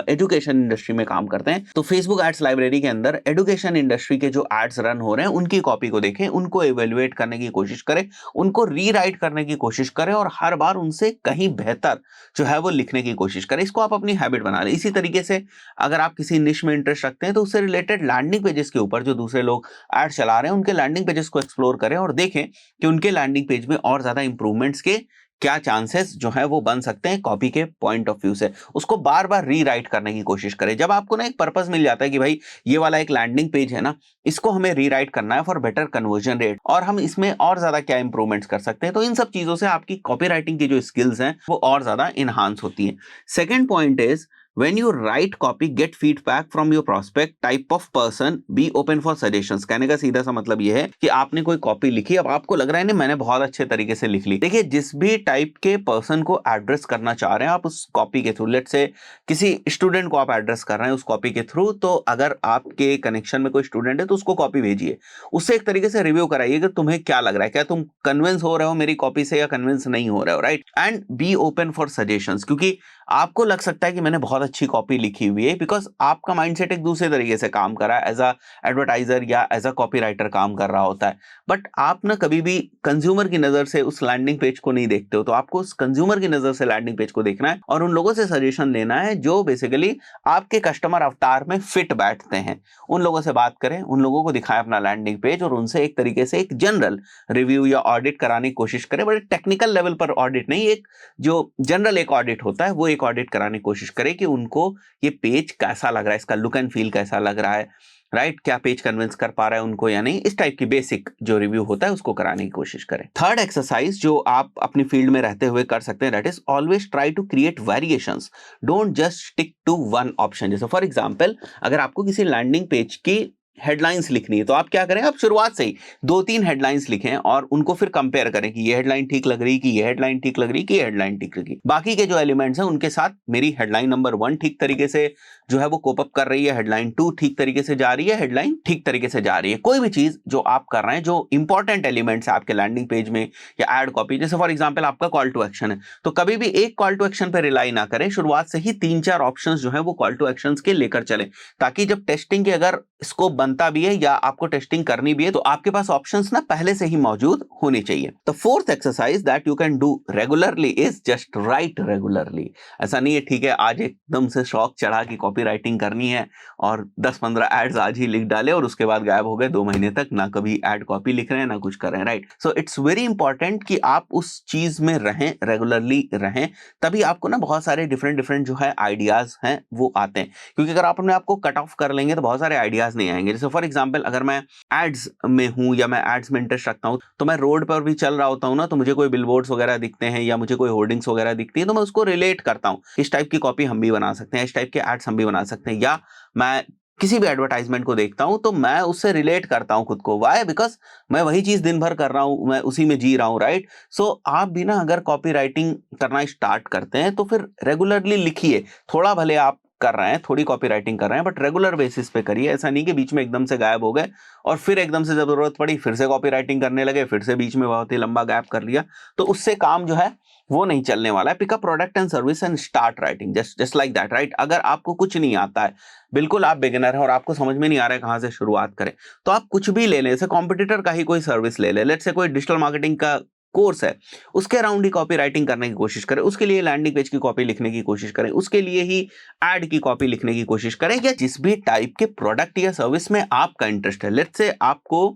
एजुकेशन इंडस्ट्री में काम करते हैं तो फेसबुक एड्स लाइब्रेरी के अंदर एजुकेशन इंडस्ट्री के जो एड्स रन हो रहे हैं उनकी कॉपी को देखें, उनको एवेल्युएट करने की कोशिश करें, उनको रीराइट करने की कोशिश करें और हर बार उनसे कहीं बेहतर जो है वो लिखने की कोशिश करें। इसको आप अपनी हैबिट बना लें। इसी तरीके से अगर आप किसी निश में इंटरेस्ट रखते हैं तो उससे रिलेटेड लैंडिंग पेजेस के ऊपर जो दूसरे लोग एड चला रहे हैं उनके लैंडिंग पेजेस को एक्सप्लोर करें और देखें कि उनके लैंडिंग पेज में और ज्यादा इंप्रूवमेंट्स के क्या चांसेस जो है वो बन सकते हैं कॉपी के पॉइंट ऑफ व्यू से। उसको बार बार रीराइट करने की कोशिश करें। जब आपको ना एक पर्पस मिल जाता है कि भाई ये वाला एक लैंडिंग पेज है ना, इसको हमें रीराइट करना है फॉर बेटर कन्वर्जन रेट और हम इसमें और ज्यादा क्या इंप्रूवमेंट्स कर सकते हैं, तो इन सब चीजों से आपकी कॉपी राइटिंग की जो स्किल्स हैं वो और ज्यादा इनहांस होती है। Second point is When you write copy, get feedback from your prospect, type of person, be open for suggestions। कहने का सीधा सा मतलब ये है कि आपने कोई कॉपी लिखी, अब आपको लग रहा है नहीं मैंने बहुत अच्छे तरीके से लिख ली। देखिए, जिस भी टाइप के पर्सन को एड्रेस करना चाह रहे हैं आप उस कॉपी के थ्रू, लेट्स से किसी स्टूडेंट को आप एड्रेस कर रहे हैं उस कॉपी के थ्रू, तो अगर आपके कनेक्शन में कोई स्टूडेंट है तो उसको कॉपी भेजिए, उससे एक तरीके से रिव्यू कराइए कि तुम्हें क्या लग रहा है, क्या तुम कन्विंस हो रहे हो मेरी कॉपी से या कन्विंस नहीं हो रहे हो, right. And be open for suggestions, क्योंकि आपको लग सकता है कि मैंने बहुत अच्छी कॉपी लिखी हुई है, बिकॉज आपका माइंडसेट एक दूसरे तरीके से काम कर रहा है, एज अ एडवर्टाइजर या एज अ कॉपीराइटर काम कर रहा होता है। बट आप ना कभी भी कंज्यूमर की नजर से उस लैंडिंग पेज को नहीं देखते हो, तो आपको उस कंज्यूमर की नजर से लैंडिंग पेज को देखना है और उन लोगों से सजेशन लेना है जो बेसिकली आपके कस्टमर अवतार में फिट बैठते हैं। उन लोगों से बात करें, उन लोगों को दिखाएं अपना लैंडिंग पेज और उनसे एक तरीके से एक जनरल रिव्यू या ऑडिट कराने की कोशिश करें, बड़े टेक्निकल लेवल पर ऑडिट नहीं, एक जो जनरल एक ऑडिट होता है वो एक ऑडिट कराने की कोशिश करें कि उनको ये पेज कैसा लग रहा है, इसका लुक एंड फील कैसा लग रहा है, राइट, क्या पेज कन्विंस कर पा रहा है उनको या नहीं, इस टाइप की बेसिक जो रिव्यू होता है उसको कराने की कोशिश करें। थर्ड एक्सरसाइज जो आप अपनी फील्ड में रहते हुए कर सकते हैं, that is always try to create variations, don't just stick to one option. जैसे फॉर एग्जांपल, अगर आपको किसी लैंडिंग पेज की हेडलाइंस लिखनी है तो आप क्या करें, आप शुरुआत से ही 2-3 हेडलाइंस लिखें और उनको फिर कंपेयर करें कि ये हेडलाइन ठीक लग रही, कि ये हेडलाइन ठीक लग रही, कि ये हेडलाइन ठीक लगी। बाकी के जो एलिमेंट्स हैं उनके साथ मेरी हेडलाइन नंबर 1 ठीक तरीके से जो है वो कोप अप कर रही है, हेडलाइन 2 ठीक तरीके से जा रही है, हेडलाइन ठीक तरीके से जा रही है। कोई भी चीज जो आप कर रहे हैं, जो इंपॉर्टेंट एलिमेंट्स है आपके लैंडिंग पेज में या एड कॉपी, जैसे फॉर एग्जाम्पल आपका कॉल टू एक्शन है, तो कभी भी एक कॉल टू एक्शन पर रिलाई ना करें, शुरुआत से ही 3-4 ऑप्शंस जो है वो कॉल टू एक्शंस के लेकर चलें, ताकि जब टेस्टिंग के अगर स्कोप बनता भी है या आपको टेस्टिंग करनी भी है तो आपके पास ऑप्शंस ना पहले से ही मौजूद होनी चाहिए। The fourth exercise that you can do regularly is just right regularly. ऐसा नहीं है ठीक है आज एकदम से शौक चढ़ा कि कॉपी राइटिंग करनी है और 10-15 एड्स आज ही लिख डाले और उसके बाद गायब हो गए 2 महीने तक, ना कभी एड कॉपी लिख रहे हैं ना कुछ कर रहे हैं, right. So it's very important कि आप उस चीज में रहें, रेगुलरली रहें, तभी आपको ना बहुत सारे डिफरेंट डिफरेंट जो है आइडियाज हैं वो आते हैं। क्योंकि अगर आप अपने आप को कट ऑफ कर लेंगे तो बहुत सारे आइडियाज नहीं आएंगे। जैसे फॉर एग्जांपल, अगर मैं एड्स में हूं या मैं एड्स में इंटरेस्ट रखता हूं, तो मैं रोड पर भी चल रहा होता हूं ना, तो मुझे कोई बिलबोर्ड्स वगैरह दिखते हैं या मुझे कोई होर्डिंग्स वगैरह दिखती है, तो मैं उसको रिलेट करता हूं, इस टाइप की कॉपी हम भी बना सकते हैं, इस टाइप के एड्स हम भी बना सकते हैं। या मैं किसी भी एडवर्टाइजमेंट को देखता हूं तो मैं उससे रिलेट करता हूं खुद को, वाई, बिकॉज मैं वही चीज दिन भर कर रहा हूं, मैं उसी में जी रहा हूं, राइट। सो आप भी ना अगर कॉपी राइटिंग करना स्टार्ट करते हैं तो फिर रेगुलरली लिखिए। थोड़ा भले आप कर रहे हैं, थोड़ी कॉपी राइटिंग कर रहे हैं, बट रेगुलर बेसिस पे करिए। ऐसा नहीं कि बीच में एकदम से गायब हो गए और फिर एकदम से जब जरूरत पड़ी फिर से कॉपी राइटिंग करने लगे, फिर से बीच में बहुत ही लंबा गैप कर लिया, तो उससे काम जो है वो नहीं चलने वाला है। Pickup product and service and start writing, just like that, right. अगर आपको कुछ नहीं आता है, बिल्कुल आप बिगिनर हैं और आपको समझ में नहीं आ रहा है कहां से शुरुआत करें, तो आप कुछ भी ले लें। जैसे कॉम्पिटिटर का ही कोई सर्विस ले लें, लेट्स से कोई डिजिटल मार्केटिंग का कोर्स है, उसके अराउंड ही कॉपी राइटिंग करने की कोशिश करें, उसके लिए लैंडिंग पेज की कॉपी लिखने की कोशिश करें, उसके लिए ही एड की कॉपी लिखने की कोशिश करें, या जिस भी टाइप के प्रोडक्ट या सर्विस में आपका इंटरेस्ट है। लेट्स से आपको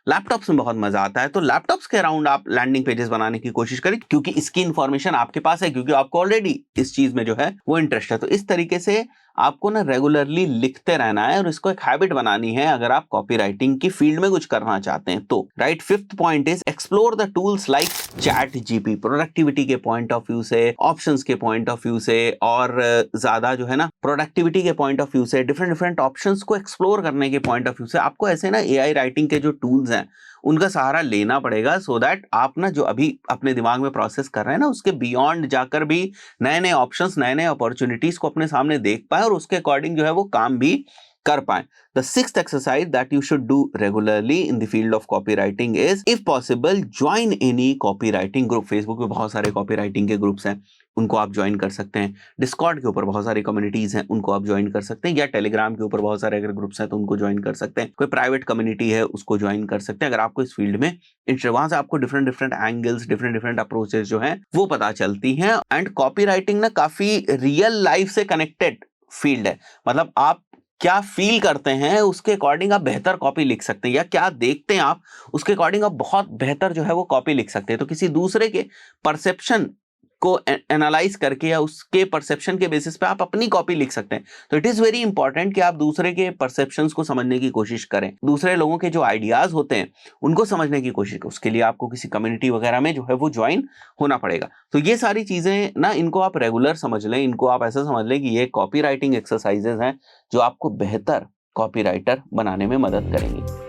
लैपटॉप्स में बहुत मजा आता है, तो लैपटॉप्स के अराउंड आप लैंडिंग पेजेस बनाने की कोशिश करें, क्योंकि इसकी इंफॉर्मेशन आपके पास है, क्योंकि आपको ऑलरेडी इस चीज में जो है वो इंटरेस्ट है। तो इस तरीके से आपको ना रेगुलरली लिखते रहना है और इसको एक हैबिट बनानी है अगर आप कॉपी राइटिंग की फील्ड में कुछ करना चाहते हैं तो, right. Fifth point is explore the tools like chat GP, productivity के पॉइंट ऑफ व्यू से, ऑप्शंस के पॉइंट ऑफ व्यू से, और ज्यादा जो है ना प्रोडक्टिविटी के पॉइंट ऑफ व्यू से, डिफरेंट डिफरेंट ऑप्शंस को एक्सप्लोर करने के पॉइंट ऑफ व्यू से आपको ऐसे ना एआई राइटिंग के जो टूल्स हैं उनका सहारा लेना पड़ेगा, सो दैट आप ना जो अभी अपने दिमाग में प्रोसेस कर रहे हैं ना उसके बियॉन्ड जाकर भी नए नए ऑप्शंस, नए नए अपॉर्चुनिटीज को अपने सामने देख पाए और उसके अकॉर्डिंग जो है वो काम भी कर पाए। The sixth exercise that you should do regularly in the field of copywriting is, if possible, join any copywriting group। Facebook पे बहुत सारे copywriting के ग्रुप्स हैं, उनको आप ज्वाइन कर सकते हैं। डिस्कॉर्ड के ऊपर बहुत सारी कम्युनिटीज हैं, उनको आप ज्वाइन कर सकते हैं, या टेलीग्राम के ऊपर बहुत सारे अगर ग्रुप्स हैं तो उनको ज्वाइन कर सकते हैं। कोई प्राइवेट कम्युनिटी है उसको ज्वाइन कर सकते हैं अगर आपको इस फील्ड में इंटरेस्ट। वहां से आपको different different angles, different different approaches जो हैं वो पता चलती हैं। एंड कॉपीराइटिंग ना काफी रियल लाइफ से कनेक्टेड फील्ड है, मतलब आप क्या फील करते हैं उसके अकॉर्डिंग आप बेहतर कॉपी लिख सकते हैं, या क्या देखते हैं आप उसके अकॉर्डिंग आप बहुत बेहतर जो है वो कॉपी लिख सकते हैं। तो किसी दूसरे के परसेप्शन को एनालाइज करके या उसके परसेप्शन के बेसिस पे आप अपनी कॉपी लिख सकते हैं। तो इट इज वेरी इंपॉर्टेंट कि आप दूसरे के परसेप्शंस को समझने की कोशिश करें, दूसरे लोगों के जो आइडियाज होते हैं उनको समझने की कोशिश करें। उसके लिए आपको किसी कम्युनिटी वगैरह में जो है वो ज्वाइन होना पड़ेगा। तो ये सारी चीजें ना, इनको आप रेगुलर समझ लें, इनको आप ऐसा समझ लें कि ये कॉपी राइटिंग एक्सरसाइजेज हैं जो आपको बेहतर कॉपी राइटर बनाने में मदद करेंगी।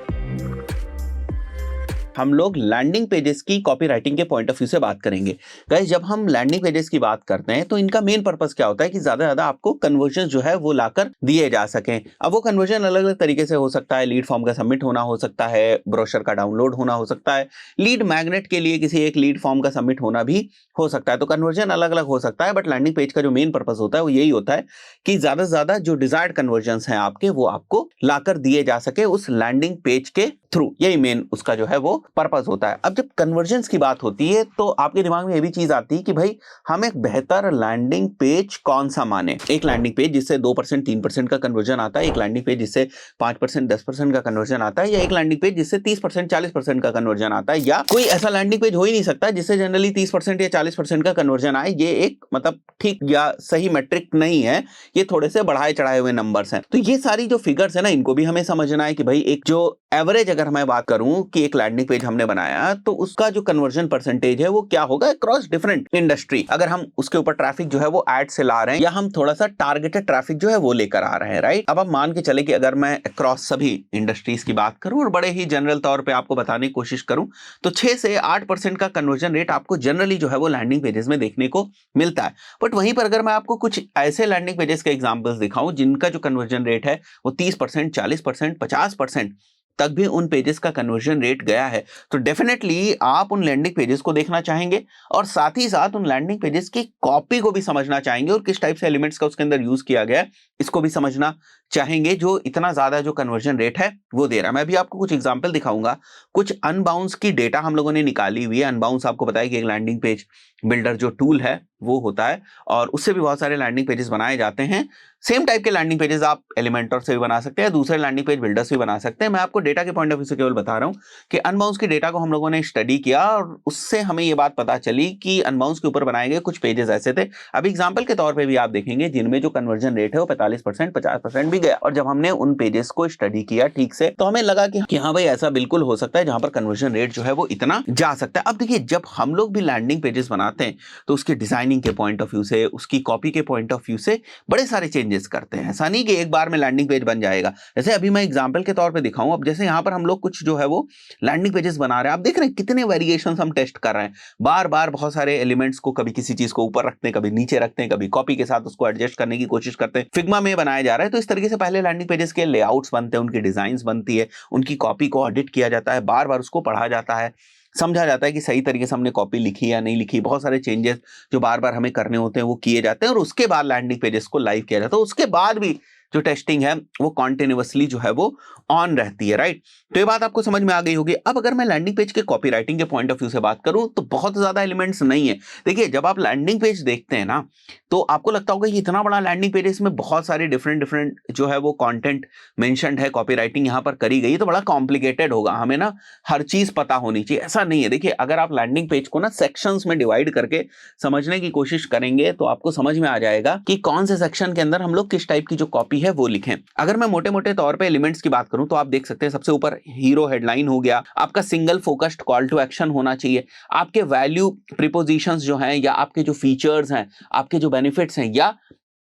हम लोग लैंडिंग पेजेस की कॉपी राइटिंग के पॉइंट ऑफ व्यू से बात करेंगे। गाइस, जब हम लैंडिंग पेजेस की बात करते हैं तो इनका मेन पर्पस क्या होता है कि ज्यादा ज्यादा आपको कन्वर्जन जो है वो लाकर दिए जा सकें। अब वो कन्वर्जन अलग अलग तरीके से हो सकता है, लीड फॉर्म का सबमिट होना हो सकता है, ब्रोशर का डाउनलोड होना हो सकता है, लीड मैग्नेट के लिए किसी एक लीड फॉर्म का सबमिट होना भी हो सकता है। तो कन्वर्जन अलग अलग हो सकता है, बट लैंडिंग पेज का जो मेन पर्पस होता है वो यही होता है कि ज्यादा से ज्यादा जो डिजायर्ड कन्वर्जन हैं आपके, वो आपको लाकर दिए जा सके उस लैंडिंग पेज के थ्रू। यही मेन उसका जो है वो पर्पस होता है। अब जब कन्वर्जन्स की बात होती है तो आपके दिमाग में ये भी चीज आती है कि भाई हम एक बेहतर लैंडिंग पेज कौन सा माने। एक लैंडिंग पेज जिससे 2% 3% का कन्वर्जन आता है, एक लैंडिंग पेज जिससे 5% 10% का कन्वर्जन आता है, या एक लैंडिंग पेज जिससे 30% 40% का कन्वर्जन आता है, या कोई ऐसा लैंडिंग पेज हो ही नहीं सकता जिससे जनरली 30% या 40% का कन्वर्जन आए। ये एक मतलब ठीक या सही मैट्रिक नहीं है, ये थोड़े से बढ़ाए चढ़ाए हुए नंबर्स हैं। तो ये सारी जो फिगर्स है ना, इनको भी हमें समझना है कि भाई एक जो एवरेज, अगर मैं बात करूं कि एक लैंडिंग पेज हमने बनाया तो उसका जो कन्वर्जन परसेंटेज है वो क्या होगा अक्रॉस डिफरेंट इंडस्ट्री। अगर हम उसके ऊपर ट्रैफिक जो है वो ऐड से ला रहे हैं, या हम थोड़ा सा टारगेटेड ट्रैफिक जो है वो लेकर आ रहे हैं, राइट। अब आप मान के चले कि अगर मैं अक्रॉस सभी इंडस्ट्रीज की बात करूं और बड़े ही जनरल तौर पर आपको बताने की कोशिश करूं तो 6 से 8% का कन्वर्जन रेट आपको जनरली जो है वो लैंडिंग पेजेस में देखने को मिलता है। बट वहीं पर अगर मैं आपको कुछ ऐसे लैंडिंग पेजेस के एग्जांपल्स दिखाऊं जिनका जो कन्वर्जन रेट है वो 30%, 40%, 50% तक भी उन पेजेस का कन्वर्जन रेट गया है, तो डेफिनेटली आप उन लैंडिंग पेजेस को देखना चाहेंगे और साथ ही साथ उन लैंडिंग पेजेस की कॉपी को भी समझना चाहेंगे और किस टाइप से एलिमेंट्स का उसके अंदर यूज किया गया है इसको भी समझना चाहेंगे, जो इतना ज्यादा जो कन्वर्जन रेट है वो दे रहा है। मैं भी आपको कुछ एग्जांपल दिखाऊंगा। कुछ अनबाउंस की डेटा हम लोगों ने निकाली हुई है। अनबाउंस आपको बताया कि एक लैंडिंग पेज बिल्डर जो टूल है वो होता है और उससे भी बहुत सारे लैंडिंग पेजेस बनाए जाते हैं। सेम टाइप के लैंडिंग पेजेस आप एलिमेंटर से भी बना सकते हैं, दूसरे लैंडिंग पेज बिल्डर से भी बना सकते हैं। मैं आपको डेटा के पॉइंट ऑफ व्यू से केवल बता रहा हूं कि अनबाउंस की डेटा को हम लोगों ने स्टडी किया और उससे हमें ये बात पता चली कि अनबाउंस के ऊपर बनाए गए कुछ पेजेस ऐसे थे, अभी एग्जाम्पल के तौर पर भी आप देखेंगे, जिनमें जो कन्वर्जन रेट है वो 45% 50% भी गया। और जब हमने उन पेजेस को स्टडी किया ठीक से तो हमें लगा कि हाँ भाई ऐसा बिल्कुल हो सकता है जहां पर कन्वर्जन रेट जो है वो इतना जा सकता है। अब देखिए, जब हम लोग भी लैंडिंग पेजेस बनाते हैं तो उसके डिजाइनिंग के पॉइंट ऑफ व्यू से, उसकी कॉपी के पॉइंट ऑफ व्यू से बड़े सारे चेंजेस करते हैं। ऐसा नहीं कि एक बार में लैंडिंग पेज बन जाएगा। जैसे अभी मैं एग्जांपल के तौर पे दिखाऊं, अब जैसे यहां पर हम लोग कुछ जो है वो लैंडिंग पेजेस बना रहे हैं, आप देख रहे हैं कितने वेरिएशंस हम टेस्ट कर रहे हैं। बार बार बहुत सारे एलिमेंट्स को कभी किसी चीज को ऊपर रखते हैं, कभी नीचे रखते हैं, कभी कॉपी के साथ उसको एडजस्ट करने की कोशिश करते हैं। फिग्मा में बनाया जा रहा है तो इस तरीके से पहले लैंडिंग पेजेस के लेआउट्स बनते हैं, उनकी डिजाइंस बनती है, उनकी कॉपी को ऑडिट किया जाता है, बार बार उसको पढ़ा जाता है, समझा जाता है कि सही तरीके से हमने कॉपी लिखी या नहीं लिखी। बहुत सारे चेंजेस जो बार बार हमें करने होते हैं वो किए जाते हैं और उसके बाद लैंडिंग पेजेस को लाइव किया जाता है। उसके बाद भी जो टेस्टिंग है वो कॉन्टिन्यूअसली जो है वो ऑन रहती है, राइट। तो ये बात आपको समझ में आ गई होगी। अब अगर मैं लैंडिंग पेज के कॉपी राइटिंग के पॉइंट ऑफ व्यू से बात करूं तो बहुत ज्यादा एलिमेंट्स नहीं है। देखिए, जब आप लैंडिंग पेज देखते हैं ना तो आपको लगता होगा कि इतना बड़ा लैंडिंग पेज है, इसमें बहुत सारे डिफरेंट डिफरेंट जो है वो कंटेंट मेंशन्ड है, कॉपी राइटिंग यहाँ पर करी गई, तो बड़ा कॉम्प्लिकेटेड होगा, हमें ना हर चीज पता होनी चाहिए। ऐसा नहीं है। देखिए, अगर आप लैंडिंग पेज को ना सेक्शंस में डिवाइड करके समझने की कोशिश करेंगे तो आपको समझ में आ जाएगा कि कौन से सेक्शन के अंदर हम लोग किस टाइप की जो कॉपी है वो लिखें। अगर मैं मोटे मोटे तौर पे एलिमेंट्स की बात करूं तो आप देख सकते हैं सबसे ऊपर हीरो हेडलाइन हो गया, आपका single focused call to action होना चाहिए, आपके वैल्यू प्रीपोजिशंस जो हैं या आपके जो फीचर्स हैं, आपके जो बेनिफिट्स हैं, या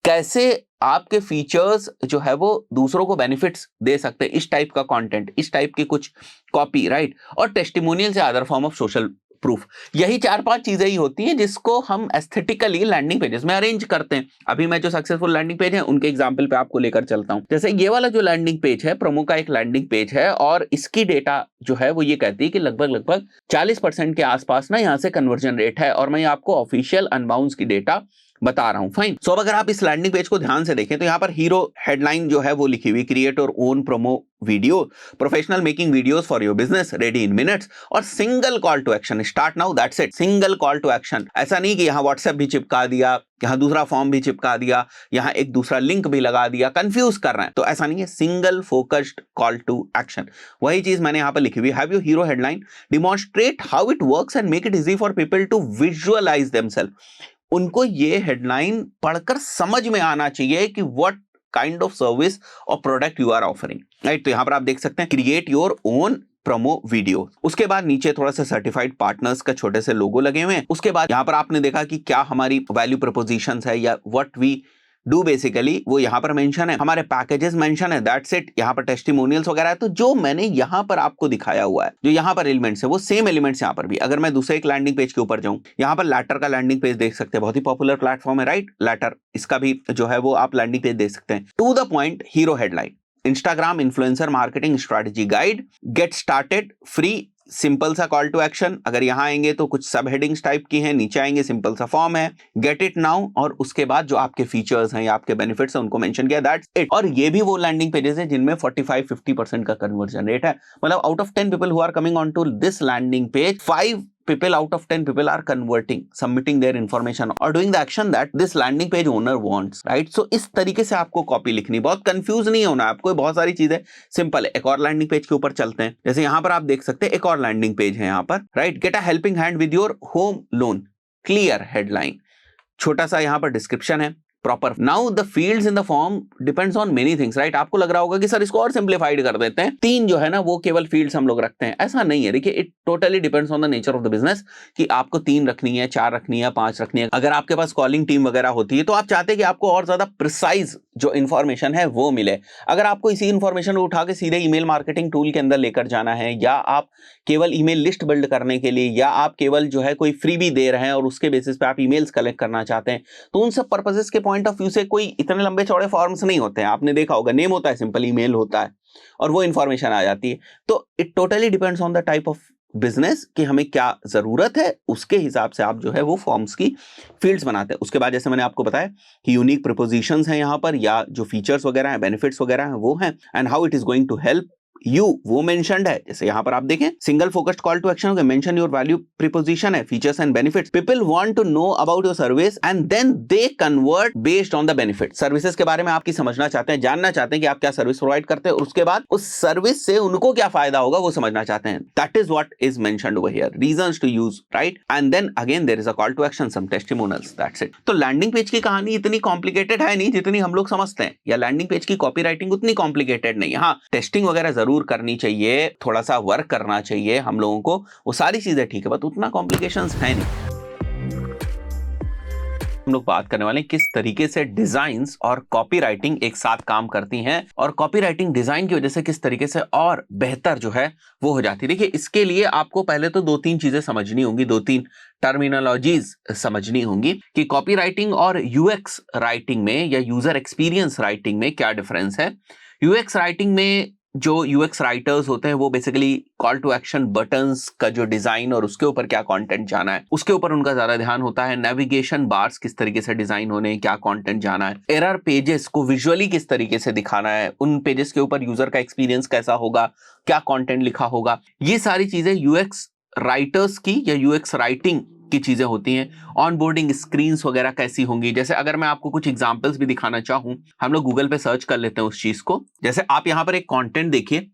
कैसे आपके फीचर्स जो है वो दूसरों को बेनिफिट्स दे सकते हैं, इस टाइप का कंटेंट, इस टाइप की कुछ कॉपी, राइट। और टेस्टिमोनियल से other form of social proof. यही 4-5 चीजें ही होती हैं जिसको हम एस्थेटिकली लैंडिंग पेजेस में अरेंज करते हैं। अभी मैं जो सक्सेसफुल लैंडिंग पेज है उनके एग्जांपल पे आपको लेकर चलता हूं। जैसे ये वाला जो लैंडिंग पेज है, प्रोमो का एक लैंडिंग पेज है और इसकी डेटा जो है वो ये कहती है कि लगभग 40% के आसपास ना यहाँ से कन्वर्जन रेट है, और मैं आपको ऑफिशियल अनबाउंस की डेटा बता रहा हूं। फाइन। सो अब अगर आप इस लैंडिंग पेज को ध्यान से देखें तो यहाँ पर हीरो हेडलाइन जो है वो लिखी हुई, create your own promo video, professional making videos for your business, ready in minutes, और single call to action, start now, that's it. Single call to action. ऐसा नहीं कि यहाँ व्हाट्सएप भी चिपका दिया, यहाँ दूसरा फॉर्म भी चिपका दिया, यहाँ एक दूसरा लिंक भी लगा दिया, कंफ्यूज कर रहे हैं, तो ऐसा नहीं है। Single focused call to action. वही चीज मैंने यहाँ पर लिखी हुई, have your hero headline demonstrate how it works and make it easy for people to visualise themselves. उनको ये हेडलाइन पढ़कर समझ में आना चाहिए कि व्हाट काइंड ऑफ सर्विस और product you are offering, right. तो यहां पर आप देख सकते हैं create your own promo video. उसके बाद नीचे थोड़ा सा सर्टिफाइड पार्टनर्स का छोटे से लोगो लगे हुए हैं। उसके बाद यहां पर आपने देखा कि क्या हमारी वैल्यू प्रपोजिशंस है या व्हाट वी डू बेसिकली वो यहां पर मेंशन है, हमारे पैकेजेस मेंशन है, दैट्स इट। यहां पर टेस्टिमोनियल्स वगैरह है। तो जो मैंने यहां पर आपको दिखाया हुआ है, जो यहां पर एलिमेंट्स है, वो सेम एलिमेंट्स यहां पर भी। अगर मैं दूसरे एक लैंडिंग पेज के ऊपर जाऊं, यहां पर लैटर का लैंडिंग पेज देख सकते हैं, बहुत ही पॉपुलर प्लेटफॉर्म है, राइट। लैटर, इसका भी जो है वो आप लैंडिंग पेज देख सकते हैं। To the point, hero headline, Instagram influencer marketing strategy guide, get started free, simple सा कॉल टू एक्शन। अगर यहां आएंगे तो कुछ सब हेडिंग्स टाइप की हैं, नीचे आएंगे सिंपल सा फॉर्म है, गेट इट नाउ, और उसके बाद जो आपके फीचर्स हैं या आपके बेनिफिट्स हैं उनको मेंशन किया, दैट्स इट। और ये भी वो लैंडिंग पेजेस हैं जिनमें 45-50% का कन्वर्जन रेट है। मतलब out of 10 people who are coming on to this landing page, 5 people out of 10 people are converting, submitting their information or doing the action that this landing page owner wants, right? So इस तरीके से आपको copy लिखनी, बहुत confuse नहीं होना आपको, बहुत सारी चीजें सिंपल है। एक और लैंडिंग पेज के ऊपर चलते हैं। जैसे यहां पर आप देख सकते हैं एक और लैंडिंग पेज है यहां पर, right. Get a helping hand with your home loan, clear headline, छोटा सा यहां पर डिस्क्रिप्शन है proper. Now the fields in the form depends on many things, right. आपको लग रहा होगा कि सर इसको और सिंप्लीफाइड कर देते हैं, 3 जो है ना वो केवल फील्ड्स हम लोग रखते हैं। ऐसा नहीं है, देखिए it totally depends on the nature of the business कि आपको 3 रखनी है, 4 रखनी है, 5 रखनी है। अगर आपके पास कॉलिंग टीम वगैरह होती है तो आप चाहते हैं कि आपको और ज्यादा प्रिसाइज जो इंफॉर्मेशन है वो मिले। अगर आपको इसी इंफॉर्मेशन को उठा के सीधे ईमेल मार्केटिंग टूल के अंदर लेकर जाना है, या आप केवल ईमेल लिस्ट बिल्ड करने के लिए, या आप केवल जो है कोई फ्रीबी दे रहे हैं और उसके बेसिस पे आप ईमेल्स कलेक्ट करना चाहते हैं, तो उन सब पर्पसेस के पॉइंट ऑफ व्यू से कोई इतने लंबे चौड़े फॉर्म्स नहीं होते हैं। आपने देखा होगा नेम होता है, सिंपल ईमेल होता है और वो इंफॉर्मेशन आ जाती है। तो it totally depends on the type of business कि हमें क्या जरूरत है, उसके हिसाब से आप जो है वो फॉर्म्स की फील्ड्स बनाते हैं। उसके बाद जैसे मैंने आपको बताया कि यूनिक प्रपोजिशंस हैं यहाँ पर, या जो फीचर्स वगैरह हैं, बेनिफिट्स वगैरह हैं वो हैं, and how it is going to help you, वो मेंशन्ड है। जैसे यहां पर आप देखें single focused call to action, mention your value preposition है, features and benefits, people want to know about your service and then they convert based on the benefit. Services के बारे में आपकी समझना चाहते हैं, जानना चाहते हैं कि आप क्या सर्विस प्रोवाइड करते हैं, और उसके बाद उस सर्विस से उनको क्या फायदा होगा वो समझना चाहते हैं। That is what is mentioned over here, reasons to use, right. And then again there is a call to action, some testimonials, that's it. तो लैंडिंग पेज की कहानी इतनी कॉम्प्लिकेटेड है नहीं जितनी हम लोग समझते हैं, या लैंडिंग पेज की कॉपी राइटिंग उतनी कॉम्प्लिकेटेड नहीं है। हाँ, टेस्टिंग वगैरह जरूर करनी चाहिए, थोड़ा सा वर्क करना चाहिए हम लोगों को, वो सारी चीजें ठीक है, बट उतना कॉम्प्लिकेशंस है नहीं। हम लोग बात करने वाले हैं किस तरीके से डिजाइन्स और कॉपी राइटिंग एक साथ काम करती हैं, और कॉपी राइटिंग डिजाइन की वजह से किस तरीके से और बेहतर जो है वो हो जाती है। देखिए इसके लिए आपको पहले तो 2-3 चीजें समझनी होंगी, 2-3 टर्मिनोलॉजीज समझनी होंगी कि कॉपी राइटिंग और यूएक्स राइटिंग में या यूजर एक्सपीरियंस राइटिंग में क्या डिफरेंस है। यूएक्स राइटिंग में जो यूएक्स राइटर्स होते हैं वो basically call to action buttons का जो डिजाइन और उसके ऊपर क्या कंटेंट जाना है उसके ऊपर उनका ज्यादा ध्यान होता है। नेविगेशन बार्स किस तरीके से डिजाइन होने हैं, क्या कंटेंट जाना है, एरर पेजेस को विजुअली किस तरीके से दिखाना है, उन पेजेस के ऊपर यूजर का एक्सपीरियंस कैसा होगा, क्या कंटेंट लिखा होगा, ये सारी चीजें यूएक्स राइटर्स की या यूएक्स राइटिंग की चीजें होती हैं। ऑनबोर्डिंग स्क्रीन्स वगैरह कैसी होंगी, जैसे अगर मैं आपको कुछ एग्जांपल्स भी दिखाना चाहूं, हम लोग गूगल पे सर्च कर लेते हैं उस चीज को। जैसे आप यहां पर एक कंटेंट देखिए,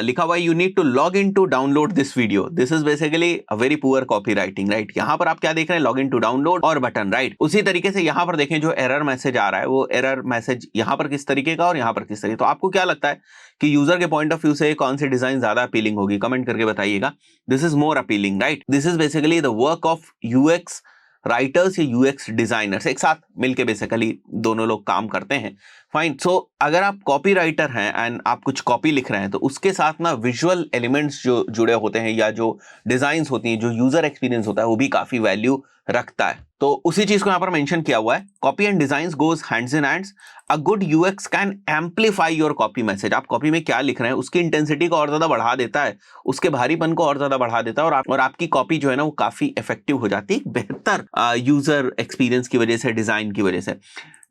लिखा हुआ है you need to log in to download this video, this is basically a very poor copy writing, right. यहां पर आप क्या देख रहे हैं, लॉग इन टू डाउनलोड और बटन, राइट। उसी तरीके से यहां पर देखें जो एरर मैसेज आ रहा है वो एरर मैसेज यहां पर किस तरीके का और यहां पर किस तरीके। तो आपको क्या लगता है कि यूजर के पॉइंट ऑफ व्यू से कौन सी डिजाइन ज्यादा अपीलिंग होगी, कमेंट करके बताइएगा। This is more appealing, right. This is basically the work of UX writers या यूएक्स डिजाइनर्स, एक साथ मिलके बेसिकली दोनों लोग काम करते हैं। फाइन। सो अगर आप कॉपी राइटर हैं एंड आप कुछ कॉपी लिख रहे हैं तो उसके साथ ना विजुअल एलिमेंट्स जो जुड़े होते हैं या जो डिजाइन्स होती हैं, जो यूजर एक्सपीरियंस होता है वो भी काफी वैल्यू रखता है। तो उसी चीज को यहां पर मेंशन किया हुआ है, copy and designs goes hands in hands. A good UX can amplify your copy message. आप कॉपी में क्या लिख रहे हैं उसकी इंटेंसिटी को और ज्यादा बढ़ा देता है, उसके भारीपन को और ज्यादा बढ़ा देता है, और आपकी कॉपी जो है ना वो काफी इफेक्टिव हो जाती है बेहतर यूजर एक्सपीरियंस की वजह से, डिजाइन की वजह से।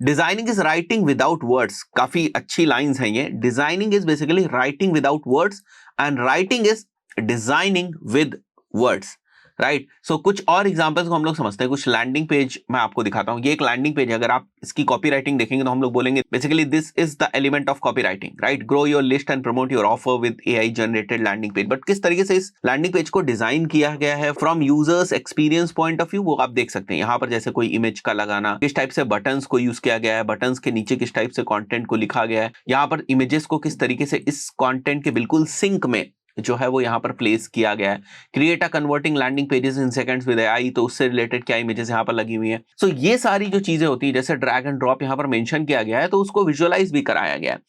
Designing is writing without words, काफी अच्छी लाइंस हैं ये। Designing is basically writing without words and writing is designing with words. Right. So कुछ और एग्जांपल्स को हम लोग समझते हैं। कुछ लैंडिंग पेज मैं आपको दिखाता हूँ। ये एक लैंडिंग पेज है, अगर आप इसकी कॉपीराइटिंग देखेंगे तो हम लोग बोलेंगे basically this is the element of copywriting, right. Grow your list and promote your offer with AI generated landing page. But किस तरीके से इस लैंडिंग पेज को डिजाइन किया गया है from users experience point of view, वो आप देख सकते हैं। यहाँ पर जैसे कोई इमेज का लगाना, किस टाइप से बटन्स को यूज किया गया है, बटन्स के नीचे किस टाइप से कंटेंट को लिखा गया है, यहाँ पर इमेजेस को किस तरीके से इस कंटेंट के बिल्कुल सिंक में जो है वो यहाँ पर प्लेस किया गया है। Create a converting landing pages in seconds with AI, तो उससे रिलेटेड क्या इमेजेस यहाँ पर लगी हुई है। सो ये सारी जो चीजें होती है, जैसे ड्रैग एंड ड्रॉप यहाँ पर मेंशन किया गया है, तो उसको विजुअलाइज भी कराया गया है।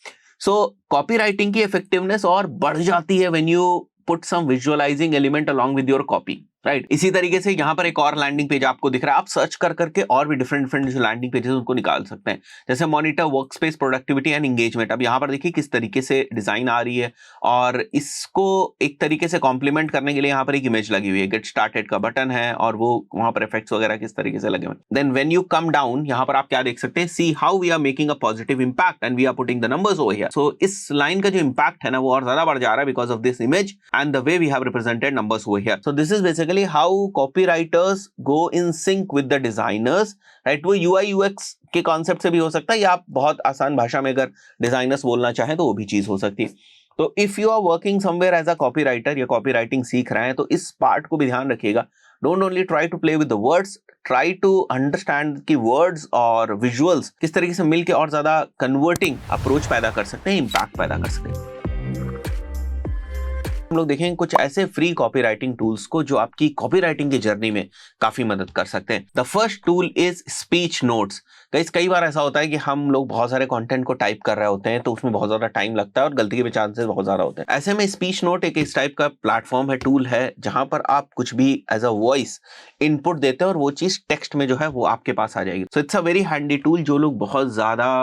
सो कॉपीराइटिंग की इफेक्टिवनेस और बढ़ जाती है when you put some visualising element along with your copy, right. इसी तरीके से यहाँ पर एक और लैंडिंग पेज आपको दिख रहा है। आप सर्च कर करके और भी डिफरेंट डिफरेंट जो लैंडिंग पेजेस उनको निकाल सकते हैं, जैसे monitor workspace productivity and engagement. अब यहाँ पर देखिए किस तरीके से डिजाइन आ रही है, और इसको एक तरीके से कॉम्प्लीमेंट करने के लिए यहाँ पर एक इमेज लगी हुई है, गेट स्टार्टेड का बटन है, और वो वहां पर इफेक्ट्स वगैरह किस तरीके से लगे हुए। Then when you come down, यहाँ पर आप क्या देख सकते हैं, see how we are making a positive impact and we are putting the numbers over here. So इस लाइन का जो इंपैक्ट है ना, वो और ज्यादा बढ़ जा रहा है because of this image and the way we have represented numbers over here. So this is basically how copywriters go in sync with the designers, right। वो UI UX के कॉन्सेप्ट से भी हो सकता है, या आप बहुत आसान भाषा में अगर डिजाइनर्स बोलना चाहें तो वो भी चीज हो सकती है। तो if you are working somewhere as a copywriter या कॉपीराइटिंग सीख रहे हैं, तो इस पार्ट को भी ध्यान रखिएगा। Don't only try to play with the words, try to understand कि वर्ड्स और विजुअल्स किस तरीके से मिलकर और ज्यादा कन्वर्टिंग अप्रोच पैदा कर सकते हैं, इंपैक्ट पैदा कर सकते हैं। हम लोग देखेंगे कुछ ऐसे फ्री कॉपीराइटिंग टूल्स को जो आपकी कॉपीराइटिंग की जर्नी में काफी मदद कर सकते हैं। The first tool is speech notes. Guys, कई बार ऐसा होता है कि हम लोग बहुत सारे कंटेंट को टाइप कर रहे होते हैं, तो उसमें बहुत ज्यादा टाइम लगता है और गलती के भी चांसेस बहुत ज्यादा होते हैं। ऐसे में स्पीच नोट एक इस टाइप का प्लेटफॉर्म है, टूल है, जहां पर आप कुछ भी एज अ वॉइस इनपुट देते हैं और वो चीज टेक्स्ट में जो है वो आपके पास आ जाएगी। So it's a very handy tool जो लोग बहुत ज्यादा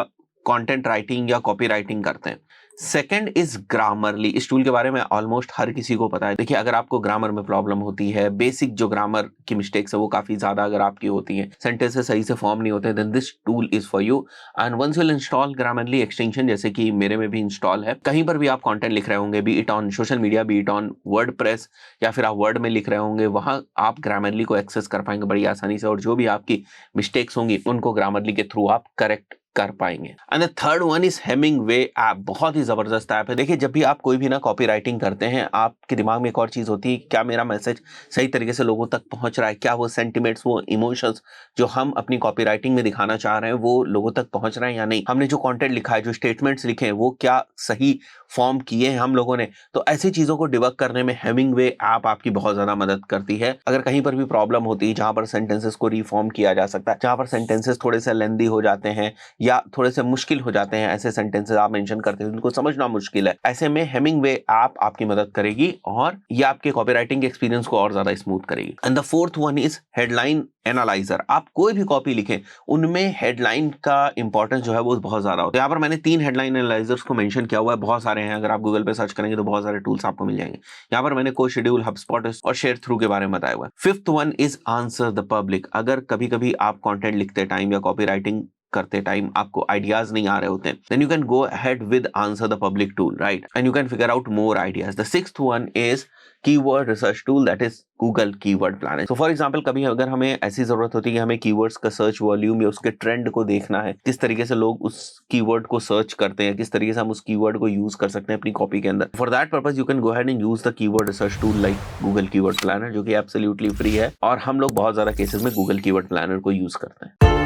कंटेंट राइटिंग या कॉपी राइटिंग करते हैं। Second is Grammarly. इस टूल के बारे में ऑलमोस्ट हर किसी को पता है। देखिए, अगर आपको ग्रामर में प्रॉब्लम होती है, बेसिक जो ग्रामर की मिस्टेक्स है वो काफी ज्यादा अगर आपकी होती है, सेंटेंसेस सही से फॉर्म नहीं होते, then this tool is for you. And once you will install Grammarly extension, जैसे कि मेरे में भी इंस्टॉल है, कहीं पर भी आप कंटेंट लिख रहे होंगे, B it on social media, B it on WordPress, या फिर आप वर्ड में लिख रहे होंगे, वहां आप ग्रामरली को एक्सेस कर पाएंगे बड़ी आसानी से, और जो भी आपकी मिस्टेक्स होंगी उनको ग्रामरली के थ्रू आप करेक्ट कर पाएंगे। And the third one is Hemingway app. बहुत ही जबरदस्त ऐप है। देखिए, जब भी आप कोई भी ना कॉपी राइटिंग करते हैं, आपके दिमाग में एक और चीज होती है, क्या मेरा मैसेज सही तरीके से लोगों तक पहुंच रहा है, क्या वो सेंटिमेंट्स, वो इमोशंस जो हम अपनी कॉपी राइटिंग में दिखाना चाह रहे हैं वो लोगों तक पहुंच रहे हैं या नहीं, हमने जो कंटेंट लिखा है, जो स्टेटमेंट्स लिखे हैं, वो क्या सही फॉर्म किए हैं हम लोगों ने। तो ऐसी चीजों को डिबग करने में हेमिंगवे ऐप आपकी बहुत ज्यादा मदद करती है। अगर कहीं पर भी प्रॉब्लम होती है जहां पर सेंटेंसेस को रिफॉर्म किया जा सकता है, जहां पर सेंटेंसेस थोड़े से लेंदी हो जाते हैं या थोड़े से मुश्किल हो जाते हैं, ऐसे सेंटेंसेस आप मेंशन करते हैं उनको समझना मुश्किल है, ऐसे में हेमिंगवे ऐप आपकी मदद करेगी और ये आपके कॉपीराइटिंग के एक्सपीरियंस को और ज्यादा स्मूथ करेगी। And the fourth one is headline analyser. आप कोई भी कॉपी लिखें, उनमें हेडलाइन का इंपॉर्टेंस जो है वो बहुत ज्यादा होता है। यहाँ पर मैंने 3 हेडलाइन एनालाइजर्स को मेंशन किया हुआ है, बहुत सारे हैं, अगर आप गूगल पे सर्च करेंगे तो बहुत सारे टूल्स आपको मिल जाएंगे। यहाँ पर मैंने कोड शेड्यूल, हबस्पॉट और शेयर थ्रू के बारे में बताया हुआ है। Fifth one is answer the public. अगर कभी कभी आप कंटेंट लिखते टाइम या कॉपी राइटिंग करते टाइम आपको आइडियाज नहीं आ रहे होते, then you can go ahead with answer the public tool, right, and you can figure out more ideas. The sixth one is keyword research tool, that is Google Keyword Planner. So for example, कभी अगर हमें ऐसी जरूरत होती है कि हमें keywords का सर्च वॉल्यूम या उसके ट्रेंड को देखना है, किस तरीके से लोग उस कीवर्ड को सर्च करते हैं, किस तरीके से हम उस कीवर्ड को यूज कर सकते हैं अपनी कॉपी के अंदर, for that purpose you can go ahead and use the keyword research tool like Google Keyword Planner, जो कि एब्सोल्युटली फ्री है, और हम लोग बहुत ज्यादा केसेस में Google Keyword Planner को यूज करते हैं।